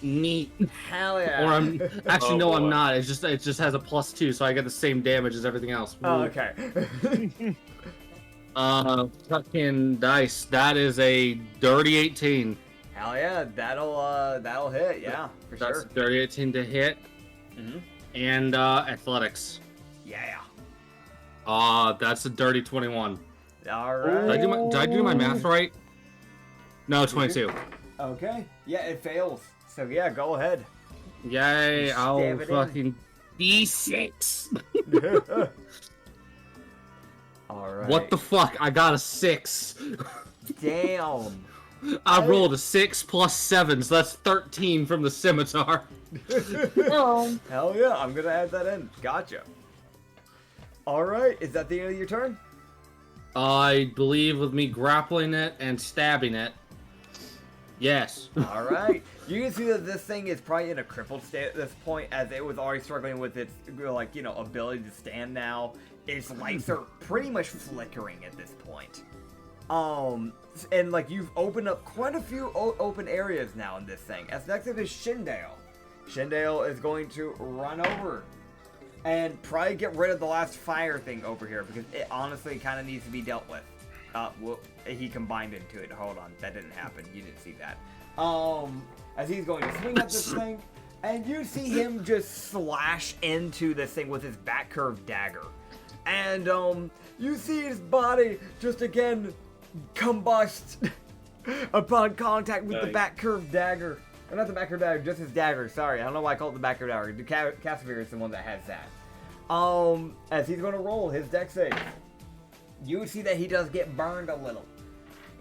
Neat. Hell yeah. Or I'm actually Oh, no, I'm boy. not. It just has a +2, so I get the same damage as everything else. Oh, Woo. okay. Fucking dice. That is a dirty 18. Hell yeah, that'll hit. Yeah, for That's sure. a dirty 18 to hit. Mhm. And athletics. Yeah. That's a dirty 21. All Did right. did I do my math right? No, 22. Okay. Yeah, it fails. So yeah, go ahead. Yay! Stab I'll it in. fucking D6. All right. What the fuck? I got a 6. Damn. I rolled a 6 plus 7, so that's 13 from the scimitar. No. Hell yeah, I'm gonna add that in. Gotcha. All right, is that the end of your turn? I believe with me grappling it and stabbing it. Yes. All right. You can see that this thing is probably in a crippled state at this point, as it was already struggling with its, like, you know, ability to stand now. Its lights are pretty much flickering at this point. And like you've opened up quite a few open areas now in this thing. As next up is Shindale. Shindale is going to run over and probably get rid of the last fire thing over here because it honestly kind of needs to be dealt with. Well, he combined into it. Hold on, that didn't happen. You didn't see that. As he's going to swing at this thing, and you see him just slash into this thing with his back curved dagger. And you see his body just again combust upon contact with the Nice. back curved dagger. Or not the back curved dagger, just his dagger. Sorry, I don't know why I call it the back curved dagger. Casimir is the one that has that. As he's going to roll his dex save, you see that he does get burned a little.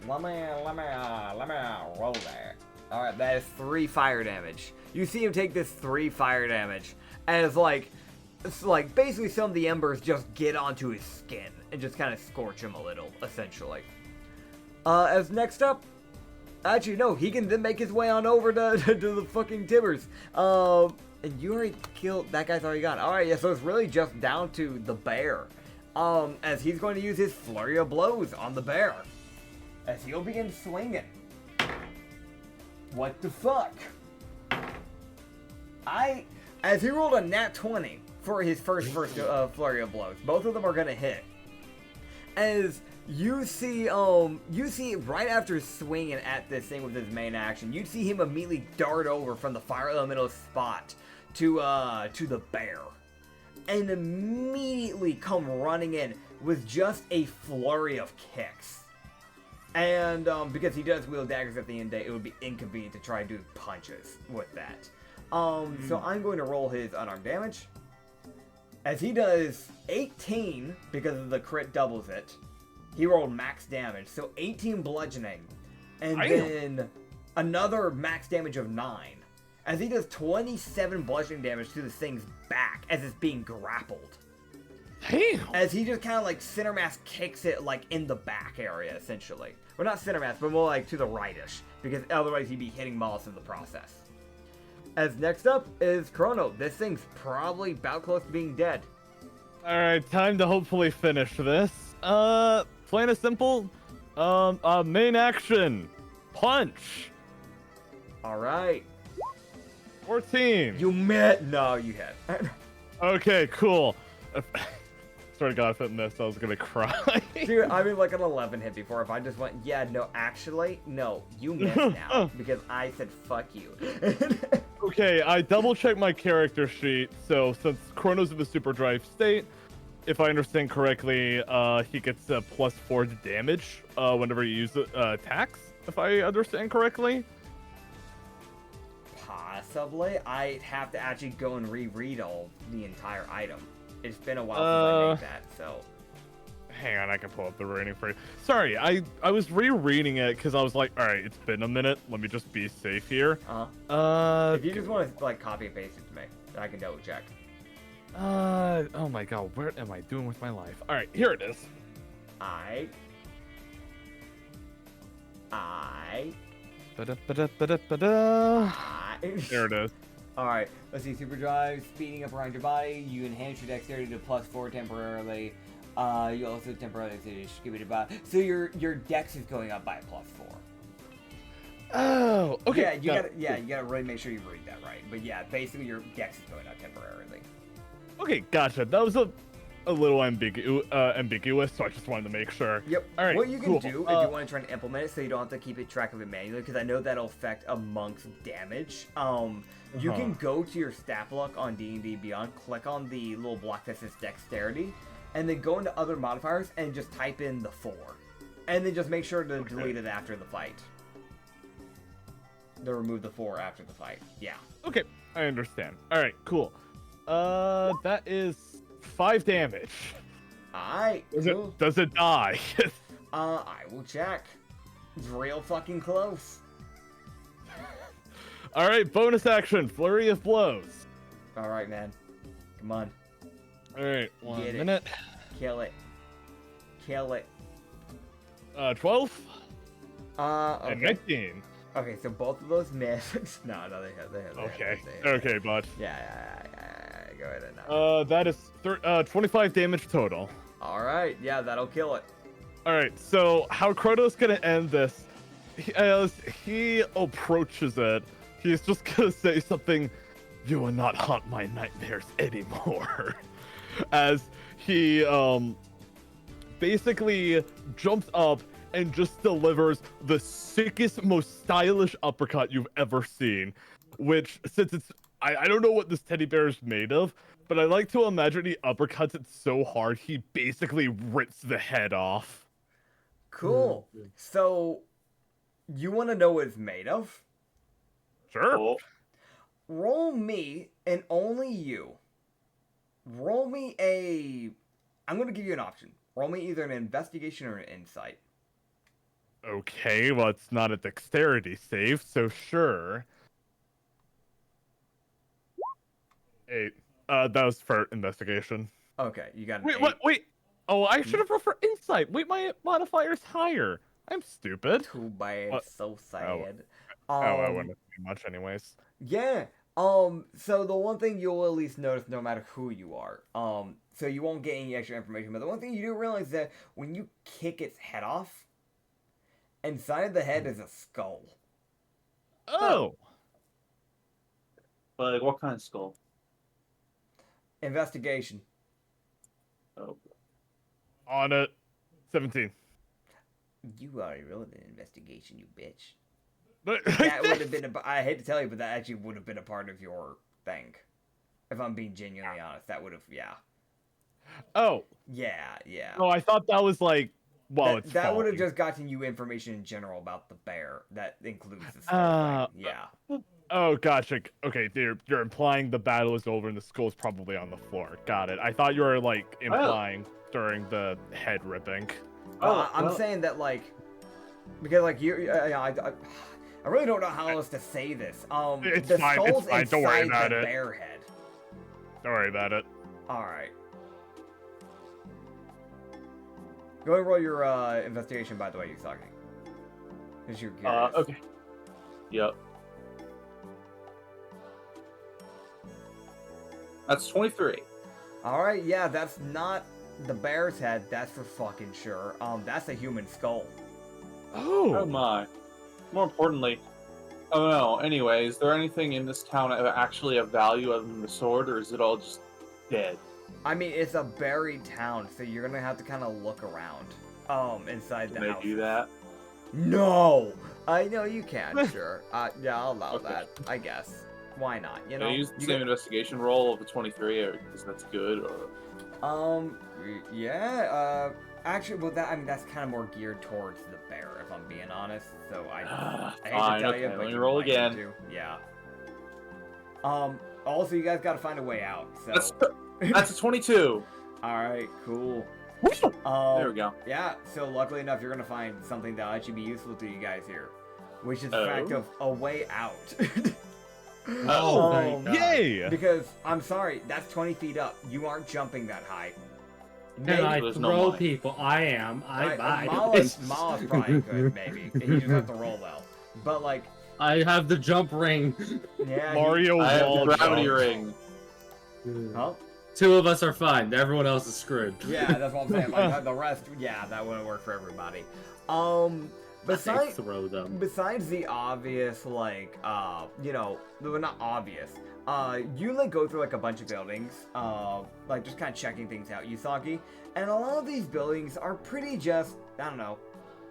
Let me roll that. All right, that is 3 fire damage. You see him take this 3 fire damage as it's like basically some of the embers just get onto his skin and just kind of scorch him a little, essentially. As next up, actually no, he can then make his way on over to the fucking Timbers. And you already killed, that guy's already gone. All right, yeah, so it's really just down to the bear. As he's going to use his flurry of blows on the bear. As he'll begin swinging. What the fuck? As he rolled a nat 20 for his first flurry of blows. Both of them are going to hit. As you see right after swinging at this thing with his main action, you see him immediately dart over from the fire elemental spot to the bear, and immediately come running in with just a flurry of kicks. And because he does wield daggers at the end of the day, it would be inconvenient to try and do punches with that. So I'm going to roll his unarmed damage. As he does 18, because the crit doubles it, he rolled max damage. So 18 bludgeoning. And then another max damage of 9. As he does 27 bludgeoning damage to the thing's back as it's being grappled. Damn. As he just kind of like center mass kicks it like in the back area, essentially. Well, not center mass, but more like to the rightish, because otherwise he'd be hitting Moss in the process. As next up is Chrono. This thing's probably about close to being dead. Alright, time to hopefully finish this. Plain and simple. Main action. Punch. Alright. 14. You met. No, you hit. Okay, cool. Swear to God, if it missed, I was gonna cry. Dude, I mean like an 11 hit before. If I just went, yeah, no, actually, no, you missed now. Because I said, fuck you. Okay, I double checked my character sheet. So since Chrono's in the super drive state, if I understand correctly, he gets a +4 to damage whenever you use attacks. If I understand correctly. Possibly. I'd have to actually go and reread the entire item. It's been a while since I made that, so. Hang on, I can pull up the rating for you. Sorry, I was rereading it because I was like, all right, it's been a minute. Let me just be safe here. If you just want to like copy and paste it to me, then I can double check. Oh my God, what am I doing with my life? All right, here it is. Ba-da-ba-da-ba-da-ba-da. There it is. Alright, let's see. Super drive, speeding up around your body. You enhance your dexterity to +4 temporarily. You also temporarily skip it about. So your dex is going up by a +4. Oh, okay. Yeah, you gotta really make sure you read that right. But yeah, basically your dex is going up temporarily. Okay, gotcha. That was a little ambiguous, so I just wanted to make sure. Yep. All right. What you can cool. do if you want to try and implement it, so you don't have to keep it track of it manually, because I know that'll affect a monk's damage. You can go to your stat block on D&D Beyond, click on the little block that says Dexterity, and then go into other modifiers and just type in the 4, and then just make sure to delete it after the fight. To remove the 4 after the fight. Yeah. Okay, I understand. All right, cool. That is 5 damage. Alright. Cool. Does it die? I will check. It's real fucking close. All right, bonus action, flurry of blows. All right, man. Come on. All right, 1 Get it. minute. Kill it. Kill it. 12. Okay. And 19. Okay, so both of those miss. no, they hit. Okay. They hit. Okay, bud. Yeah. Go ahead and now. That is 25 damage total. All right. Yeah, that'll kill it. All right. So how Kronos gonna end this? As he approaches it, he's just gonna say something. You will not haunt my nightmares anymore. As he basically jumps up and just delivers the sickest, most stylish uppercut you've ever seen. Which, since it's, I don't know what this teddy bear is made of, but I like to imagine he uppercuts it so hard he basically rips the head off. Cool. So, you want to know what it's made of? Sure. Cool. Roll me, and only you. Roll me a... I'm going to give you an option. Roll me either an investigation or an insight. Okay, well, it's not a dexterity save, so sure. 8. That was for investigation. Okay, you got an Wait, 8. what? Wait. Oh, I should have rolled for insight. Wait, my modifier's higher. I'm stupid. Too bad. So sad. I wouldn't do much anyways. Yeah. So the one thing you'll at least notice no matter who you are, so you won't get any extra information, but the one thing you do realize is that when you kick its head off, inside of the head is a skull. Oh. But like, what kind of skull? Investigation. Oh. On it. 17. You already rolled an investigation, you bitch. But That would have been I hate to tell you, but that actually would have been a part of your thing. If I'm being genuinely honest, that would have, yeah. oh, Yeah. no, I thought that was like, well, it's that would have falling. just gotten you information in general about the bear. That includes the skull thing. Yeah. Oh, gotcha. Okay, you're implying the battle is over and the skull's probably on the floor. Got it. I thought you were like implying during the head ripping. I'm saying that like, because like I really don't know how else to say this. It's the fine, it's skull's fine, don't worry inside about the it. bear head. Don't worry about it. All right. Go and roll your investigation. By the way, Usagi. Because you're curious. Okay. Yep. That's 23. All right. Yeah, that's not the bear's head. That's for fucking sure. That's a human skull. Oh Oh, my. More importantly, oh no. Anyway, is there anything in this town actually of value other than the sword, or is it all just dead? I mean, it's a buried town, so you're gonna have to kind of look around. Inside the Can they house. do that? No, I know you can. Sure. Yeah, I'll allow Okay. that. I guess. Why not? You Can know. I use the You same investigation roll of the 23, or is that's good? Or Yeah. Actually, well, that's kind of more geared towards the bear, if I'm being honest. So I hate fine, to tell okay, you, let but me you roll might need again. to. Yeah. Also, you guys got to find a way out. So. That's a 22. All right. Cool. There we go. Yeah. So luckily enough, you're gonna find something that'll actually be useful to you guys here, which is the fact of a way out. Oh, thank God. yay! Because I'm sorry, that's 20 feet up. You aren't jumping that high. Can I There's no throw money. people? I am. I Mollis probably could, maybe. You just have to roll well. But like, I have the jump ring. yeah. Mario I have wall the gravity jump. ring. Huh? Two of us are fine. Everyone else is screwed. Yeah, that's what I'm saying. Like the rest, yeah, that wouldn't work for everybody. Besides, Throw them. besides the obvious, like, well, not obvious. You like go through like a bunch of buildings, like just kind of checking things out, Usagi, and a lot of these buildings are pretty just, I don't know,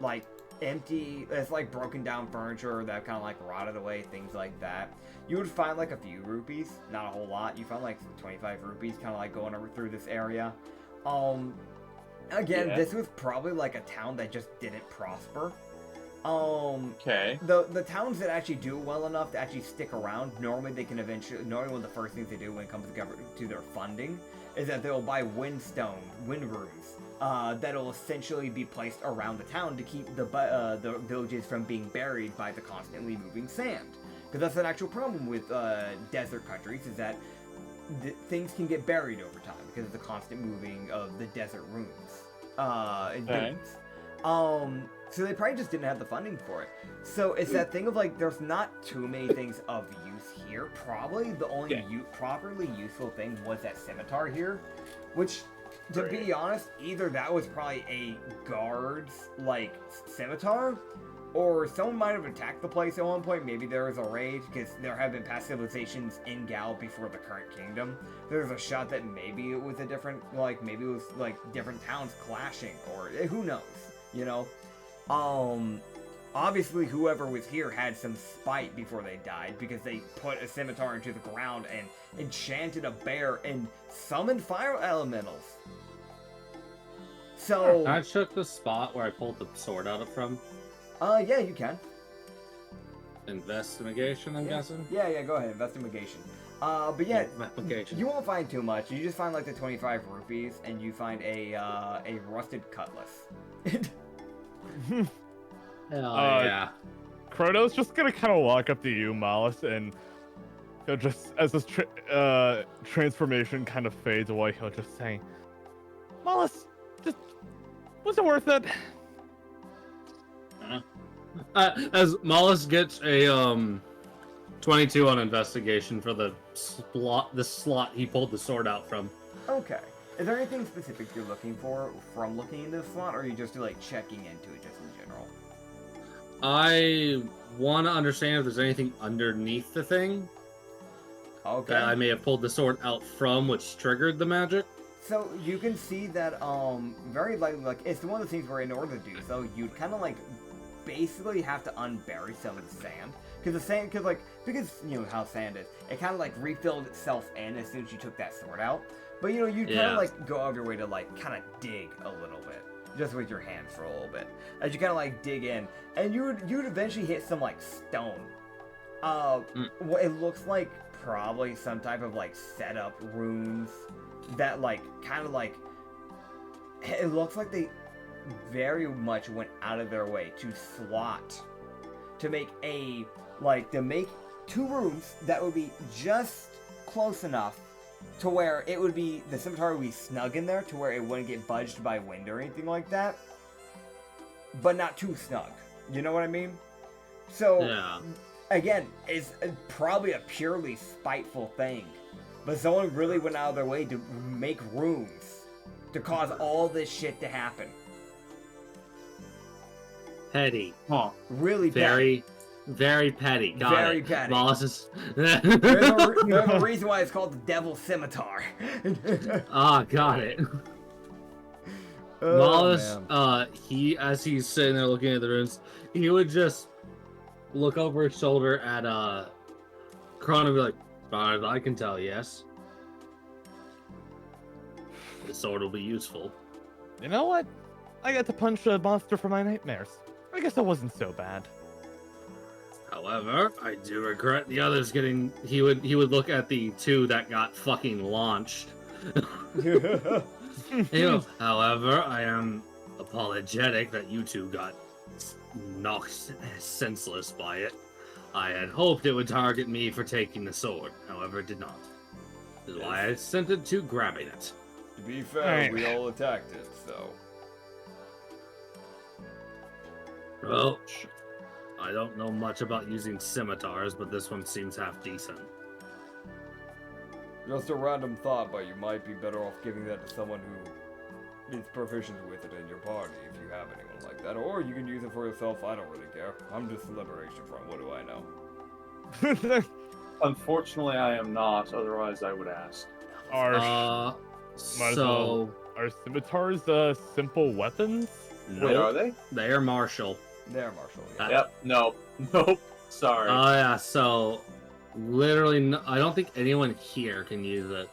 like empty. It's like broken down furniture that kind of like rotted away, things like that. You would find like a few rupees, not a whole lot. You found like 25 rupees, kind of like going over through this area. Again, Yeah. this was probably like a town that just didn't prosper. Okay. The towns that actually do well enough to actually stick around, normally one of the first things they do when it comes to their funding is that they'll buy wind rooms, that'll essentially be placed around the town to keep the villages from being buried by the constantly moving sand. Because that's an actual problem with desert countries, is that things can get buried over time because of the constant moving of the desert rooms and Okay. dunes. So they probably just didn't have the funding for it. So it's that thing of like, there's not too many things of use here. Probably the only properly useful thing was that scimitar here, which, to be honest, either that was probably a guard's like scimitar, or someone might have attacked the place at one point. Maybe there was a raid, because there have been past civilizations in Gal before the current kingdom. There's a shot that maybe it was a different, like, maybe it was, like, different towns clashing, or who knows, you know? Obviously whoever was here had some spite before they died, because they put a scimitar into the ground and enchanted a bear and summoned fire elementals. So... Can I check the spot where I pulled the sword out of from? Yeah, you can. Investigation, I'm guessing? Yeah, go ahead, investigation. But yeah, Investigation. you won't find too much. You just find like the 25 rupees, and you find a rusted cutlass. Hell yeah. Chrono's just gonna kind of walk up to you, Malice, and he'll just, as this transformation kind of fades away, he'll just say, Malice, just, was it worth it? As Mollis gets a 22 on investigation for the slot he pulled the sword out from. Okay. Is there anything specific you're looking for from looking into the slot, or are you just like checking into it just in general? I want to understand if there's anything underneath the thing Okay. that I may have pulled the sword out from, which triggered the magic. So you can see that very likely, like, it's one of the things where in order to do so, you'd kind of like basically have to unbury some of the sand. Because you know how sand is, it kind of like refilled itself in as soon as you took that sword out. But you know, you kind of like go out of your way to like kind of dig a little bit, just with your hands for a little bit, as you kind of like dig in, and you would eventually hit some like stone. What it looks like probably some type of like setup runes that like kind of like it looks like they very much went out of their way to slot to make two runes that would be just close enough to where it would be, the scimitar would be snug in there to where it wouldn't get budged by wind or anything like that, but not too snug. You know what I mean? So, again, it's probably a purely spiteful thing, but someone really went out of their way to make runes to cause all this shit to happen. Petty. Huh. Really petty. Very petty. Got Very it. petty. Wallace is... There's a reason why it's called the Devil's Scimitar. Got it. Oh, Wallace, man. as he's sitting there looking at the runes, he would just look over his shoulder at Kron and be like, "As far as I can tell, yes. This sword will be useful." You know what? I got to punch a monster for my nightmares. I guess that wasn't so bad. However, I do regret the others getting. He would look at the two that got fucking launched. However, I am apologetic that you two got knocked senseless by it. I had hoped it would target me for taking the sword. However, it did not. This is why I sent it to grabbing it. To be fair, Alright. we all attacked it, so. Well, I don't know much about using scimitars, but this one seems half decent. Just a random thought, but you might be better off giving that to someone who is proficient with it in your party, if you have anyone like that. Or you can use it for yourself, I don't really care. I'm just the Liberation Front, what do I know? Unfortunately, I am not. Otherwise, I would ask. Might as well. Are scimitars simple weapons? No, Wait, are they? they are martial. There, Marshall. Yeah. Yep. No. Nope. Sorry. Oh yeah, so literally, I don't think anyone here can use it.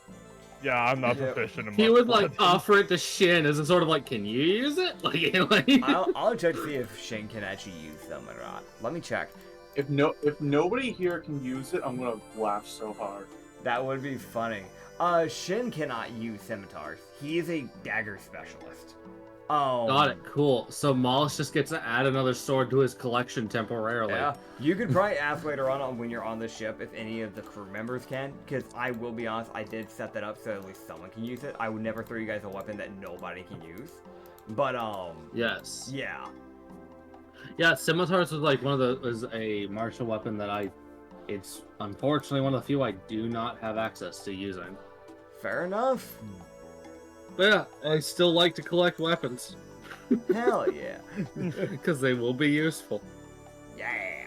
Yeah, I'm not Yeah. proficient in He would like weapons. offer it to Shin as a sort of like, "Can you use it?" Like, I'll check to see if Shane can actually use them or not. Let me check. If nobody here can use it, I'm gonna laugh so hard. That would be funny. Shin cannot use scimitars. He is a dagger specialist. Got it. Cool. So Mollis just gets to add another sword to his collection temporarily. Yeah, you could probably ask later on when you're on the ship if any of the crew members can, because I will be honest, I did set that up so at least someone can use it. I would never throw you guys a weapon that nobody can use. But, Yes. yeah. Yeah, scimitars was a martial weapon that it's unfortunately one of the few I do not have access to using. Fair enough. But yeah, I still like to collect weapons. Hell yeah. Because they will be useful. Yeah.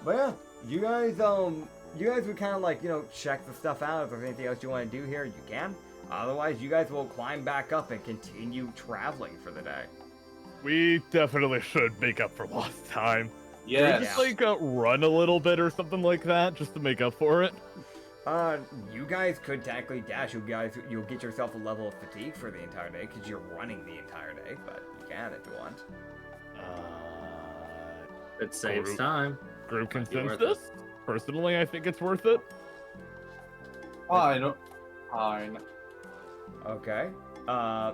But yeah, you guys would kind of like, check the stuff out. If there's anything else you want to do here, you can. Otherwise, you guys will climb back up and continue traveling for the day. We definitely should make up for lost time. Yeah. Just run a little bit or something like that, just to make up for it. You guys could technically dash. You'll get yourself a level of fatigue for the entire day because you're running the entire day, but you can if you want. It saves Group- time. Group Might be worth consensus? Personally, I think it's worth it. Fine. Okay.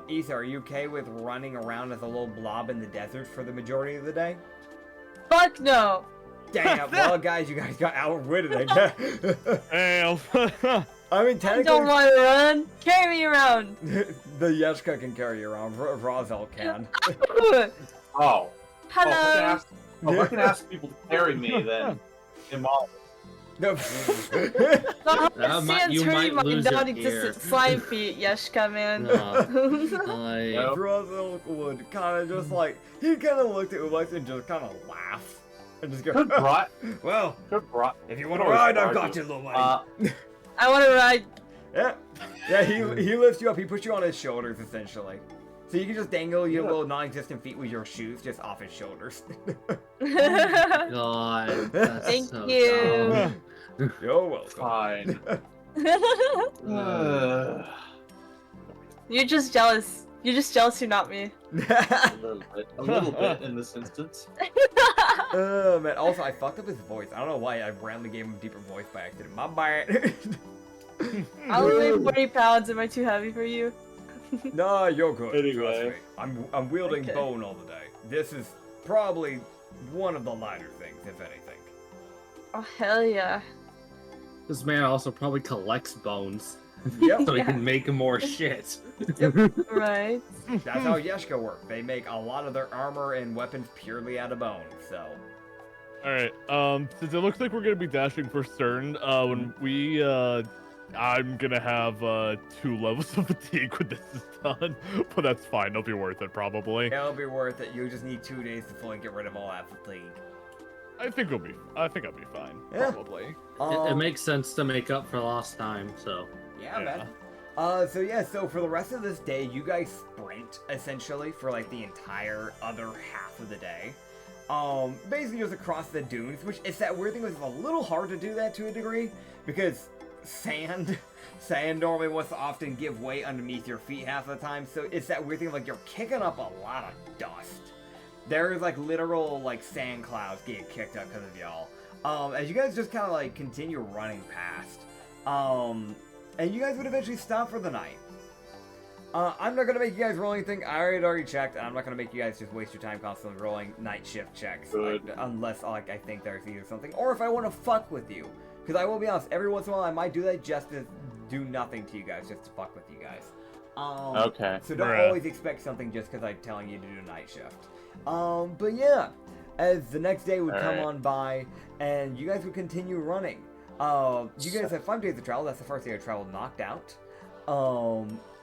Issa, are you okay with running around as a little blob in the desert for the majority of the day? Fuck no. Damn, well, guys, you guys got outwitted, I guess. Damn. I mean, I technically, don't want to run. Carry me around. the Yeshka can carry you around. Razel can. Oh. Hello. If I can ask people to carry me, then I'm all. No. The you sands might hurting my lose your non-existent slime feet, Yeshka, man. Nope. Razel would kind of just like, he kind of looked at Ulex and just kind of laugh. And just go, Good brought. well, Good brought. if you want to ride, I've got you, little buddy. I want to ride. Yeah, he lifts you up. He puts you on his shoulders, essentially. So you can just dangle your little non-existent feet with your shoes just off his shoulders. God, that's Thank so you. dumb. You're welcome. Fine. You're just jealous. You're just jealous you're not me. A little bit in this instance. Oh, man. Also, I fucked up his voice. I don't know why I randomly gave him a deeper voice by accident. My bad. I only weigh 40 pounds. Am I too heavy for you? No, you're good. Anyway. Trust me. I'm wielding Okay. bone all the day. This is probably one of the lighter things, if anything. Oh, hell yeah. This man also probably collects bones, Yep. so he Yeah. can make more shit. Right. That's how Yeshka work. They make a lot of their armor and weapons purely out of bone, so. Alright, since it looks like we're gonna be dashing for certain, when we, I'm gonna have, 2 levels of fatigue when this is done, but that's fine, it'll be worth it, probably. It'll be worth it. You just need 2 days to fully get rid of all that fatigue. I think I'll be fine, Yeah. probably. It makes sense to make up for lost time, so. Yeah, Yeah. man. So for the rest of this day, you guys sprint, essentially, for, like, the entire other half of the day. Basically just across the dunes, which is that weird thing, it's a little hard to do that to a degree, because sand normally wants to often give way underneath your feet half the time, so it's that weird thing, like, you're kicking up a lot of dust. There's, like, literal, like, sand clouds getting kicked up because of y'all. As you guys just kind of, like, continue running past. And you guys would eventually stop for the night. I'm not going to make you guys roll anything. I already checked. I'm not going to make you guys just waste your time constantly rolling night shift checks. Good. Unless, like, I think there's either something. Or if I want to fuck with you. Because I will be honest, every once in a while I might do that just to do nothing to you guys. Just to fuck with you guys. Okay. So don't Bruh. always expect something just because I'm telling you to do a night shift. But yeah. As the next day would come Alright. on by, and you guys would continue running. You guys have 5 days of travel. That's the first day of travel knocked out.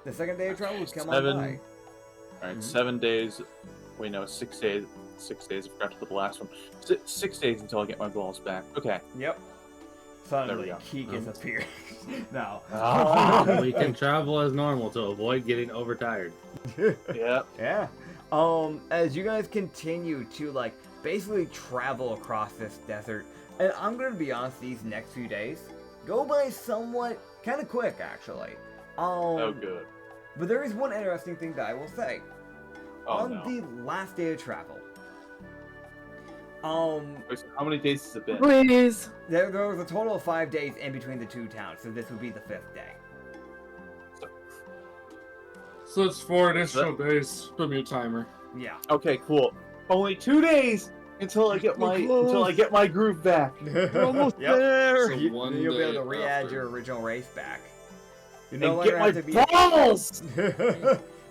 The second day of travel would come on 7. by. Alright, Mhm. 7 days. Wait, no, 6 days. 6 days. I forgot to put the last one. 6 days until I get my balls back. Okay. Yep. Suddenly, go. Keek has appeared. No. We can travel as normal to avoid getting overtired. Yep. Yeah. As you guys continue to, like, basically travel across this desert, and I'm gonna be honest, these next few days go by somewhat kind of quick, actually. Oh, good. But there is one interesting thing that I will say. Oh, On no. the last day of travel, Wait, so how many days has it been? Please. there was a total of 5 days in between the 2 towns, so this would be the 5th day. So it's 4 additional days. Put me a timer. Yeah. Okay, cool. Only 2 days until I get my groove back. We're almost Yep. there! So You'll one be able day to re-add after. your original race back. You And no longer get my have to be balls!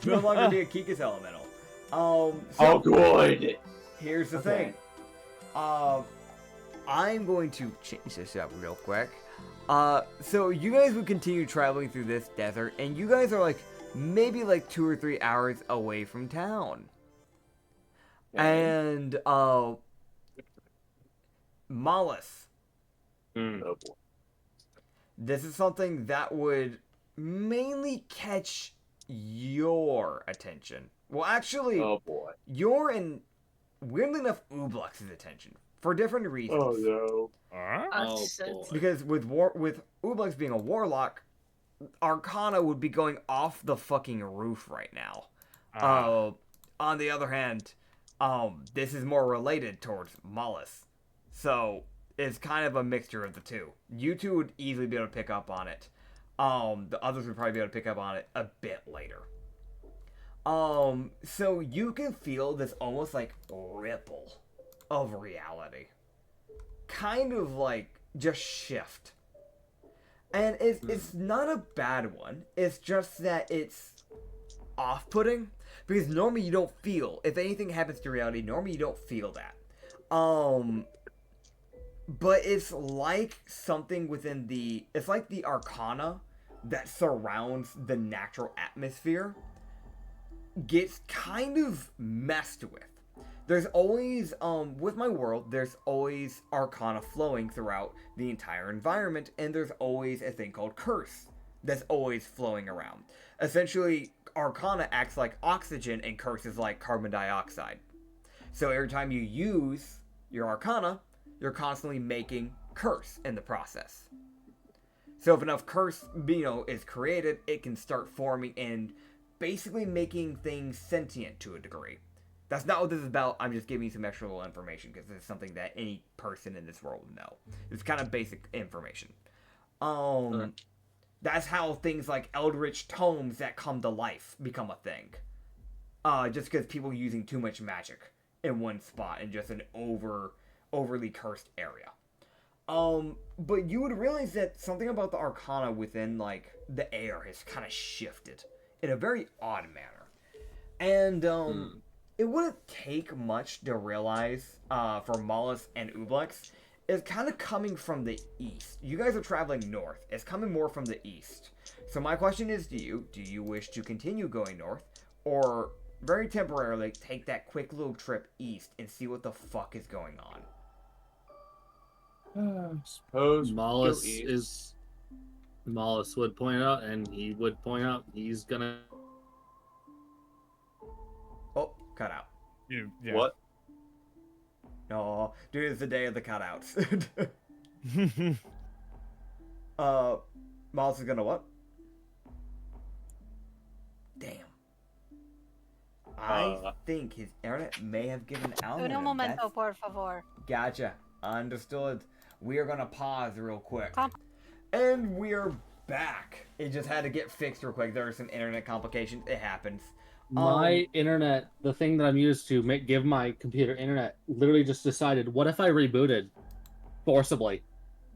no longer be a Kikas elemental. So Oh, good. here's the Okay. thing. I'm going to change this up real quick. So you guys would continue traveling through this desert, and you guys are like maybe like 2 or 3 hours away from town. And Mollis, Mm. Oh, boy. this is something that would mainly catch your attention. Well, actually, Oh, boy. your and weirdly enough, Ublux's attention for different reasons. Oh, no. Alright. Oh, Nonsense. boy. Because with Ublux being a warlock, Arcana would be going off the fucking roof right now. On the other hand, this is more related towards Mollis, so it's kind of a mixture of the two. You two would easily be able to pick up on it. The others would probably be able to pick up on it a bit later. So you can feel this almost like ripple of reality. Kind of like just shift. And it's not a bad one. It's just that it's off-putting. Because normally you don't feel, if anything happens to reality, normally you don't feel that. But it's like something within it's like the arcana that surrounds the natural atmosphere gets kind of messed with. There's always, with my world, there's always arcana flowing throughout the entire environment, and there's always a thing called curse that's always flowing around. Essentially, Arcana acts like oxygen and Curse is like carbon dioxide. So every time you use your Arcana, you're constantly making Curse in the process. So if enough Curse, is created, it can start forming and basically making things sentient to a degree. That's not what this is about. I'm just giving you some extra little information because this is something that any person in this world would know. It's kind of basic information. That's how things like Eldritch Tomes that come to life become a thing. Just because people are using too much magic in one spot in just an overly cursed area. But you would realize that something about the Arcana within, like, the air has kind of shifted in a very odd manner. And, it wouldn't take much to realize, for Mollis and Ublex, it's kind of coming from the east. You guys are traveling north. It's coming more from the east. So my question is do you wish to continue going north, or very temporarily take that quick little trip east and see what the fuck is going on? Suppose Mollis would point out, and he would point out he's gonna. Oh, cut out. Yeah. What? No, dude, it's the day of the cutouts. Miles is gonna what? Damn. I think his internet may have given out. Un momento, por favor. Gotcha. Understood. We are gonna pause real quick. And we're back. It just had to get fixed real quick. There are some internet complications. It happens. My internet, the thing that I'm used to give my computer internet, literally just decided, what if I rebooted forcibly?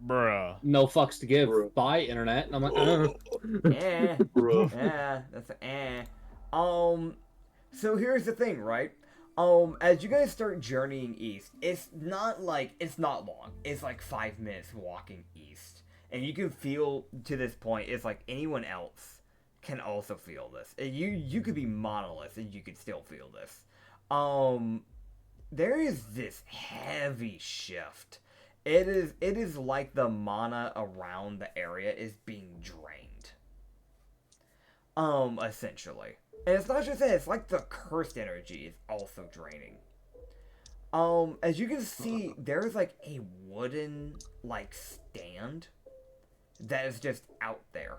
Bruh. No fucks to give. Bye, internet. And I'm like, that's so here's the thing, right? As you guys start journeying east, it's not long. It's like 5 minutes walking east. And you can feel, to this point, it's like anyone else can also feel this. You could be monolith and you could still feel this. There is this heavy shift. It is like the mana around the area is being drained. Essentially. And it's not just that, it's like the cursed energy is also draining. As you can see, there's like a wooden like stand that is just out there.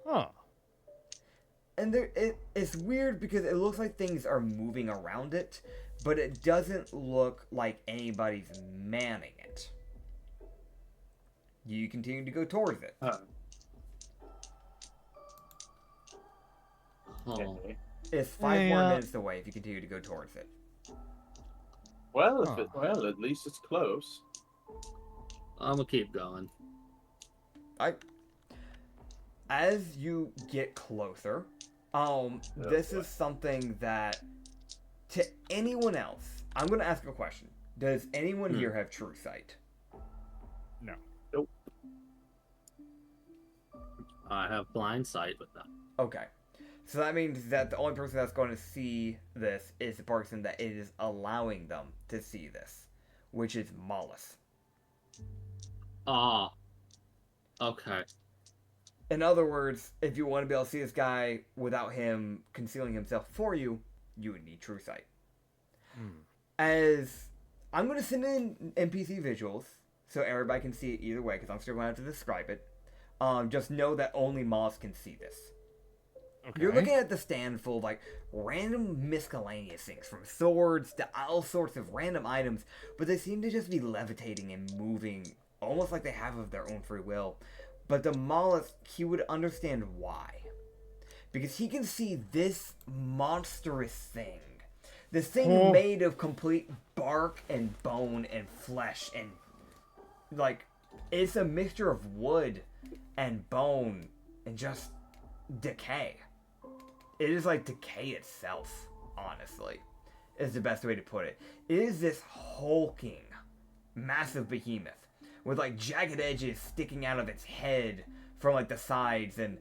Huh. And it's weird because it looks like things are moving around it, but it doesn't look like anybody's manning it. You continue to go towards it. Okay. It's 5 more minutes away if you continue to go towards it. Well, at least it's close. I'm gonna keep going. As you get closer, this is something that, to anyone else, I'm going to ask a question. Does anyone here have true sight? No. Nope. I have blind sight with that. Okay. So that means that the only person that's going to see this is the person that it is allowing them to see this, which is Mollis. Ah. Okay. In other words, if you want to be able to see this guy without him concealing himself for you, you would need true sight. As I'm going to send in NPC visuals so everybody can see it either way, because I'm still going to have to describe it. Just know that only Moss can see this. Okay. You're looking at the stand full of like random miscellaneous things, from swords to all sorts of random items, but they seem to just be levitating and moving almost like they have of their own free will. But the mollusk, he would understand why. Because he can see this monstrous thing. This thing made of complete bark and bone and flesh and, like, it's a mixture of wood and bone and just decay. It is like decay itself, honestly, is the best way to put it. It is this hulking, massive behemoth with like jagged edges sticking out of its head from like the sides, and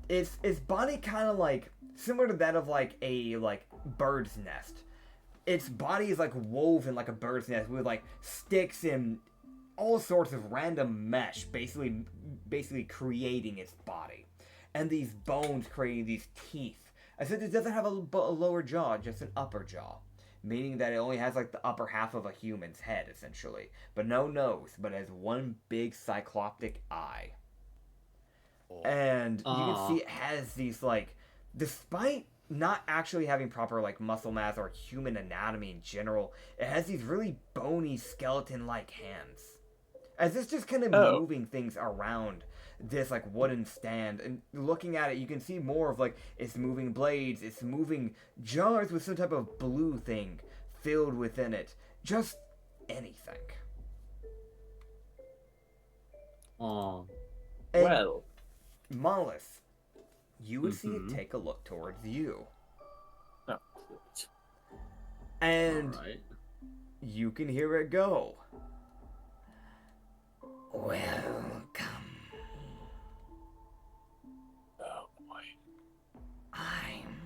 its body kind of like similar to that of like a bird's nest. Its body is like woven like a bird's nest with like sticks and all sorts of random mesh, basically creating its body, and these bones creating these teeth. I said it doesn't have a lower jaw, just an upper jaw, meaning that it only has like the upper half of a human's head, essentially, but no nose, but has one big cycloptic eye. And you can see it has these, like, despite not actually having proper, like, muscle mass or human anatomy in general, it has these really bony skeleton-like hands. As it's just kind of moving things around this, like, wooden stand. And looking at it, you can see more of, like, it's moving blades, it's moving jars with some type of blue thing filled within it. Just anything. Oh. And Well. Mollis, you would see it take a look towards you. Oh. And Alright. you can hear it go. Welcome. Oh boy. I'm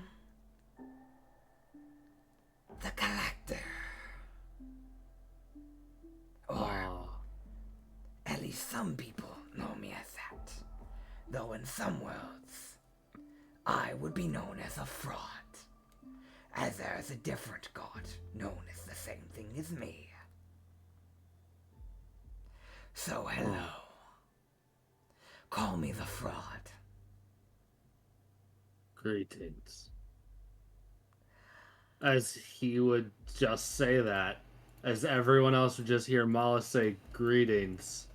the collector. Or at least some people know me as that. Though in some worlds, I would be known as a fraud. As there is a different god known as the same thing as me. So hello. Call me the fraud. Greetings. As he would just say that, as everyone else would just hear Mollis say greetings,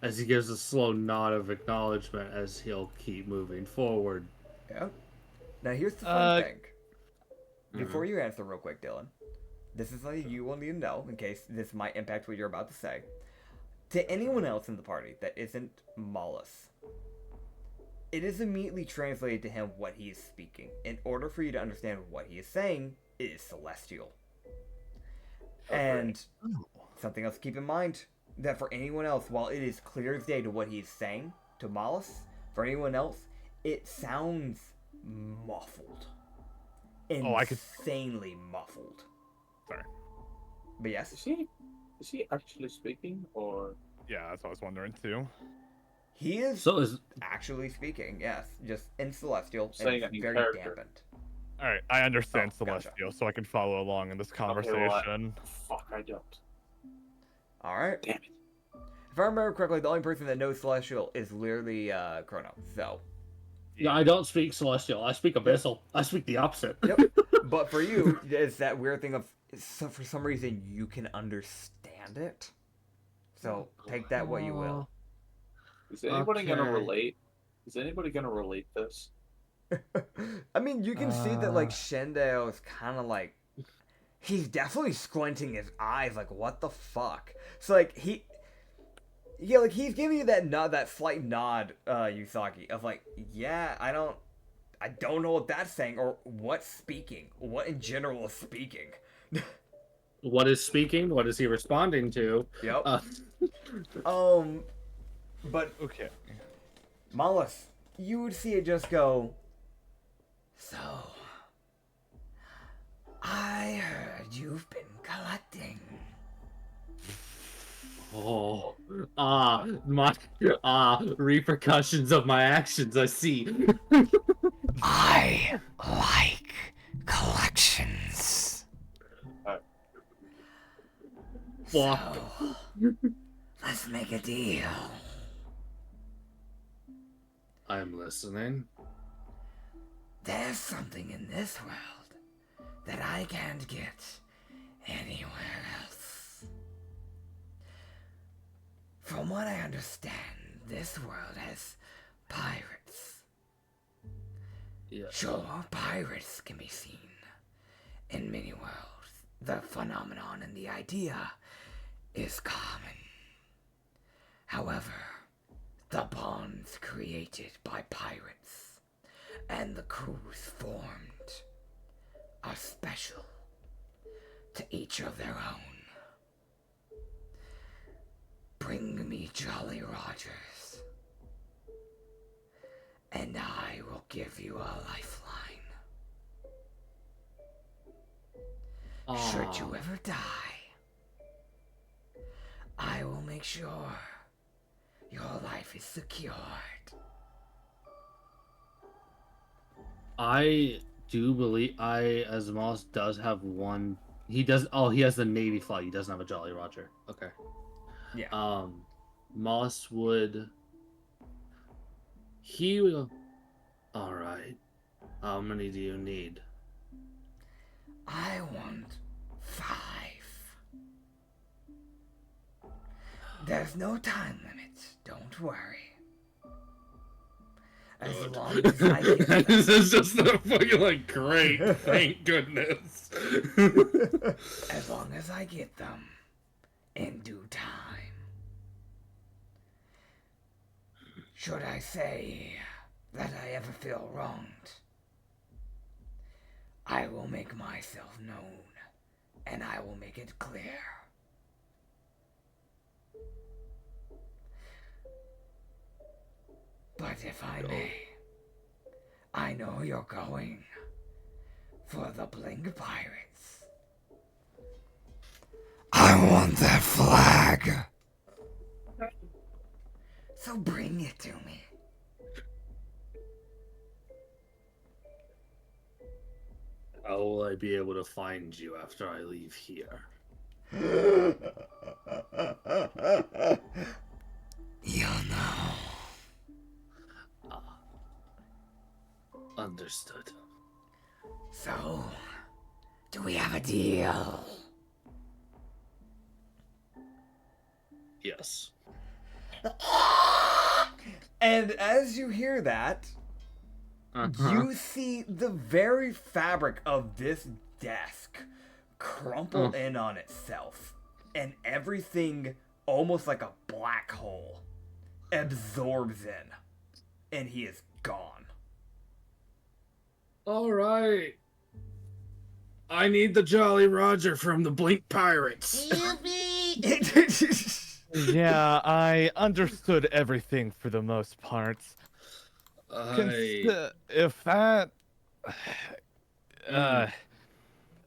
as he gives a slow nod of acknowledgement as he'll keep moving forward. Yep. Now here's the fun thing. Before you answer real quick, Dylan, this is something you will need to know in case this might impact what you're about to say. To anyone else in the party that isn't Mollis, it is immediately translated to him what he is speaking. In order for you to understand what he is saying, it is celestial. And something else to keep in mind, that for anyone else, while it is clear as day to what he is saying to Mollis, for anyone else, it sounds muffled. Insanely muffled. Sorry. But yes. Is he actually speaking, or? Yeah, that's what I was wondering too. He is actually speaking, yes. Just in Celestial, and it's very dampened. Alright, I understand Celestial, so I can follow along in this conversation. Okay, fuck, I don't. Alright. Damn it. If I remember correctly, the only person that knows Celestial is literally Chrono, so... Yeah, I don't speak Celestial. I speak Abyssal. I speak the opposite. Yep. But for you, it's that weird thing of, so for some reason, you can understand it. So, take that what you will. Is anybody gonna relate? Is anybody gonna relate this? I mean, you can see that, like, Shendao is kind of like... He's definitely squinting his eyes, like, what the fuck? So, like, yeah, like, he's giving you that nod, that slight nod, Yusagi, of like, yeah, I don't know what that's saying, or what's speaking. What in general is speaking. What is speaking? What is he responding to? Yep. But... Okay. Mollis, you would see it just go... So... I heard you've been collecting. Repercussions of my actions, I see. I like collections. So, let's make a deal. I'm listening. There's something in this world that I can't get anywhere else. From what I understand, this world has pirates. Yeah. Sure, pirates can be seen in many worlds. The phenomenon and the idea is common. However, the bonds created by pirates and the crews formed are special to each of their own. Bring me Jolly Rogers, and I will give you a lifeline. Should you ever die, I will make sure your life is secured. I do believe as Moss does have one. He does. Oh, he has the Navy flag. He doesn't have a Jolly Roger. Okay. Yeah. Moss would. He will. All right. How many do you need? I want 5. There's no time limit. Don't worry. As long as I get This is just a fucking like great. Thank goodness. as long as I get them in due time. Should I say that I ever feel wronged, I will make myself known, and I will make it clear. But if I may, I know you're going for the Blink Pirates. I want that flag. So bring it to me. How will I be able to find you after I leave here? You'll know. Understood. So, do we have a deal? Yes. And as you hear that, you see the very fabric of this desk crumple in on itself, and everything, almost like a black hole, absorbs in, and he is gone. All right. I need the Jolly Roger from the Blink Pirates. Yeah, I understood everything for the most part. If that,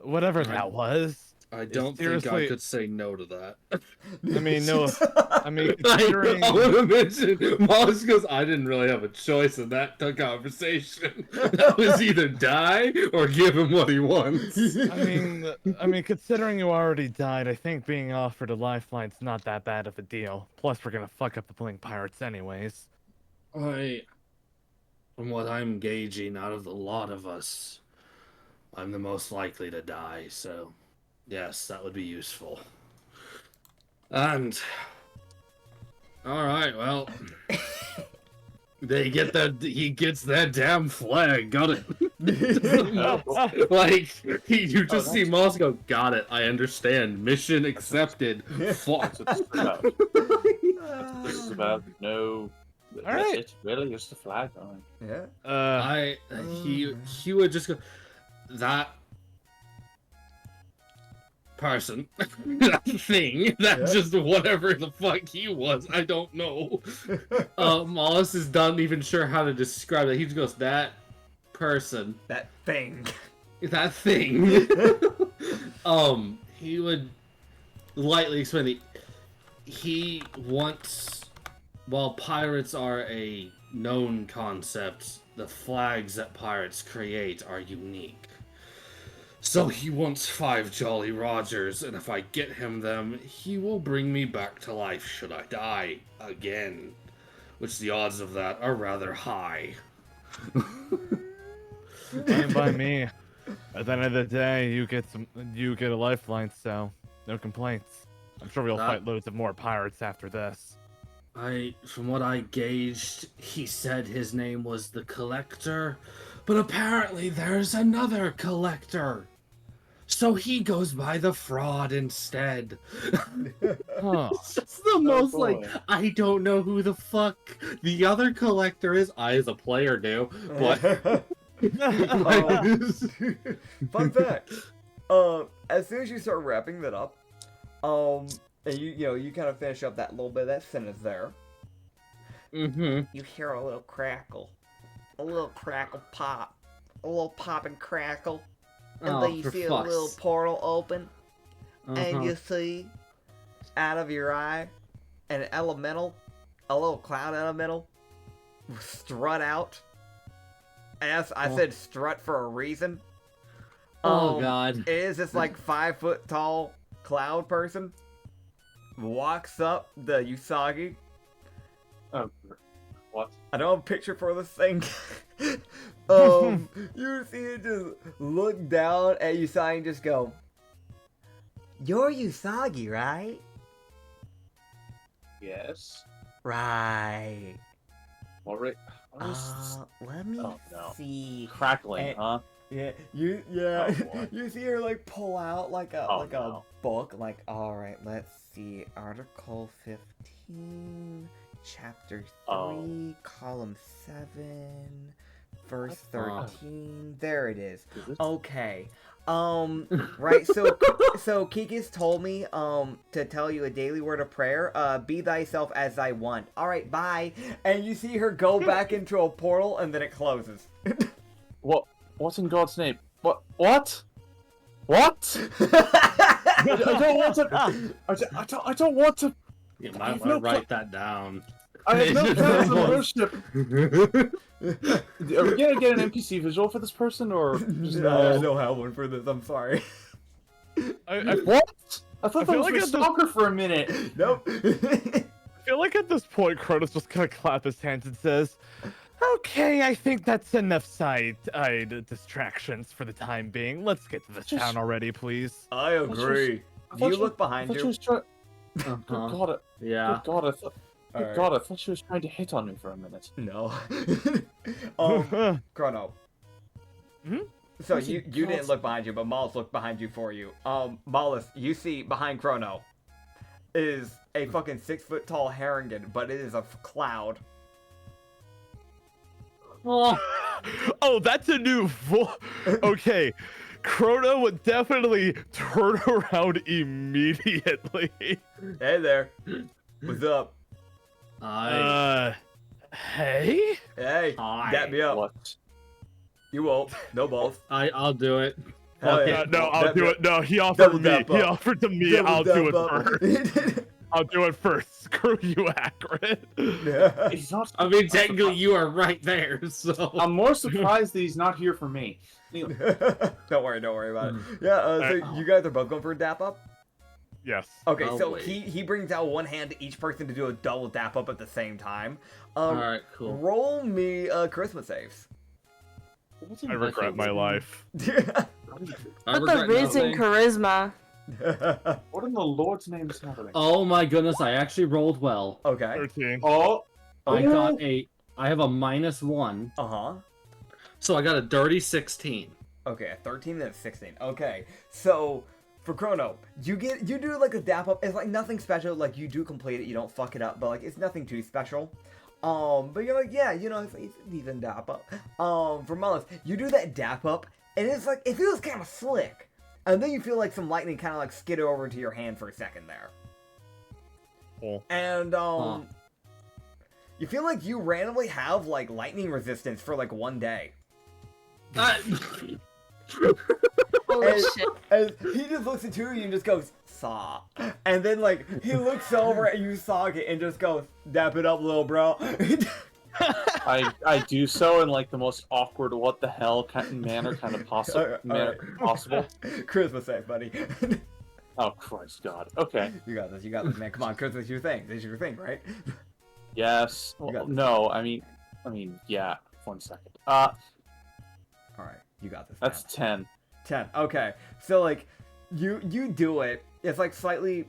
whatever that was, I don't think I could say no to that. I mean, no. I mean, I considering want to mention, Moss goes, I didn't really have a choice in that conversation. That was either die or give him what he wants. I mean, considering you already died, I think being offered a lifeline's not that bad of a deal. Plus, we're gonna fuck up the Blink Pirates anyways. From what I'm gauging out of the lot of us, I'm the most likely to die, so yes, that would be useful. And alright, well, he gets that damn flag, got it. Like, you just see Moss go, got it, I understand, mission accepted. Fuck. This is about no. All right. It's really just a flag on. Yeah. He would just go, that person, that thing, that just whatever the fuck he was, I don't know. Moss is not even sure how to describe it. He just goes, that person, That thing. that thing. He would lightly explain he wants, while pirates are a known concept, the flags that pirates create are unique. So he wants 5 Jolly Rogers, and if I get him them, he will bring me back to life should I die again. Which the odds of that are rather high. Fine by me. At the end of the day, you get a lifeline, so no complaints. I'm sure we'll fight loads of more pirates after this. From what I gauged, he said his name was the Collector, but apparently there's another Collector. So he goes by the Fraud instead. Huh. It's just the most I don't know who the fuck the other Collector is. I as a player do, but Fun fact. As soon as you start wrapping that up, and you kind of finish up that little bit of that sentence there. You hear a little crackle, a little crackle pop, a little pop and crackle, and then you see a little portal open, and you see out of your eye, and an elemental, a little cloud elemental, strut out. Yes, I said strut for a reason. Oh, God. It is this like 5 foot tall cloud person. Walks up the Usagi. Oh, what? I don't have a picture for this thing. You see it just look down at Usagi and just go, "You're Usagi, right?" Yes. Right. What is Let me Oh, no. see. crackling, and- huh? Yeah, Oh, boy. you see her like pull out like a Oh, a no. book. Like, all right, let's see, Article 15, Chapter 3, Oh. Column 7, Verse What? 13. There it is. Is this- Okay. Right. So Kiki's told me to tell you a daily word of prayer. Be thyself as I want. All right, bye. And you see her go back into a portal, and then it closes. What's in God's name? What? What? I don't want to. I don't want to. You might I've want to no write that down. I have no plans to worship. Are we gonna get an NPC visual for this person, or just I don't have one for this. I'm sorry. What? I thought that feel was like my at this- stalker for a minute. Nope. I feel like at this point, Kronos just kind of clap his hands and says, "Okay, I think that's enough side distractions for the time being. Let's get to the Just- town already, please." I agree. I Do thought you look behind I thought she you? was trying. Uh-huh. Good God! Yeah. Good God! I thought. Good Alright. God! I thought she was trying to hit on me for a minute. No. Oh, Chrono. Hmm? So Where's you he- didn't God's- look behind you, but Maulus looked behind you for you. Maulus, you see behind Chrono is a fucking 6 foot tall Harrigan, but it is a cloud. oh, that's a new Okay, Chrono would definitely turn around immediately. Hey there. What's up? Hey? Hey, Hi. dap me up. What? You won't. No balls. I'll do it. Hell Fuck yeah. it. No, I'll Dap do me it. No, he offered Double me. dap He up. offered to me. Double I'll do it dap first. up. I'll do it first. Screw you, Acrid. He's not. I mean, technically, you are right there, so. I'm more surprised that he's not here for me. Don't worry about it. Yeah, so you guys are both going for a dap up? Yes. Okay, Oh, so wait. he brings out one hand to each person to do a double dap up at the same time. Alright, cool. Roll me charisma saves. I regret my life. I Put the regret Riz in nothing. charisma. What in the Lord's name is happening? Oh my goodness, I actually rolled well. Okay. 13. Oh, I have a -1, Uh-huh. so I got a dirty 16. Okay, a 13 and a 16. Okay, so for Chrono, you do like a dap up. It's like nothing special. Like you do complete it, you don't fuck it up, but like it's nothing too special. But you're like, yeah, you know, it's a decent dap up. For Mullis, you do that dap up, and it's like it feels kind of slick, and then you feel like some lightning kind of like skitter over to your hand for a second there, Cool. and you feel like you randomly have like lightning resistance for like one day. Holy And- shit. And he just looks at you and just goes, saw. And then, like, he looks over at you, Saga, and just goes, dap it up, little bro. I do so in like the most awkward, what the hell kind of manner possible. Christmas save, buddy. Oh Christ, God. Okay. You got this, man. Come on, Christmas is your thing. This is your thing, right? Yes. You got this. No. I mean, yeah. 1 second. Alright, you got this. That's 10. 10. Okay. So, like, you do it. It's like slightly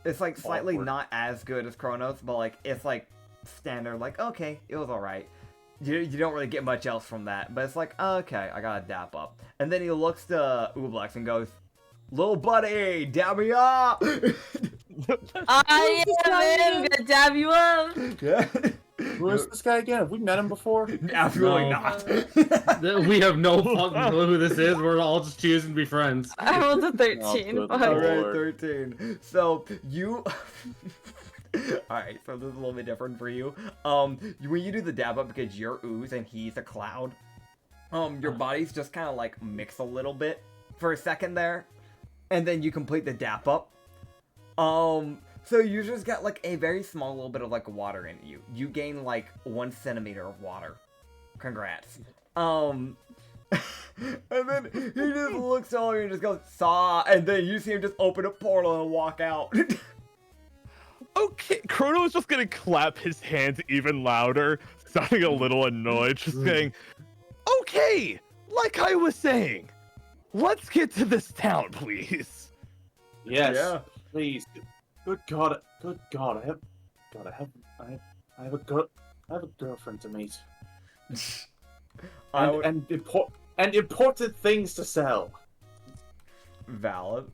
Awkward. not as good as Chronos, but like it's like standard, like, okay, it was alright. You don't really get much else from that, but it's like, okay, I gotta dap up. And then he looks to Ublex and goes, little buddy, dap me up! I am in. I'm gonna dab you up. Yeah. Who is this guy again? Have we met him before? Absolutely No. not. We have no fucking clue who this is. We're all just choosing to be friends. I rolled a 13. Oh, good Fuck. lord. Alright, 13. So, you... Alright, so this is a little bit different for you. When you do the dab up, because you're ooze and he's a cloud, your bodies just kind of like mix a little bit for a second there, and then you complete the dap up. So you just got like a very small little bit of like water in you. You gain like 1 centimeter of water. Congrats. And then he just looks over and just goes, saw, and then you see him just open a portal and walk out. Okay, Chrono is just gonna clap his hands even louder, sounding a little annoyed, just saying, okay, like I was saying, let's get to this town, please. Yes, Yeah. please. Good God, I have a girlfriend to meet. And important things to sell. Valid.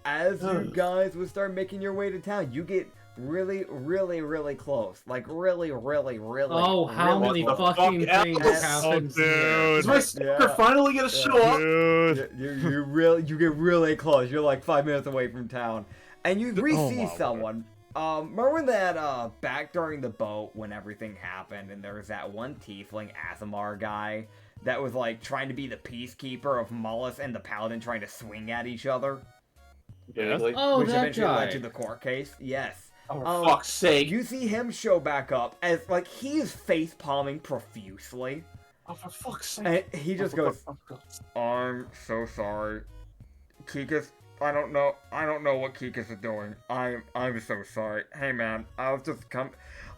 As you guys would start making your way to town, you get really, really, really close. Like really, really, really. Oh, how really many close. fucking things else? happen Oh, Is my stalker finally gonna show up? Dude. You get really close. You're like 5 minutes away from town, and you re-see someone. Remember when that back during the boat when everything happened, and there was that one tiefling Asimar guy that was like trying to be the peacekeeper of Mullis and the paladin trying to swing at each other, Yes. Oh, which that eventually guy. led to the court case. Yes. Oh, for fuck's sake. You see him show back up as like he is face palming profusely, Oh, for fuck's sake. and he just goes, Oh, God. "I'm so sorry, Kikas. I don't know what Kikas is doing. I'm so sorry. Hey man, I was just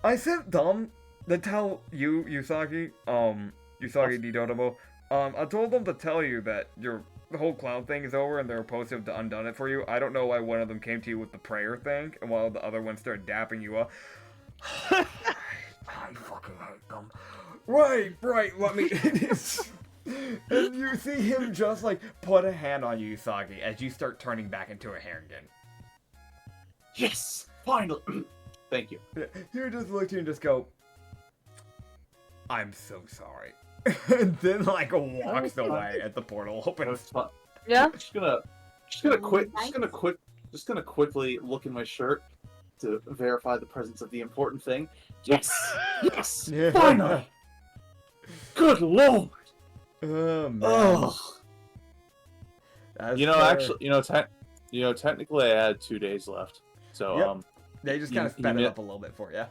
I sent them to tell you, Usagi, Usagi Didotomo. I told them to tell you that the whole clown thing is over and they're supposed to have undone it for you. I don't know why one of them came to you with the prayer thing, and while the other one started dapping you up. I fucking hate them. Right, let me... And you see him just, like, put a hand on you, Usagi, as you start turning back into a Herringen. Yes! Finally! Thank you. You just look at you and just go, I'm so sorry. And then, like, walks away as the portal opens. Yeah. Just gonna quickly look in my shirt to verify the presence of the important thing. Yes! Yes! Yeah. Finally! Good lord! Oh, man. Oh. That's You know, fair. actually, technically I had 2 days left. So, Yep. They just kind of you sped it mi- up a little bit for you.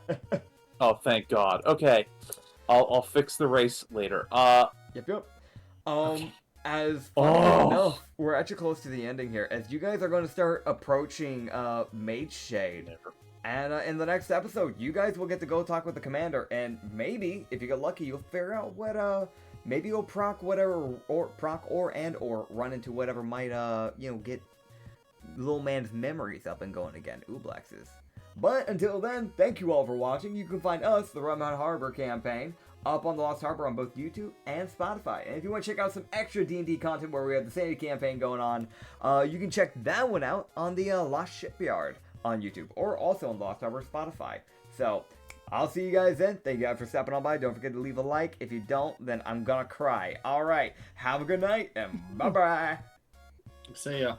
oh, thank God. Okay. I'll fix the race later. Yep. Okay. As Oh. funny enough, we're actually close to the ending here, as you guys are going to start approaching Mage Shade. And in the next episode, you guys will get to go talk with the commander, and maybe, if you get lucky, you'll figure out what, maybe you'll proc whatever, or run into whatever might, get little man's memories up and going again, Ooblex's. But until then, thank you all for watching. You can find us, the Rum and Harbor campaign, up on the Lost Harbor on both YouTube and Spotify. And if you want to check out some extra D&D content where we have the Sanity campaign going on, you can check that one out on the Lost Shipyard on YouTube, or also on Lost Harbor Spotify. So, I'll see you guys then. Thank you guys for stopping on by. Don't forget to leave a like. If you don't, then I'm gonna cry. Alright, have a good night, and bye-bye. See ya.